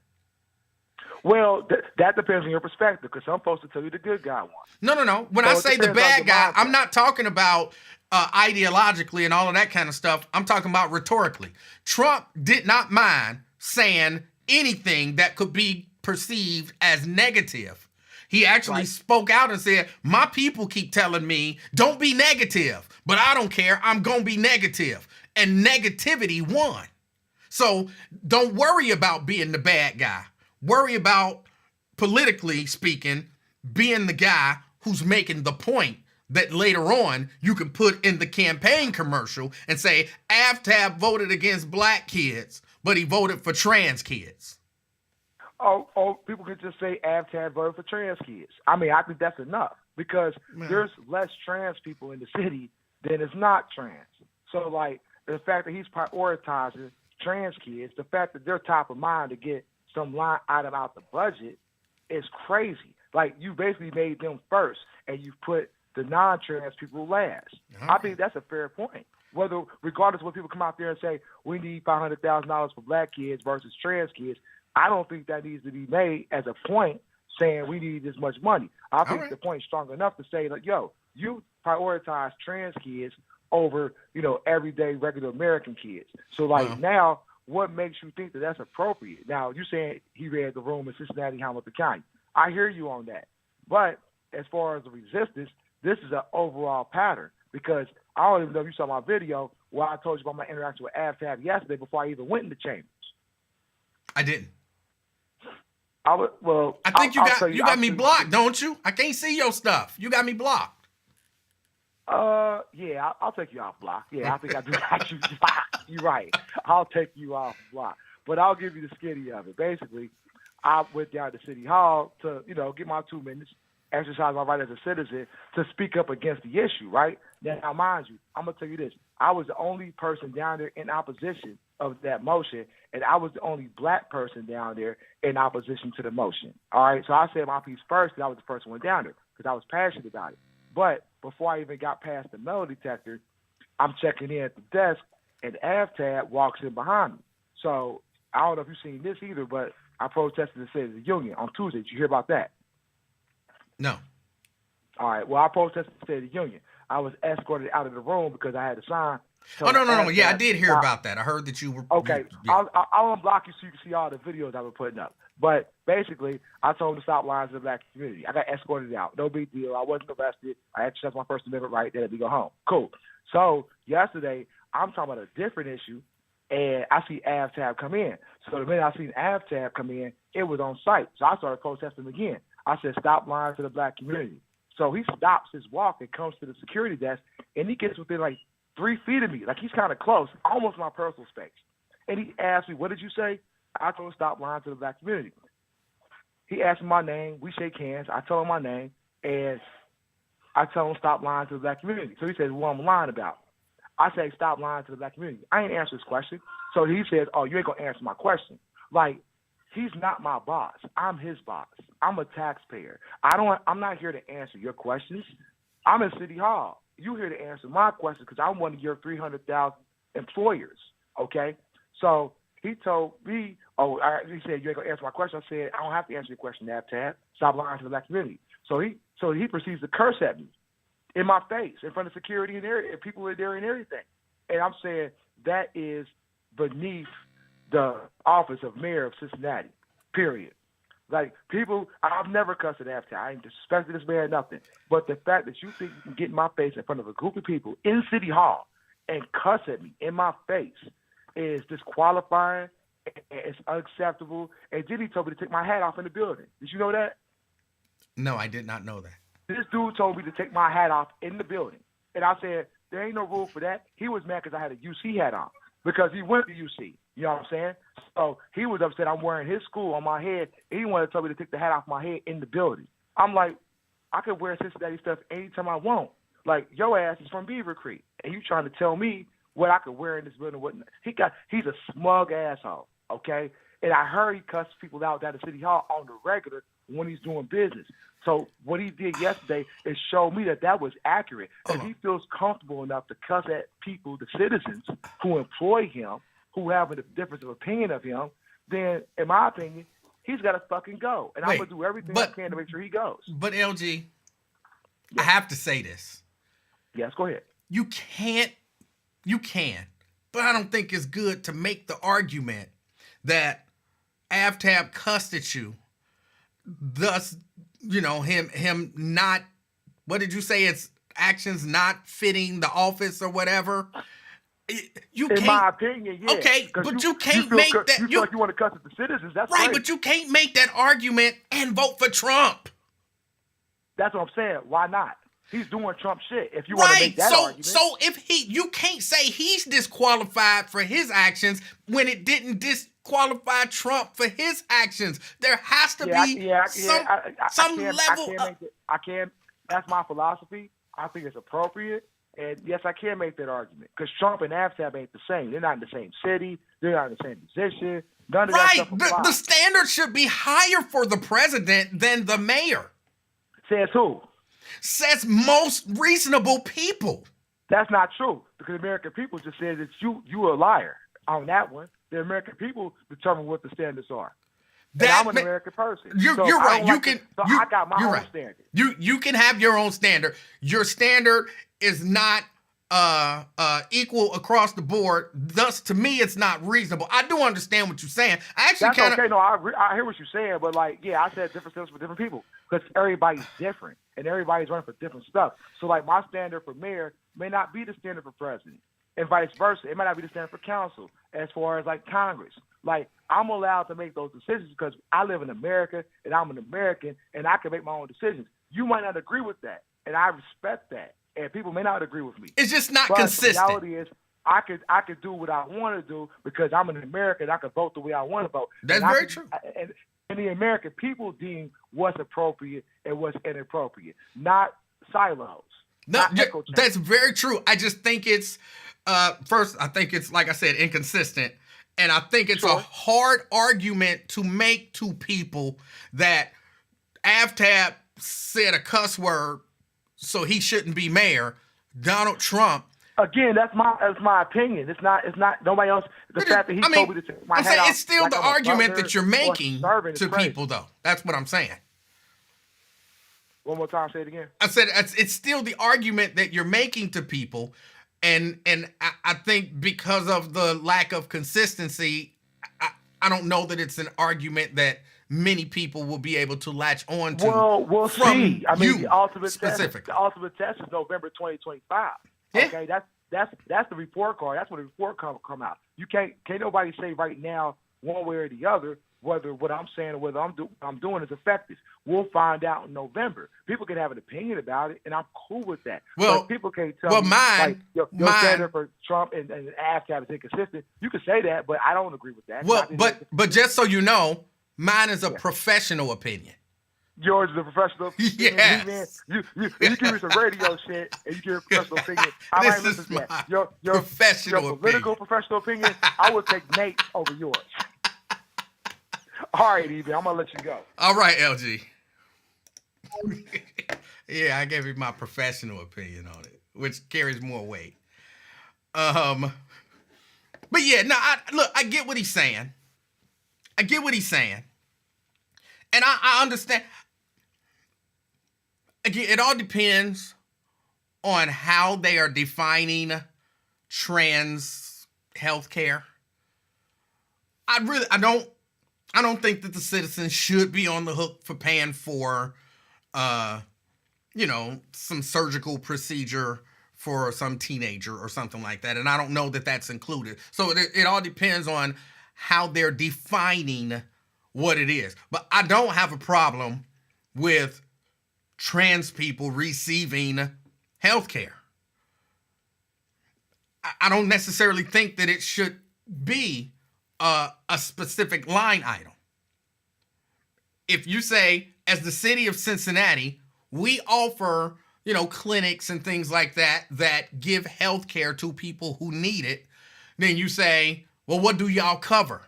Well, that depends on your perspective because some folks will tell you the good guy won. No. When I say the bad guy, I'm not talking about ideologically and all of that kind of stuff. I'm talking about rhetorically. Trump did not mind saying anything that could be perceived as negative. He actually spoke out and said, my people keep telling me, don't be negative, but I don't care. I'm going to be negative. And negativity won. So don't worry about being the bad guy. Worry about, politically speaking, being the guy who's making the point that later on you can put in the campaign commercial and say, Aftab voted against black kids, but he voted for trans kids. Oh, people can just say Aftab voted for trans kids. I mean, I think that's enough because there's less trans people in the city than is not trans. So, like, the fact that he's prioritizing trans kids, the fact that they're top of mind to get some line item out the budget is crazy. Like, you basically made them first, and you put the non-trans people last. Okay. I think that's a fair point. Regardless of what people come out there and say, we need $500,000 for black kids versus trans kids, I don't think that needs to be made as a point saying we need this much money. I think the point's strong enough to say, like, yo, you prioritize trans kids over, everyday regular American kids. So, like, now, what makes you think that that's appropriate? Now, you're saying he read the room in Cincinnati, Hamilton County. I hear you on that. But as far as the resistance, this is an overall pattern because I don't even know if you saw my video where I told you about my interaction with Aftab yesterday before I even went in the chambers. I didn't. I think you got me blocked, don't you? I can't see your stuff. You got me blocked. Yeah, I'll take you off block. Yeah, I think I do got you blocked. You're right. I'll take you off block. But I'll give you the skinny of it. Basically, I went down to City Hall to, get my 2 minutes, exercise my right as a citizen to speak up against the issue, right? Now, mind you, I'm going to tell you this. I was the only person down there in opposition of that motion, and I was the only black person down there in opposition to the motion. All right? So I said my piece first because I was the first one down there because I was passionate about it. But before I even got past the metal detector, I'm checking in at the desk, and Aftab walks in behind me. So I don't know if you've seen this either, but I protested the State of the Union on Tuesday. Did you hear about that? No. All right. Well, I protested the State of the Union. I was escorted out of the room because I had to sign. Oh, no. Yeah, I did hear about that. I heard that you were... Okay. I'll unblock you so you can see all the videos I've been putting up. But basically, I told them to stop lying to the black community. I got escorted out. No big deal. I wasn't arrested. I exercised my First Amendment right. Then let me go home. Cool. So yesterday, I'm talking about a different issue. and I see AvTab come in. So the minute I seen AvTab come in, it was on site. So I started protesting again. I said, stop lying to the black community. So he stops his walk and comes to the security desk, and he gets within like 3 feet of me. Like he's kind of close, almost my personal space. And he asked me, what did you say? I told him, stop lying to the black community. He asked me my name. We shake hands. I tell him my name, and I tell him, stop lying to the black community. So he says, what I'm lying about. I say, stop lying to the black community. I ain't answer his question. So he says, oh, you ain't going to answer my question. Like, he's not my boss. I'm his boss. I'm a taxpayer. I'm not here to answer your questions. I'm in City Hall. You're here to answer my questions because I'm one of your 300,000 employers, okay? So he told me, he said, you ain't going to answer my question. I said, I don't have to answer your question, AvTab. Stop lying to the black community. So he proceeds to curse at me in my face, in front of security and people in there and everything. And I'm saying that is beneath the office of mayor of Cincinnati, period. Like, people, I've never cussed at AvTab. I ain't disrespected this man, nothing. But the fact that you think you can get in my face in front of a group of people in City Hall and cuss at me in my face is disqualifying, and it's unacceptable. And then he told me to take my hat off in the building. Did you know that? No, I did not know that. This dude told me to take my hat off in the building. And I said, there ain't no rule for that. He was mad because I had a UC hat on because he went to UC. You know what I'm saying? So he was upset I'm wearing his school on my head, and he wanted to tell me to take the hat off my head in the building. I'm like, I can wear Cincinnati stuff anytime I want. Like, your ass is from Beaver Creek, and you trying to tell me what I could wear in this building. What he's a smug asshole, okay? And I heard he cussed people out down at City Hall on the regular when he's doing business. So what he did yesterday is show me that was accurate. If he feels comfortable enough to cuss at people, the citizens who employ him, who have a difference of opinion of him, then, in my opinion, he's got to fucking go. And I'm going to do everything I can to make sure he goes. But, LG, I have to say this. Yes, go ahead. You can, but I don't think it's good to make the argument that AvTab cussed at you, thus, him not, what did you say, it's actions not fitting the office or whatever? In my opinion, yeah. Okay, but you can't make that. You feel like you want to cuss at the citizens. That's right, great. but you can't make that argument and vote for Trump. That's what I'm saying. Why not? He's doing Trump shit. If you want to make that argument. So if you can't say he's disqualified for his actions when it didn't disqualify Trump for his actions. There has to be some level. I can. That's my philosophy. I think it's appropriate. And yes, I can make that argument because Trump and AvTab ain't the same. They're not in the same city. They're not in the same position. None of that stuff applies. The standard should be higher for the president than the mayor. Says who? Says most reasonable people. That's not true because the American people just said that you a liar on that one. The American people determine what the standards are. I'm an American person. You're right. I got my own standard. You can have your own standard. Your standard is not equal across the board. Thus, to me, it's not reasonable. I do understand what you're saying. That's okay. No, I hear what you're saying, but I said different things for different people because everybody's different and everybody's running for different stuff. So, my standard for mayor may not be the standard for president, and vice versa. It might not be the standard for council as far as Congress. I'm allowed to make those decisions because I live in America and I'm an American and I can make my own decisions. You might not agree with that, and I respect that. And people may not agree with me. It's just not consistent. The reality is, I could do what I want to do because I'm an American. I can vote the way I want to vote. That's very true. And the American people deem what's appropriate and what's inappropriate, not silos. No, that's very true. I just think it's first. I think it's, like I said, inconsistent, and I think it's a hard argument to make to people that AvTab said a cuss word, so he shouldn't be mayor. Donald Trump. Again, that's my opinion. It's not nobody else. The fact that he told me to take my hat off. It's still the argument that you're making to people, though. That's what I'm saying. One more time, say it again. I said it's still the argument that you're making to people, and I think because of the lack of consistency, I don't know that it's an argument that many people will be able to latch on to. Well, we'll see. I mean, the ultimate specific. Test is November 2025. Yeah. Okay, That's the report card. That's when the report card will come out. You can't nobody say right now one way or the other whether what I'm saying or whether I'm doing is effective. We'll find out in November. People can have an opinion about it, and I'm cool with that. Well, but people can't tell me like your standard for Trump and ASCAP is inconsistent. You can say that, but I don't agree with that. Well, but just so you know, mine is a professional opinion. Yours is a professional opinion. Yes. You give me some radio shit and you give a professional opinion. I might listen to that. Your professional political opinion. professional opinion, I would take Nate over yours. All right, Evie, I'm going to let you go. All right, LG. Yeah, I gave you my professional opinion on it, which carries more weight. But yeah, no, I get what he's saying. And I understand. Again, it all depends on how they are defining trans healthcare. I don't think that the citizens should be on the hook for paying for, some surgical procedure for some teenager or something like that. And I don't know that that's included. So it all depends on how they're defining what it is. But I don't have a problem with trans people receiving health care. I don't necessarily think that it should be a specific line item. If you say, as the city of Cincinnati, we offer, clinics and things like that give health care to people who need it, then you say, well, what do y'all cover?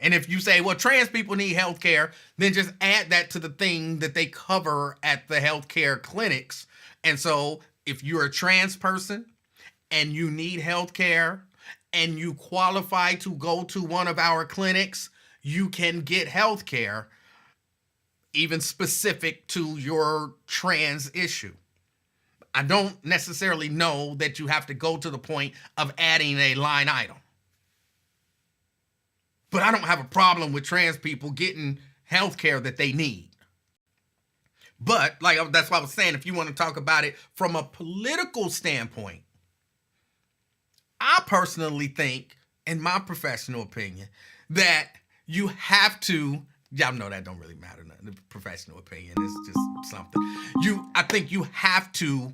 And if you say, well, trans people need health care, then just add that to the thing that they cover at the healthcare clinics. And so if you're a trans person and you need health care and you qualify to go to one of our clinics, you can get health care, even specific to your trans issue. I don't necessarily know that you have to go to the point of adding a line item. But I don't have a problem with trans people getting health care that they need. But, that's what I was saying, if you want to talk about it from a political standpoint, I personally think, in my professional opinion, that you have to, y'all know that don't really matter, the professional opinion is just something. I think you have to,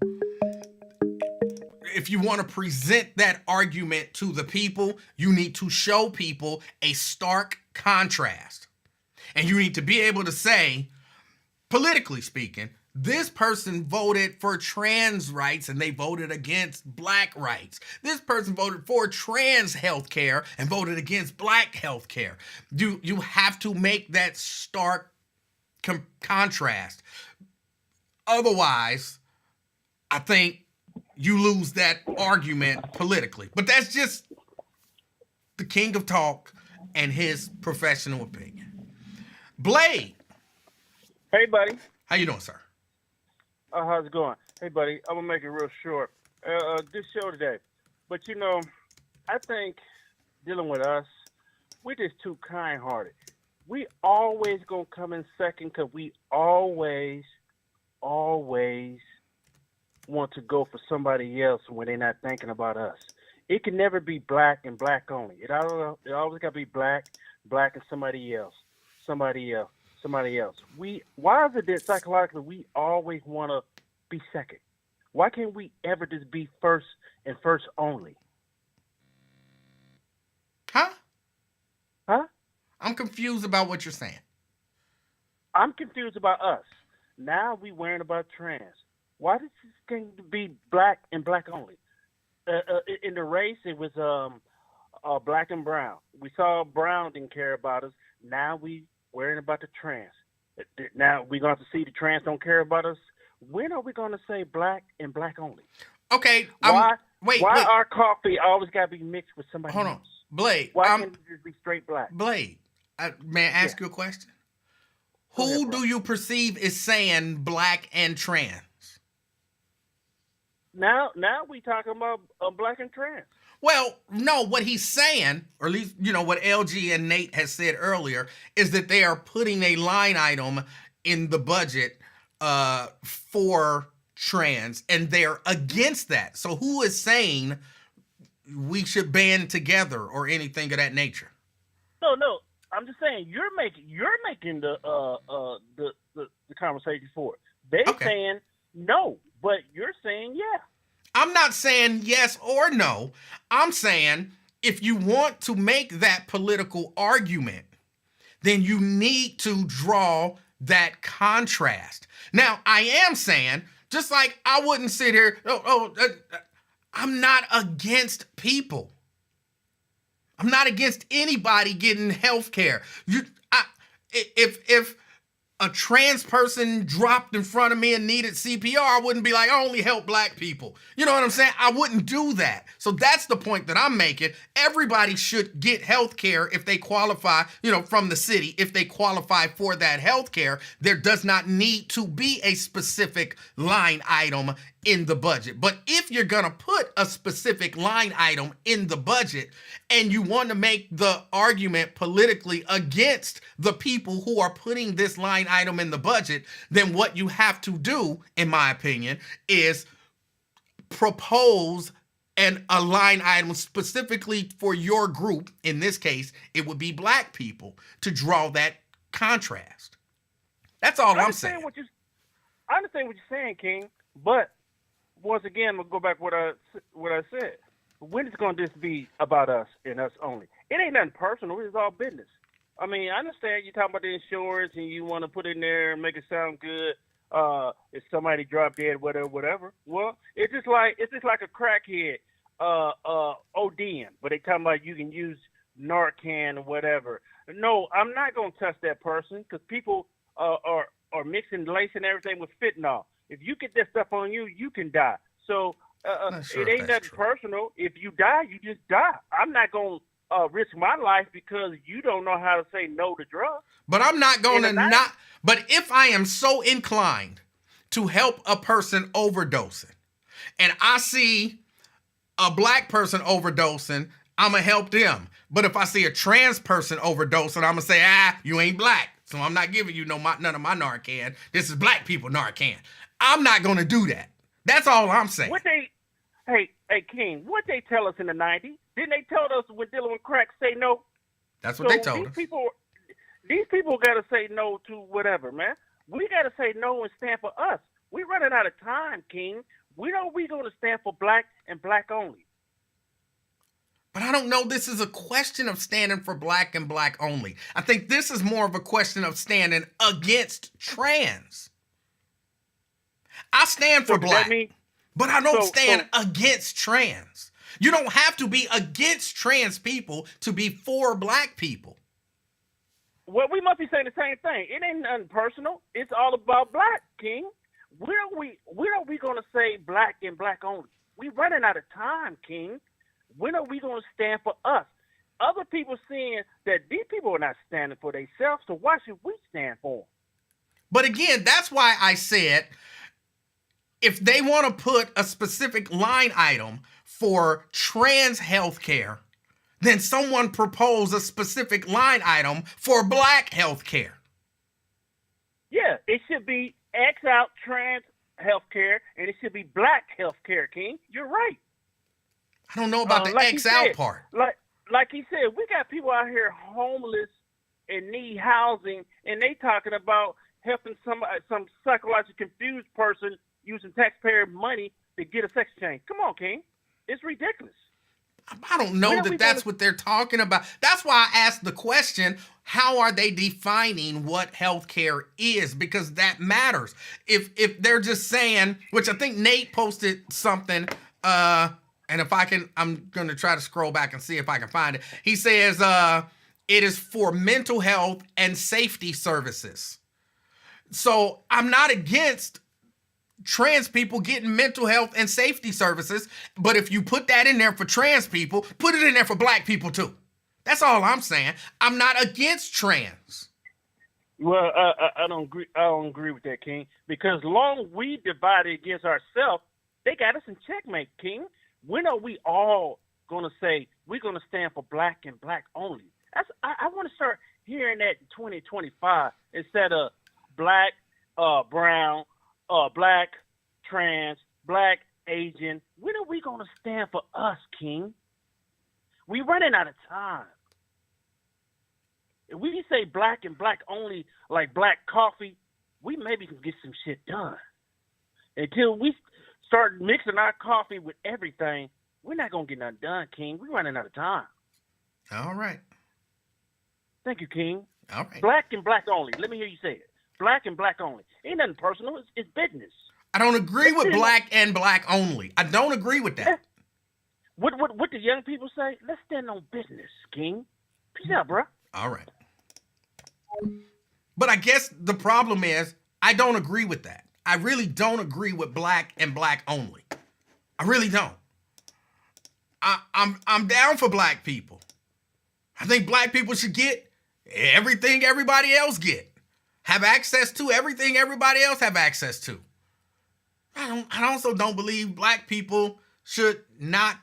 if you want to present that argument to the people, you need to show people a stark contrast. And you need to be able to say, politically speaking, this person voted for trans rights and they voted against black rights. This person voted for trans health care and voted against black health care. You have to make that stark contrast. Otherwise, I think you lose that argument politically. But that's just the king of talk and his professional opinion. Blade. Hey, buddy. How you doing, sir? How's it going? Hey, buddy, I'm going to make it real short. This show today. But, I think dealing with us, we're just too kind-hearted. We always going to come in second because we always want to go for somebody else when they're not thinking about us. It can never be black and black only. It always got to be black and somebody else. Why is it that psychologically we always want to be second? Why can't we ever just be first and first only? Huh? Huh? I'm confused about what you're saying. I'm confused about us. Now we worrying about trans. Why does this thing be black and black only? In the race, it was black and brown. We saw brown didn't care about us. Now we worrying about the trans. Now we're going to see the trans don't care about us. When are we going to say black and black only? Okay. Why Wait. our coffee always got to be mixed with somebody else? Hold on. Blade. Why can't it just be straight black? Blade, may I ask you a question? Who do you perceive is saying black and trans? Now we talking about black and trans. Well, no, what he's saying, or at least, what LG and Nate has said earlier, is that they are putting a line item in the budget for trans and they're against that. So who is saying we should band together or anything of that nature? No. I'm just saying you're making the conversation for it. They're saying no, but you're saying yeah. I'm not saying yes or no. I'm saying if you want to make that political argument, then you need to draw that contrast. Now, I am saying, just like I wouldn't sit here, I'm not against people. I'm not against anybody getting health care. If a trans person dropped in front of me and needed CPR, I wouldn't be like, I only help black people. You know what I'm saying? I wouldn't do that. So that's the point that I'm making. Everybody should get health care if they qualify, from the city. If they qualify for that health care, there does not need to be a specific line item in the budget. But if you're going to put a specific line item in the budget and you want to make the argument politically against the people who are putting this line item in the budget, then what you have to do, in my opinion, is propose a line item specifically for your group. In this case, it would be black people, to draw that contrast. That's all I'm saying. I understand what you're saying, King, but once again, I'm going to go back to what I said. When is it going to just be about us and us only? It ain't nothing personal. It's all business. I mean, I understand you're talking about the insurance and you want to put it in there and make it sound good. If somebody dropped dead, whatever. Well, it's just like a crackhead ODing, but they talking about you can use Narcan or whatever. No, I'm not going to touch that person because people are mixing, lacing everything with fentanyl. If you get that stuff on you, you can die. So it ain't nothing personal. If you die, you just die. I'm not going to risk my life because you don't know how to say no to drugs. But I'm not going to not. But if I am so inclined to help a person overdosing and I see a black person overdosing, I'm going to help them. But if I see a trans person overdosing, I'm going to say, you ain't black. So I'm not giving you none of my Narcan. This is black people Narcan. I'm not going to do that. That's all I'm saying. Hey, King, what they tell us in the 90s? Didn't they tell us when dealing with crack, say no? That's what they told us. These people got to say no to whatever, man. We got to say no and stand for us. We're running out of time, King. We're going to stand for black and black only. But I don't know this is a question of standing for black and black only. I think this is more of a question of standing against trans. I stand for black, but I don't stand against trans. You don't have to be against trans people to be for black people. Well, we must be saying the same thing. It ain't nothing personal. It's all about black, King. When are we going to say black and black only? We're running out of time, King. When are we going to stand for us? Other people seeing that these people are not standing for themselves, so why should we stand for them? But again, that's why I said if they want to put a specific line item for trans health care, then someone propose a specific line item for black health care. Yeah, it should be X out trans health care, and it should be black health care, King. You're right. I don't know about the X out part. Like he said, we got people out here homeless and need housing, and they talking about helping some psychologically confused person using taxpayer money to get a sex change. Come on, King. It's ridiculous. I don't know that's what they're talking about. That's why I asked the question, how are they defining what healthcare is? Because that matters. If they're just saying, which I think Nate posted something, and if I can, I'm going to try to scroll back and see if I can find it. He says it is for mental health and safety services. So I'm not against trans people getting mental health and safety services, but if you put that in there for trans people, put it in there for black people too. That's all I'm saying. I'm not against trans. Well, I don't agree. I don't agree with that, King. Because long we divided against ourselves, they got us in checkmate, King. When are we all gonna say we're gonna stand for black and black only? I want to start hearing that in 2025 instead of black, brown, black, trans, black, Asian. When are we going to stand for us, King? We running out of time. If we say black and black only, like black coffee, we maybe can get some shit done. Until we start mixing our coffee with everything, we're not going to get nothing done, King. We're running out of time. All right. Thank you, King. All right. Black and black only. Let me hear you say it. Black and black only. Ain't nothing personal. It's business. I don't agree with black and black only. I don't agree with that. What the young people say? Let's stand on business, King. Peace out, bro. All right. But I guess the problem is I don't agree with that. I really don't agree with black and black only. I really don't. I'm down for black people. I think black people should get everything everybody else get. Have access to everything everybody else have access to. I also don't believe black people should be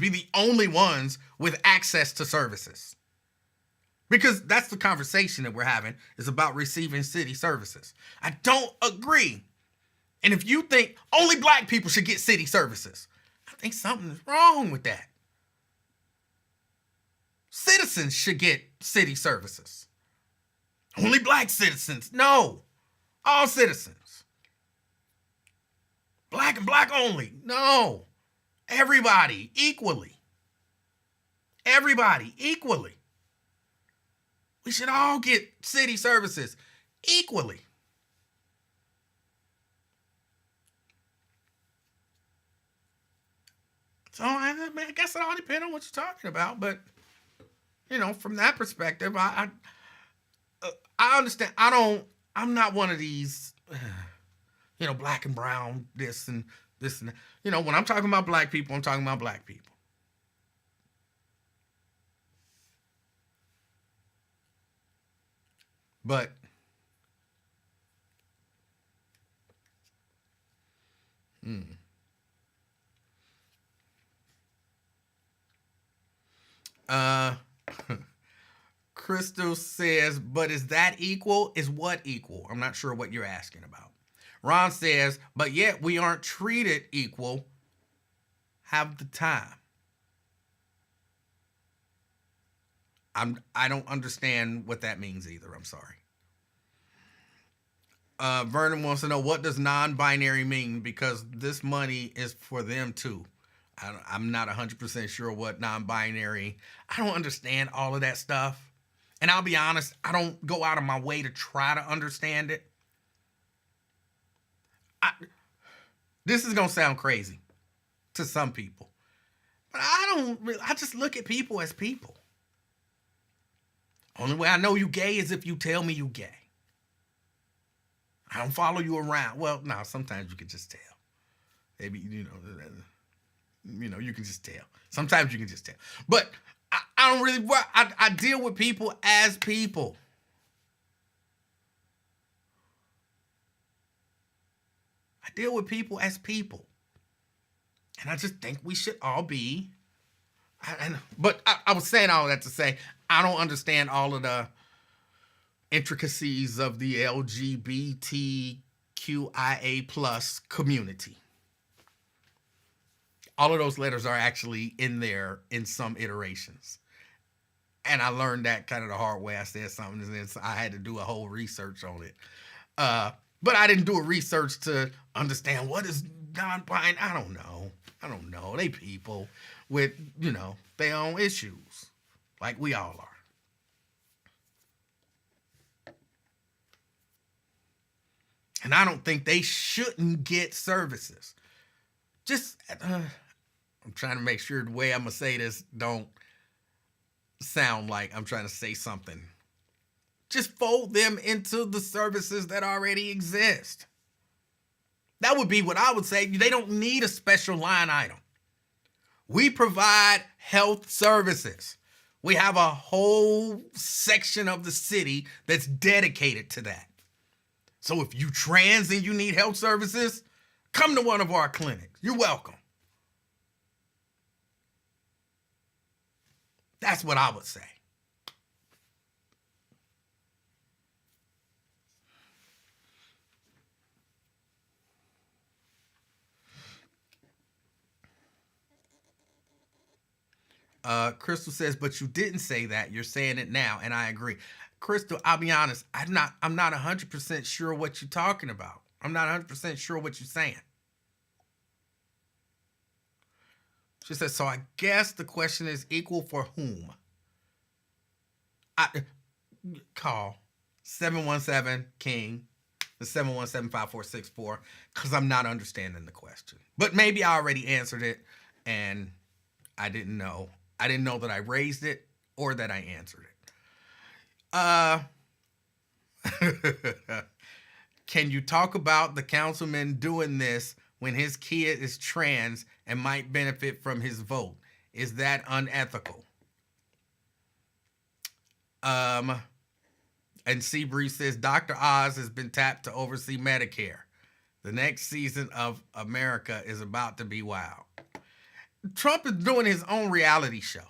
the only ones with access to services. Because that's the conversation that we're having, is about receiving city services. I don't agree. And if you think only black people should get city services, I think something is wrong with that. Citizens should get city services. Only black citizens. No. All citizens. Black and black only. No. Everybody equally. Everybody equally. We should all get city services equally. So I guess it all depends on what you're talking about, but from that perspective, I understand. I'm not one of these, black and brown, this and that. When I'm talking about black people, I'm talking about black people. But Crystal says, but is that equal? Is what equal? I'm not sure what you're asking about. Ron says, but yet we aren't treated equal half the time. I don't understand what that means either. I'm sorry. Vernon wants to know, what does non-binary mean? Because this money is for them too. I'm not 100% sure what non-binary. I don't understand all of that stuff. And I'll be honest, I don't go out of my way to try to understand it. This is going to sound crazy to some people. But I just look at people as people. Only way I know you gay is if you tell me you gay. I don't follow you around. Well, no, sometimes you can just tell. Maybe, you can just tell. Sometimes you can just tell. But I don't really, I deal with people as people. I deal with people as people. And I just think we should all be. But I was saying all that to say, I don't understand all of the intricacies of the LGBTQIA plus community. All of those letters are actually in there in some iterations. And I learned that kind of the hard way. I said something and then I had to do a whole research on it. But I didn't do a research to understand what is non-binary. I don't know. They people with, their own issues, like we all are. And I don't think they shouldn't get services. Just, I'm trying to make sure the way I'm going to say this don't sound like I'm trying to say something. Just fold them into the services that already exist. That would be what I would say. They don't need a special line item. We provide health services. We have a whole section of the city that's dedicated to that. So if you trans and you need health services, come to one of our clinics. You're welcome. That's what I would say. Crystal says, but you didn't say that. You're saying it now, and I agree. Crystal, I'll be honest. I'm not 100% sure what you're talking about. I'm not 100% sure what you're saying. She says, so I guess the question is equal for whom? Call 717-KING, the 717-5464, because I'm not understanding the question. But maybe I already answered it, and I didn't know. I didn't know that I raised it or that I answered it. Can you talk about the councilman doing this when his kid is trans and might benefit from his vote? Is that unethical? And Seabree says, Dr. Oz has been tapped to oversee Medicare. The next season of America is about to be wild. Trump is doing his own reality show.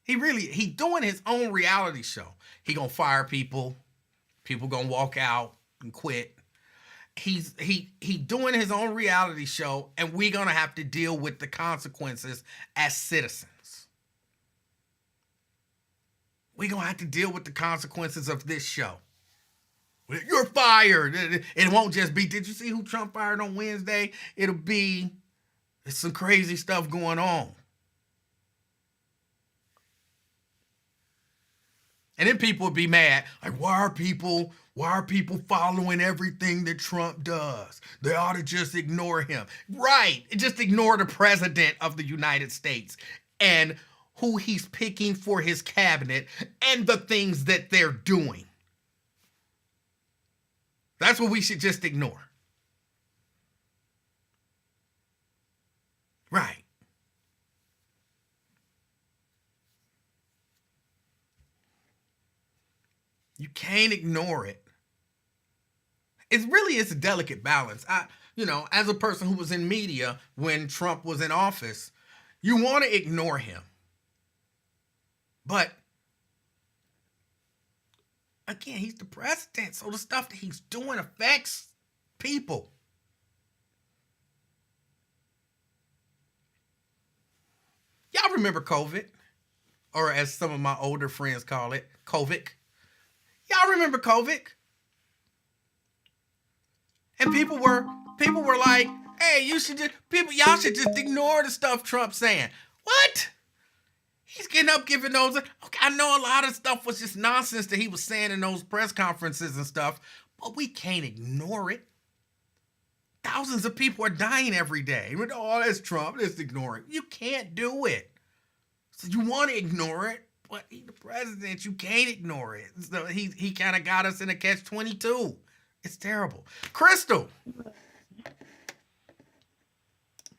He doing his own reality show. He gonna fire people. People gonna walk out and quit. He doing his own reality show, and we're gonna have to deal with the consequences as citizens. We're gonna have to deal with the consequences of this show. You're fired. It won't just be, did you see who Trump fired on Wednesday? It'll be some crazy stuff going on. And then people would be mad. Like, why are people following everything that Trump does? They ought to just ignore him. Right. Just ignore the president of the United States and who he's picking for his cabinet and the things that they're doing. That's what we should just ignore. Right. You can't ignore it. It's a delicate balance. As a person who was in media when Trump was in office, you want to ignore him. But again, he's the president, so the stuff that he's doing affects people. Y'all remember COVID? Or as some of my older friends call it, COVID. Y'all remember COVID? And people were like, hey, y'all should just ignore the stuff Trump's saying. What? He's getting up giving those. Okay, I know a lot of stuff was just nonsense that he was saying in those press conferences and stuff, but we can't ignore it. Thousands of people are dying every day. Oh, that's Trump. Let's ignore it. You can't do it. So you want to ignore it, but he's the president. You can't ignore it. So he kind of got us in a catch-22. It's terrible. Crystal.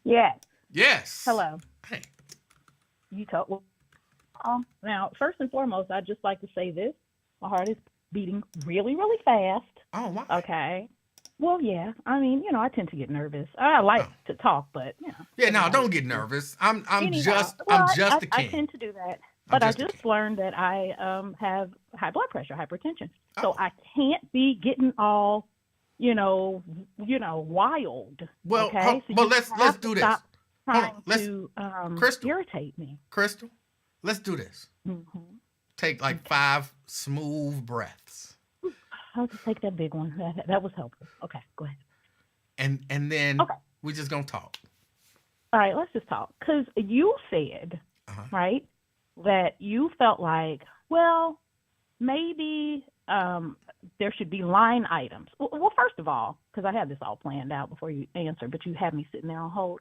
Yes. Yes. Hello. Hey. You talk. Well, now, first and foremost, I'd just like to say this. My heart is beating really, really fast. Oh, wow. Okay. Well, yeah. I mean, I tend to get nervous. I like to talk, but, Yeah, no, don't get nervous. I'm just a king. I tend to do that. But I just learned that I have high blood pressure, hypertension. So I can't be getting all, wild. Well, okay? Well, let's do this. Stop trying to Crystal, irritate me. Crystal, let's do this. Mm-hmm. Take 5 smooth breaths. I'll just take that big one. That was helpful. Okay, go ahead. And then we're just going to talk. All right, let's just talk. Because you said, right, that you felt like, well, maybe there should be line items. Well, first of all, because I had this all planned out before you answered, but you had me sitting there on hold.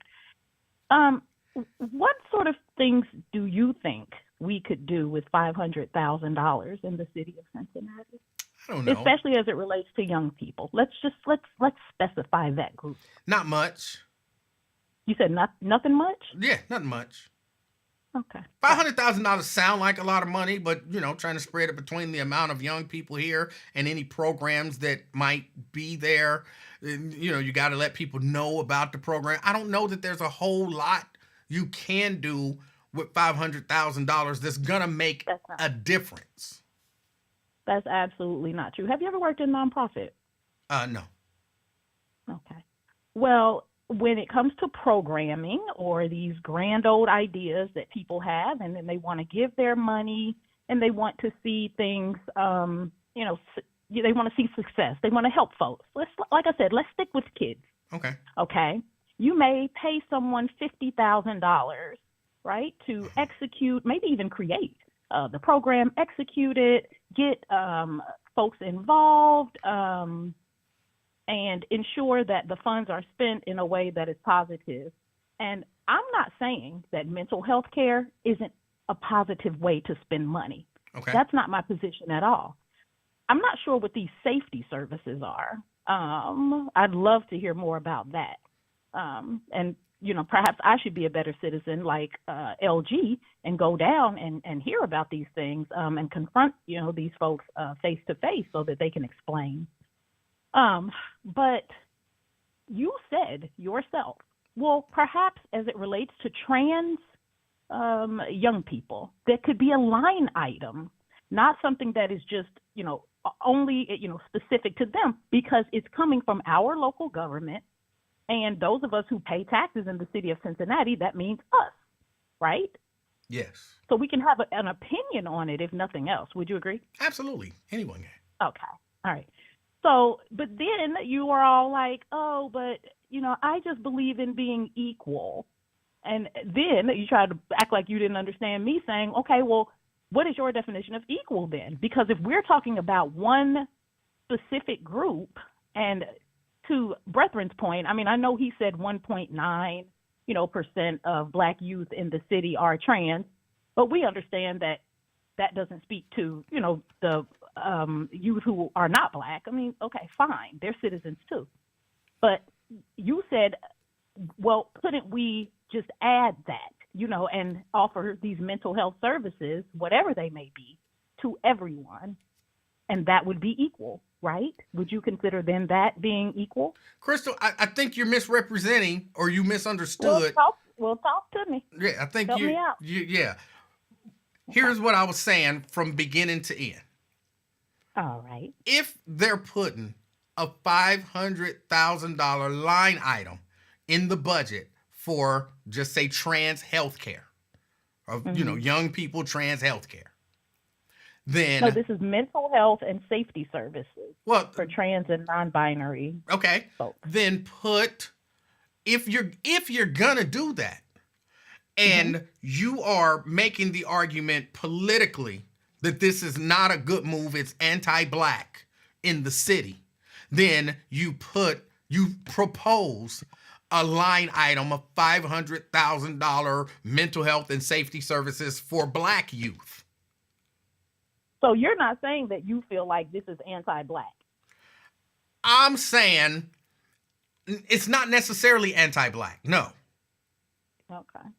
What sort of things do you think we could do with $500,000 in the city of Cincinnati? I don't know. Especially as it relates to young people. Let's specify that group. Not much. You said nothing much? Yeah, nothing much. Okay. $500,000 sound like a lot of money, but trying to spread it between the amount of young people here and any programs that might be there, you got to let people know about the program. I don't know that there's a whole lot you can do with $500,000 that's gonna make a difference. That's absolutely not true. Have you ever worked in nonprofit? No. Okay. Well, when it comes to programming or these grand old ideas that people have, and then they want to give their money and they want to see things, they want to see success. They want to help folks. Like I said, let's stick with kids. Okay. Okay. You may pay someone $50,000, right, to execute, maybe even create the program, execute it, get folks involved, and ensure that the funds are spent in a way that is positive. And I'm not saying that mental health care isn't a positive way to spend money. Okay. That's not my position at all. I'm not sure what these safety services are. I'd love to hear more about that. And, perhaps I should be a better citizen like LG and go down and hear about these things and confront, these folks face to face so that they can explain. But you said yourself, well, perhaps as it relates to trans young people, there could be a line item, not something that is just, only, specific to them, because it's coming from our local government. And those of us who pay taxes in the city of Cincinnati, that means us, right? Yes. So we can have an opinion on it, if nothing else. Would you agree? Absolutely. Anyone can. Okay. All right. So, but then you are all like, oh, but, I just believe in being equal. And then you try to act like you didn't understand me saying, okay, well, what is your definition of equal then? Because if we're talking about one specific group, and to Brethren's point, I know he said 1.9, percent of Black youth in the city are trans, but we understand that that doesn't speak to, the youth who are not Black. Okay, fine, they're citizens too. But you said, well, couldn't we just add that, and offer these mental health services, whatever they may be, to everyone, and that would be equal, right? Would you consider then that being equal? Crystal, I think you're misrepresenting, or you misunderstood. Well, talk to me. Yeah, I think Help me out. Yeah. Here's what I was saying from beginning to end. All right. If they're putting a $500,000 line item in the budget for, just say, trans health care, or, young people trans health care, then... No, this is mental health and safety services for trans and non-binary folks. Then if you're gonna do that, and you are making the argument politically that this is not a good move, it's anti-Black in the city, then you propose a line item of $500,000 mental health and safety services for Black youth. So you're not saying that you feel like this is anti-Black? I'm saying it's not necessarily anti-Black, no. Okay.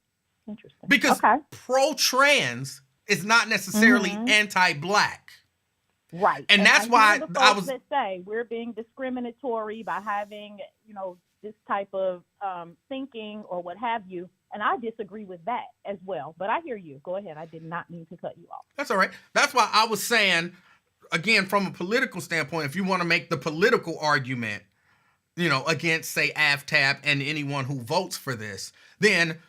Interesting. Because pro-trans is not necessarily anti-Black. Right. And that's why I was that say we're being discriminatory by having, this type of thinking or what have you. And I disagree with that as well. But I hear you. Go ahead. I did not mean to cut you off. That's all right. That's why I was saying, again, from a political standpoint, if you want to make the political argument, against, say, AFTAB and anyone who votes for this, then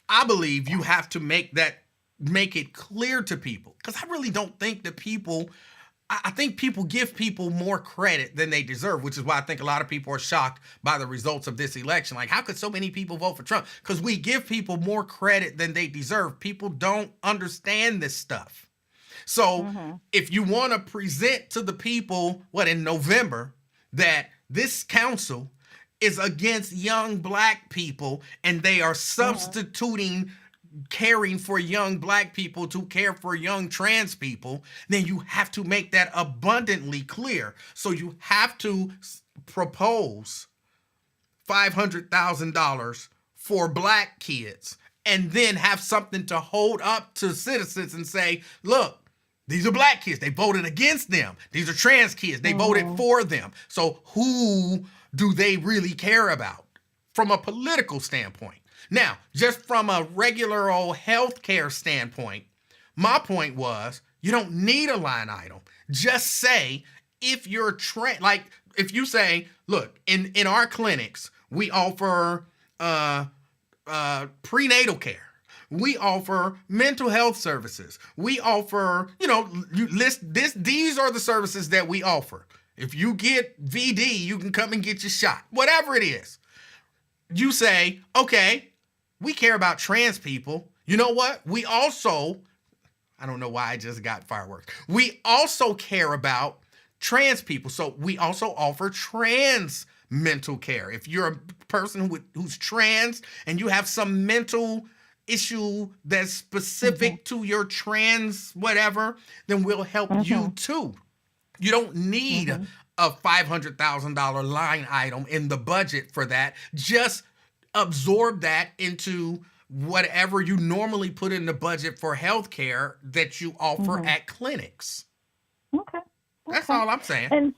I believe you have to make it clear to people. Because I really don't think that I think people give people more credit than they deserve, which is why I think a lot of people are shocked by the results of this election. Like, how could so many people vote for Trump? Because we give people more credit than they deserve. People don't understand this stuff. So if you want to present to the people, in November, that this council is against young Black people and they are substituting caring for young Black people to care for young trans people, then you have to make that abundantly clear. So you have to propose $500,000 for Black kids and then have something to hold up to citizens and say, look, these are Black kids. They voted against them. These are trans kids. They voted for them. So who do they really care about from a political standpoint? Now, just from a regular old healthcare standpoint, my point was you don't need a line item. Just say if you're if you say, look, in our clinics, we offer prenatal care. We offer mental health services. We offer, these are the services that we offer. If you get VD, you can come and get your shot. Whatever it is. You say, okay, we care about trans people. You know what? We also, I don't know why I just got fireworks. We also care about trans people. So we also offer trans mental care. If you're a person who's trans and you have some mental issue that's specific to your trans whatever, then we'll help you too. You don't need a $500,000 line item in the budget for that. Just absorb that into whatever you normally put in the budget for healthcare that you offer at clinics. Okay. That's all I'm saying. And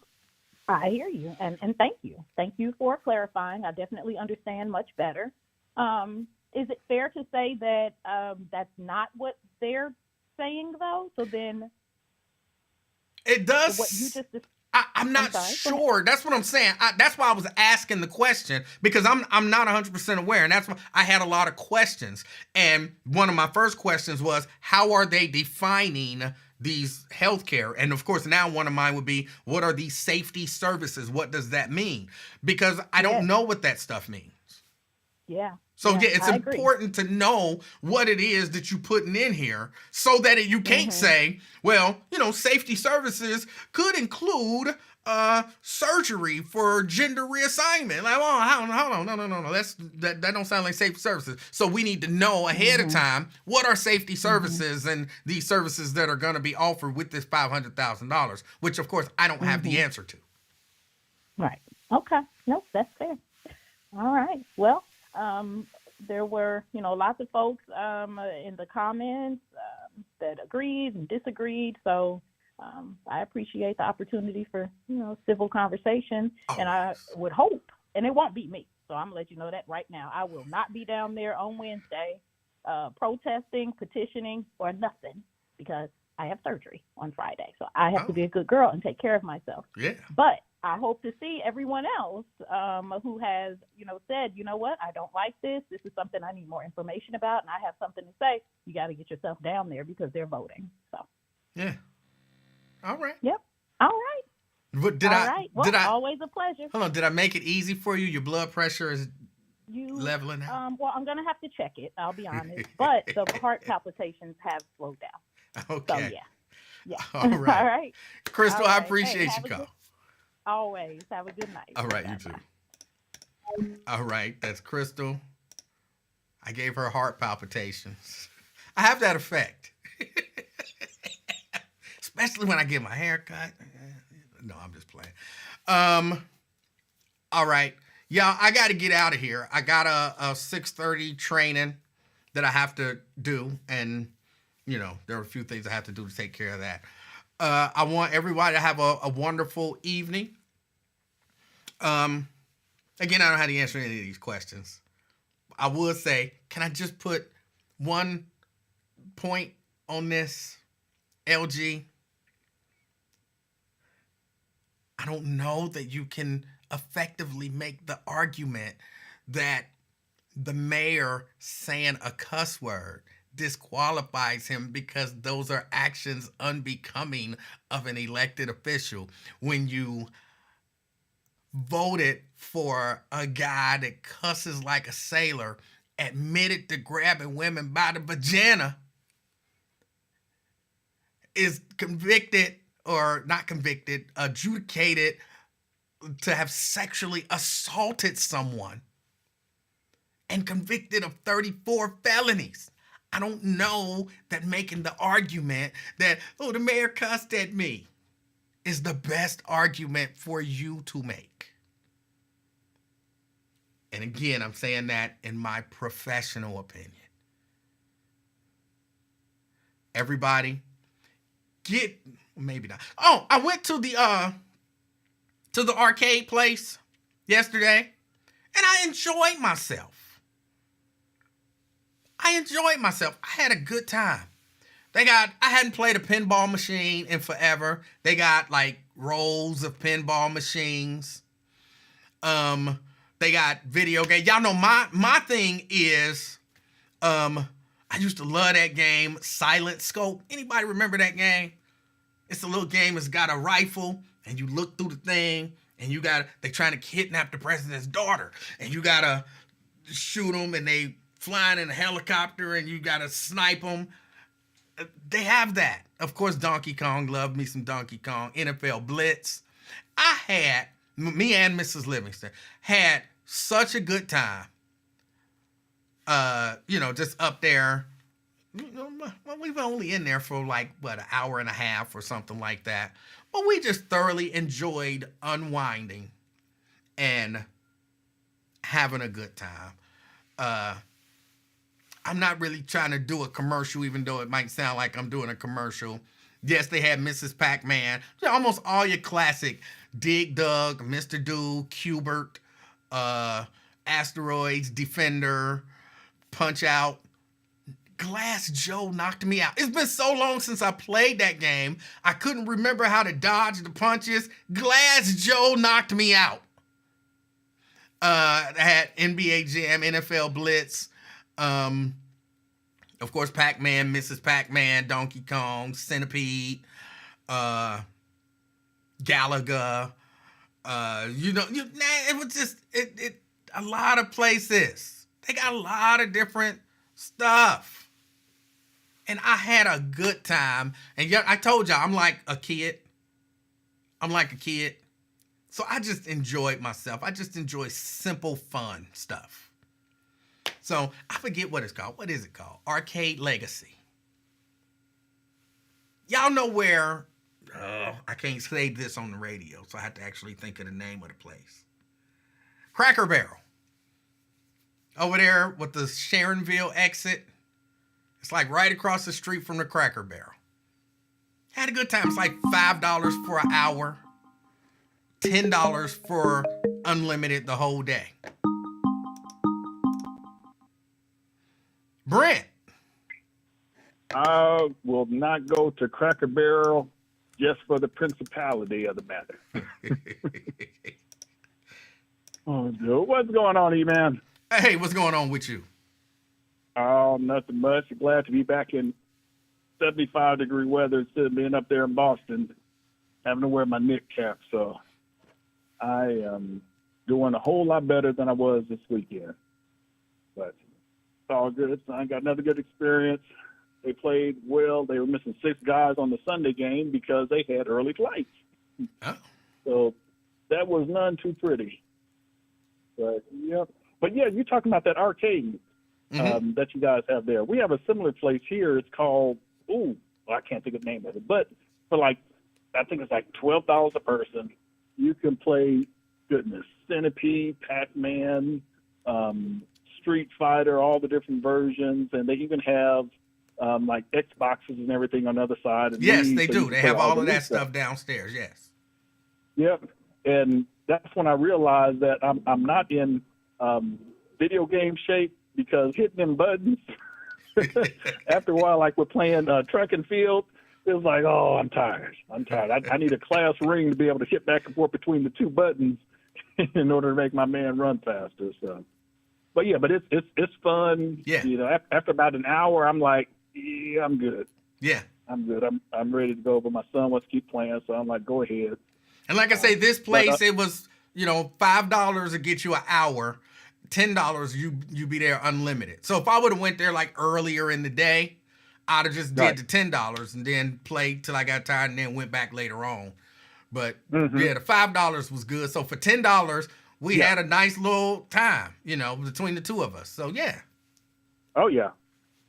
I hear you, and thank you. Thank you for clarifying. I definitely understand much better. Is it fair to say that that's not what they're saying, though? So then... It does. So what you just... I'm not sure. That's what I'm saying. That's why I was asking the question, because I'm not 100% aware, and that's why I had a lot of questions. And one of my first questions was, how are they defining these healthcare? And of course, now one of mine would be, what are these safety services? What does that mean? Because I don't know what that stuff means. Yeah. So yeah, it's important to know what it is that you're putting in here, so that you can't say, well, safety services could include surgery for gender reassignment. Like, hold on, no. That don't sound like safety services. So we need to know ahead of time what are safety services and these services that are going to be offered with this $500,000, which of course I don't have the answer to. Right. Okay. Nope, that's fair. All right. Well. There were, lots of folks in the comments that agreed and disagreed. So I appreciate the opportunity for, civil conversation. And I would hope, and it won't be me, so I'm going to let you know that right now. I will not be down there on Wednesday protesting, petitioning, or nothing, because I have surgery on Friday. So I have to be a good girl and take care of myself. Yeah. But I hope to see everyone else who has, said, you know what, I don't like this. This is something I need more information about, and I have something to say. You got to get yourself down there because they're voting. So. Yeah. All right. Yep. All right. But Well, always a pleasure. Hold on. Did I make it easy for you? Your blood pressure is leveling out? Well, I'm going to have to check it. I'll be honest. But the heart palpitations have slowed down. Okay. So, yeah. All right. All right. Crystal, All I right. appreciate you, call. Always. Have a good night. All right, you too. All right, that's Crystal. I gave her heart palpitations. I have that effect. Especially when I get my hair cut. No, I'm just playing. All right. Y'all, I got to get out of here. I got a 6:30 training that I have to do. And, there are a few things I have to do to take care of that. I want everybody to have a wonderful evening. Again, I don't know how to answer any of these questions. I would say, can I just put one point on this, LG? I don't know that you can effectively make the argument that the mayor saying a cuss word disqualifies him, because those are actions unbecoming of an elected official. When you voted for a guy that cusses like a sailor, admitted to grabbing women by the vagina, is convicted, or not convicted, adjudicated to have sexually assaulted someone, and convicted of 34 felonies. I don't know that making the argument that, the mayor cussed at me, is the best argument for you to make. And again, I'm saying that in my professional opinion. Everybody, maybe not. Oh, I went to the arcade place yesterday, and I enjoyed myself. I had a good time. I hadn't played a pinball machine in forever. They got like rows of pinball machines. They got video games. Y'all know my thing is, I used to love that game, Silent Scope. Anybody remember that game? It's a little game. It's got a rifle, and you look through the thing, and they trying to kidnap the president's daughter, and you gotta shoot them, and they flying in a helicopter, and you gotta snipe them. They have that. Of course, Donkey Kong, loved me some Donkey Kong. NFL Blitz. Me and Mrs. Livingston had such a good time. Just up there. We were only in there for like, an hour and a half or something like that. But we just thoroughly enjoyed unwinding and having a good time. I'm not really trying to do a commercial, even though it might sound like I'm doing a commercial. Yes, they had Mrs. Pac-Man. Almost all your classic Dig Dug, Mr. Do, Cubert, Asteroids, Defender, Punch Out. Glass Joe knocked me out. It's been so long since I played that game, I couldn't remember how to dodge the punches. Glass Joe knocked me out. I had NBA Jam, NFL Blitz, of course, Pac-Man, Mrs. Pac-Man, Donkey Kong, Centipede, Galaga. It was just a lot of places. They got a lot of different stuff. And I had a good time. And yet I told y'all, I'm like a kid. So I just enjoyed myself. I just enjoy simple, fun stuff. So I forget what it's called. What is it called? Arcade Legacy. Y'all know where, I can't say this on the radio, so I have to actually think of the name of the place. Cracker Barrel. Over there with the Sharonville exit. It's like right across the street from the Cracker Barrel. Had a good time. It's like $5 for an hour. $10 for unlimited the whole day. Brent. I will not go to Cracker Barrel just for the principality of the matter. Oh, dude. What's going on, E-Man? Hey, what's going on with you? Oh, nothing much. Glad to be back in 75-degree weather instead of being up there in Boston, having to wear my knit cap. So I am doing a whole lot better than I was this weekend. But it's all good. So I got another good experience. They played well. They were missing 6 guys on the Sunday game because they had early flights. Oh. So that was none too pretty. But, yep. But, yeah, you're talking about that arcade that you guys have there. We have a similar place here. It's called, I can't think of the name of it. But for I think it's like $12 a person. You can play, Centipede, Pac-Man, Street Fighter, all the different versions. And they even have, Xboxes and everything on the other side. And yes, they do. They have all of that stuff downstairs, yes. Yep. And that's when I realized that I'm not in video game shape, because hitting them buttons after a while, like we're playing track and field, it was like, oh, I'm tired. I need a class ring to be able to hit back and forth between the 2 buttons in order to make my man run faster. So, but it's fun. Yeah. After about an hour, I'm like, yeah, I'm good. Yeah. I'm good. I'm ready to go. But my son wants to keep playing, so I'm like, go ahead. And like I say, this place, it was, $5 to get you an hour. $10, you be there unlimited. So if I would have went there like earlier in the day, I'd have just did the $10 and then played till I got tired and then went back later on. But yeah, the $5 was good. So for $10, we had a nice little time, between the 2 of us. So yeah. Oh yeah.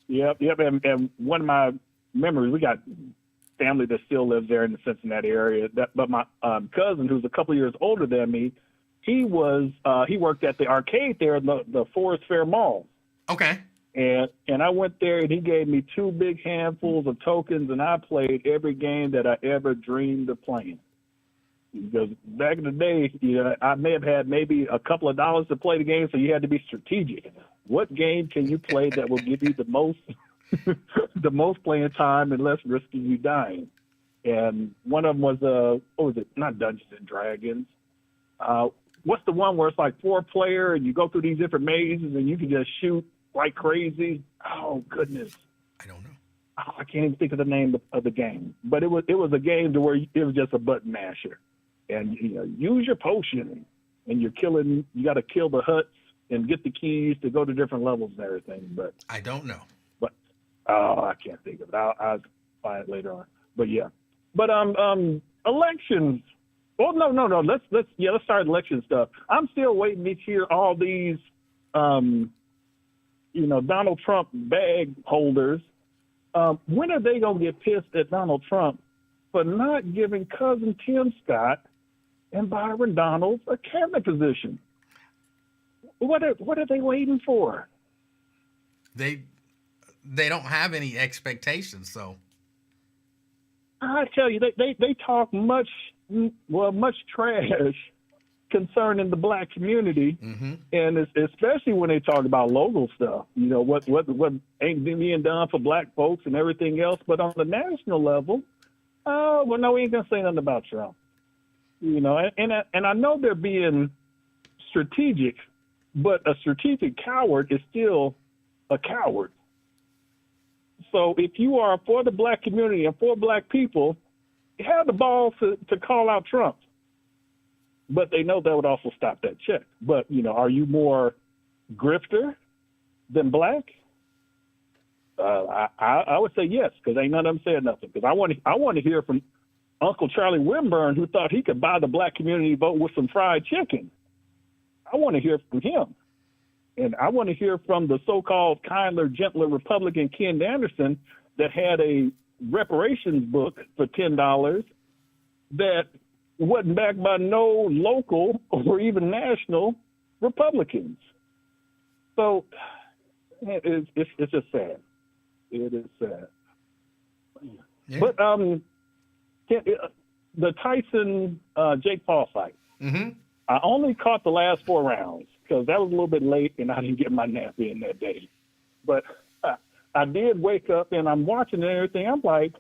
Yep. And one of my memories, we got family that still lives there in the Cincinnati area. But my cousin, who's a couple years older than me, he worked at the arcade there in the Forest Fair Mall. Okay. And I went there, and he gave me 2 big handfuls of tokens, and I played every game that I ever dreamed of playing. Because back in the day, I may have had maybe a couple of dollars to play the game, so you had to be strategic. What game can you play that will give you the most the most playing time and less risking you dying? And one of them was not Dungeons and Dragons. what's the one where it's like 4-player and you go through these different mazes and you can just shoot like crazy? Oh goodness, I don't know. Oh, I can't even think of the name of the game. But it was a game to where it was just a button masher, and use your potion, and you're killing. You got to kill the huts and get the keys to go to different levels and everything. But I don't know. But I can't think of it. I'll find it later on. But yeah. But elections. Well, no. Let's start election stuff. I'm still waiting to hear all these, Donald Trump bag holders. When are they gonna get pissed at Donald Trump for not giving cousin Tim Scott and Byron Donalds a cabinet position? What are they waiting for? They don't have any expectations, so I tell you, they talk much trash concerning the black community, and especially when they talk about local stuff. What ain't being done for black folks and everything else. But on the national level, no, we ain't gonna say nothing about Trump. And I know they're being strategic, but a strategic coward is still a coward. So if you are for the black community and for black people, you have the balls to call out Trump. But they know that would also stop that check. But, are you more grifter than black? I would say yes, because ain't none of them said nothing. Because I want to hear from Uncle Charlie Wimburn, who thought he could buy the black community vote with some fried chicken. I want to hear from him. And I want to hear from the so-called kinder, gentler Republican Ken Anderson that had a reparations book for $10 that wasn't backed by no local or even national Republicans. So it's just sad. It is sad. Yeah. But the Tyson Jake Paul fight. I only caught the last 4 rounds because that was a little bit late and I didn't get my nap in that day. But I did wake up and I'm watching and everything. I'm like,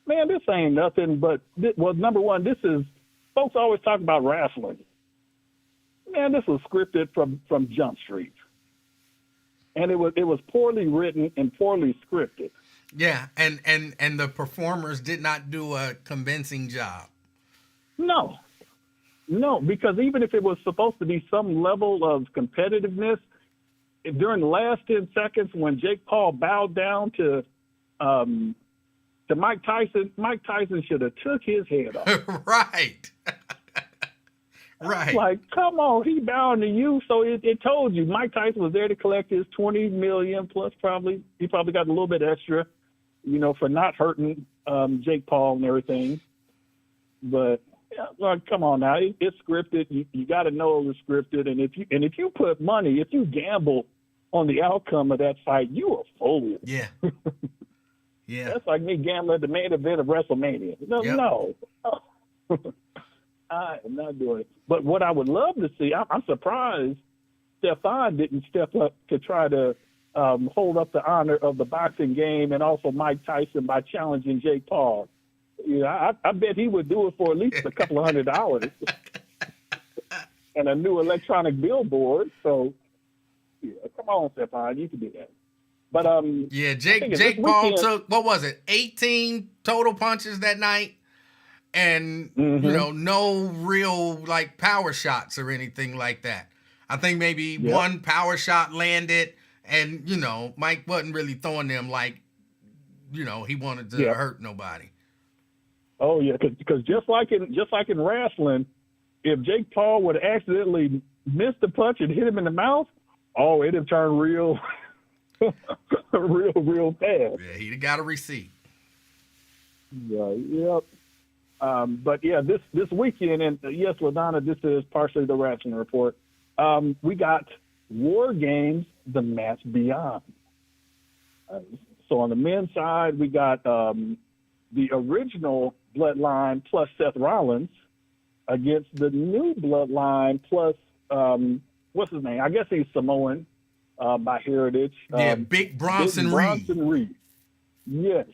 man, this ain't nothing but, number one, this is, folks always talk about wrestling. Man, this was scripted from Jump Street. And it was poorly written and poorly scripted. Yeah, and the performers did not do a convincing job. No, because even if it was supposed to be some level of competitiveness, during the last 10 seconds when Jake Paul bowed down to Mike Tyson should have took his head off. Right. Right. Like, come on, he bowing to you. So it told you Mike Tyson was there to collect his $20 million plus he probably got a little bit extra, for not hurting Jake Paul and everything. But come on now, it's scripted. You got to know it was scripted. And if you put money, if you gamble on the outcome of that fight, you a fool. Yeah. Yeah. That's like me gambling at the main event of WrestleMania. No. I am not doing it. But what I would love to see, I'm surprised Stefan didn't step up to try to hold up the honor of the boxing game and also Mike Tyson by challenging Jake Paul. I bet he would do it for at least a couple of $100 and a new electronic billboard. So, come on, Stefan, you can do that. But Jake Paul took, what was it, 18 total punches that night, and no real power shots or anything like that. I think maybe one power shot landed, and Mike wasn't really throwing them he wanted to hurt nobody. Oh yeah, because just like in wrestling, if Jake Paul would have accidentally missed a punch and hit him in the mouth, it'd have turned real. real fast. Yeah, he'd have got a receipt. Yeah, yep. But yeah, this weekend, and yes, LaDonna, this is partially the Wrestling Report. We got War Games: The Match Beyond. So on the men's side, we got the original Bloodline plus Seth Rollins against the new Bloodline plus what's his name? I guess he's Samoan. By heritage. Big Bronson Reed. Yes.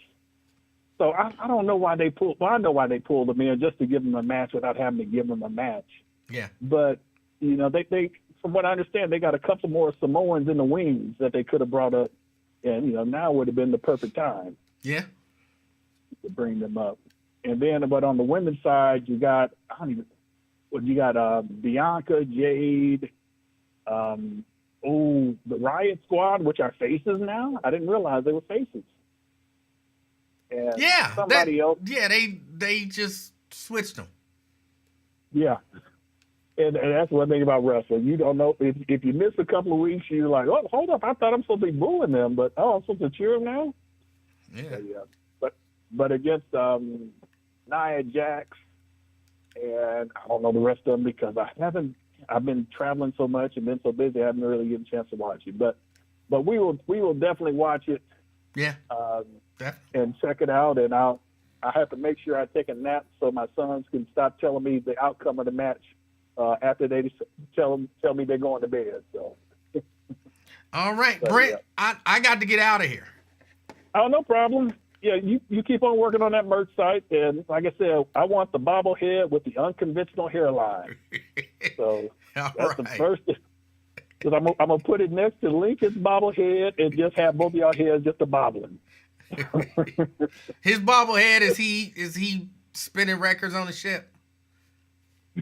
So I don't know why they pulled. Well, I know why they pulled him in, just to give him a match without having to give him a match. Yeah. But you know, they from what I understand, they got a couple more Samoans in the wings that they could have brought up, and you know, now would have been the perfect time. Yeah. To bring them up. And then, but on the women's side, you got Bianca, Jade, the Riot Squad, which are faces now. I didn't realize they were faces. And Yeah, somebody else. Yeah, they just switched them. Yeah. And that's one thing about wrestling. You don't know if you miss a couple of weeks, you're like, oh, hold up, I thought I'm supposed to be booing them, but I'm supposed to cheer them now. Yeah. But against Nia Jax, and I don't know the rest of them because I've been traveling so much and been so busy, I haven't really given a chance to watch it. But we will definitely watch it. Yeah. And check it out. And I have to make sure I take a nap so my sons can stop telling me the outcome of the match after they tell me they're going to bed. So. All right, Brent. Yeah. I got to get out of here. Oh, no problem. Yeah, you keep on working on that merch site, and like I said, I want the bobblehead with the unconventional hairline. So that's right. The first. Because I'm gonna put it next to Lincoln's bobblehead and just have both of y'all heads just a bobbling. His bobblehead is he spinning records on the ship?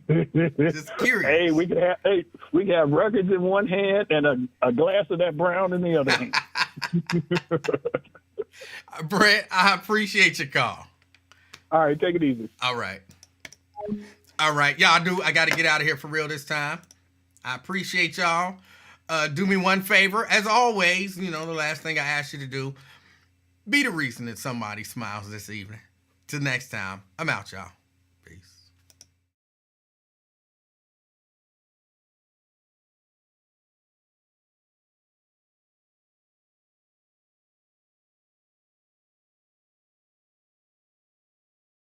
Just curious. Hey, we can have records in one hand and a glass of that brown in the other hand. Brett, I appreciate your call. All right, take it easy. All right. Y'all I got to get out of here for real this time. I appreciate y'all. Do me one favor. As always, you know, the last thing I ask you to do, be the reason that somebody smiles this evening. Till next time, I'm out, y'all.